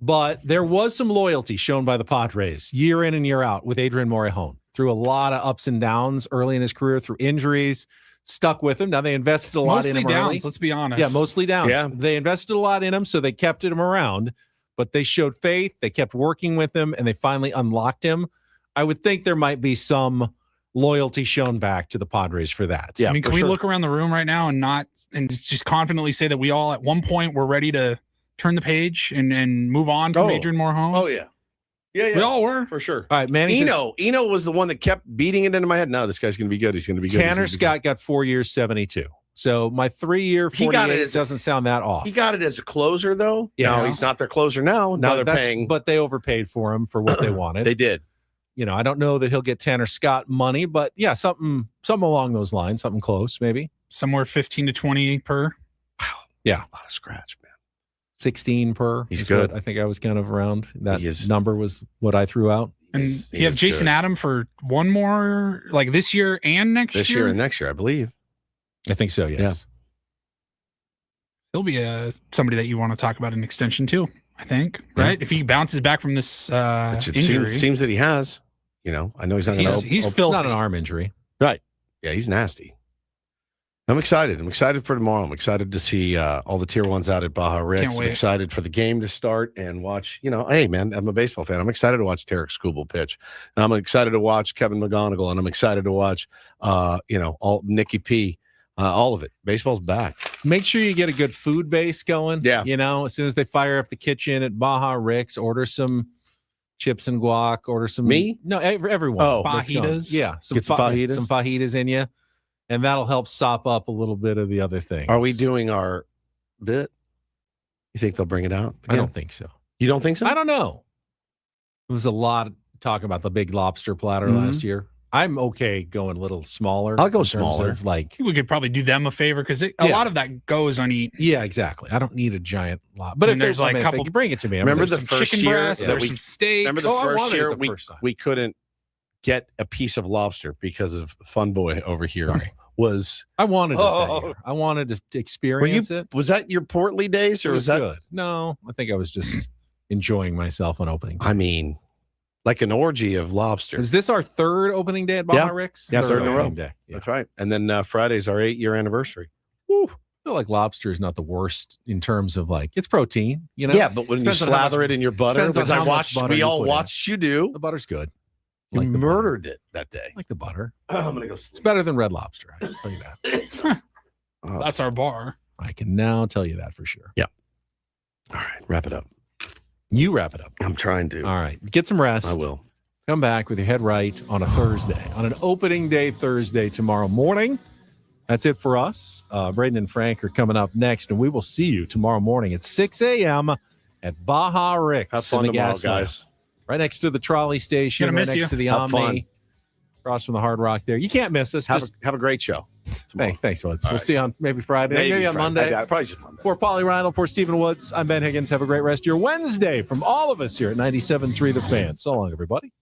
C: But there was some loyalty shown by the Padres year in and year out with Adrian Morejon through a lot of ups and downs early in his career, through injuries, stuck with him. Now they invested a lot in him
B: downs,
C: early.
B: let's be honest.
C: Yeah, mostly downs.
A: Yeah.
C: They invested a lot in him, so they kept him around, but they showed faith. They kept working with him, and they finally unlocked him. I would think there might be some loyalty shown back to the Padres for that.
B: Yeah, I mean, can we look around the room right now and just confidently say that we all at one point were ready to turn the page and move on from Adrian Morejon?
A: Oh, yeah. Yeah,
B: We all were.
A: for sure.
C: All right, Manny.
A: Eno was the one that kept beating it into my head. No, this guy's going to be good. He's going to be good.
C: Tanner Scott got 4 years, 72. So my 3-year, 48 doesn't sound that off.
A: He got it as a closer, though.
C: Yes.
A: No, he's not their closer now. Now they're paying.
C: But they overpaid for him for what they wanted.
A: They did.
C: You know, I don't know that he'll get Tanner Scott money, but yeah, something along those lines, something close, maybe.
B: Somewhere 15 to 20 per.
C: Yeah.
A: A lot of scratch, man.
C: 16 per.
A: He's
C: is
A: good.
C: what I think I was kind of around. That number was what I threw out.
B: And you have Jason Adam for one more, like this year and next year?
A: This year and next year, I believe.
C: I think so, yes.
A: Yeah.
B: He'll be somebody that you want to talk about an extension too, I think, right? If he bounces back from this injury.
A: Seems that he has. You know, I know he's not going to.
B: He's filthy.
C: Not an arm injury.
A: Right. Yeah, he's nasty. I'm excited. I'm excited for tomorrow. I'm excited to see all the tier ones out at Baja Ricks.
B: Can't wait.
A: I'm excited for the game to start and watch. You know, hey, man, I'm a baseball fan. I'm excited to watch Tarek Skubal pitch. And I'm excited to watch Kevin McGonigal. And I'm excited to watch, all Nicky P. All of it. Baseball's back.
C: Make sure you get a good food base going.
A: Yeah.
C: You know, as soon as they fire up the kitchen at Baja Ricks, order some chips and guac, order some.
A: Me?
C: No, everyone.
A: Oh,
C: that's going.
B: fajitas?
C: Yeah.
A: Get some fajitas?
C: Some fajitas in you. And that'll help sop up a little bit of the other things.
A: Are we doing our bit? You think they'll bring it out?
C: I don't think so.
A: You don't think so?
C: I don't know. There was a lot of talk about the big lobster platter last year. I'm okay going a little smaller.
A: I'll go
C: in terms
A: smaller.
C: of, like,
B: I think we could probably do them a favor because a lot of that goes uneaten.
C: yeah, exactly. I don't need a giant lot. But
B: And
C: if
B: there's like a
C: if
B: couple.
C: you bring it to me.
A: Remember
C: I'm
A: the
C: gonna-
A: first
B: chicken
A: year
B: breasts,
A: that
B: there's
A: we
B: some steaks.
A: remember the
C: Oh, I
A: first
C: wanted
A: year
C: it the first time.
A: we couldn't get a piece of lobster because of Fun Boy over here.
C: Sorry.
A: Was
C: I wanted it that year. I wanted to experience it.
A: Was that your Portly days or
C: It
A: was that
C: good? No, I think I was just enjoying myself on opening day.
A: I mean, like an orgy of lobster.
C: Is this our third opening day at Baja Ricks?
A: Yeah, third in a row.
C: opening day. Yeah.
A: That's right. And then Friday's our 8-year anniversary.
C: I feel like lobster is not the worst in terms of, like, it's protein, you know?
A: Yeah, but when
C: Depends
A: you
C: on how
A: slather
C: much-
A: it in your butter,
C: depends on
A: which I
C: how much
A: watched,
C: butter
A: we
C: you
A: all
C: put in it.
A: watched you do.
C: The butter's good.
A: You
C: Like the
A: murdered it that day.
C: I like the butter.
A: I'm gonna go.
C: It's better than Red Lobster. I can tell you that.
B: That's our bar.
C: I can now tell you that for sure.
A: Yeah. All right, wrap it up.
C: You wrap it up.
A: I'm trying to.
C: All right. Get some rest.
A: I will.
C: Come back with your head right on a Thursday, on an opening day Thursday tomorrow morning. That's it for us. Braden and Frank are coming up next, and we will see you tomorrow morning at 6 a.m. at Baja Ricks.
A: Have fun
C: in the
A: tomorrow,
C: gas lamp.
A: guys.
C: Right next to the trolley station,
B: Gonna
C: right
B: miss
C: next
B: you.
C: to the
A: Have fun.
C: Omni, across from the Hard Rock there. You can't miss us.
A: Have a great show.
C: Thanks, Woods.
A: All
C: We'll
A: right.
C: see you on maybe Friday, maybe on Monday.
A: Probably just Monday.
C: For Paulie Reindl, for Stephen Woods, I'm Ben Higgins. Have a great rest of your Wednesday from all of us here at 97.3 The Fan. So long, everybody.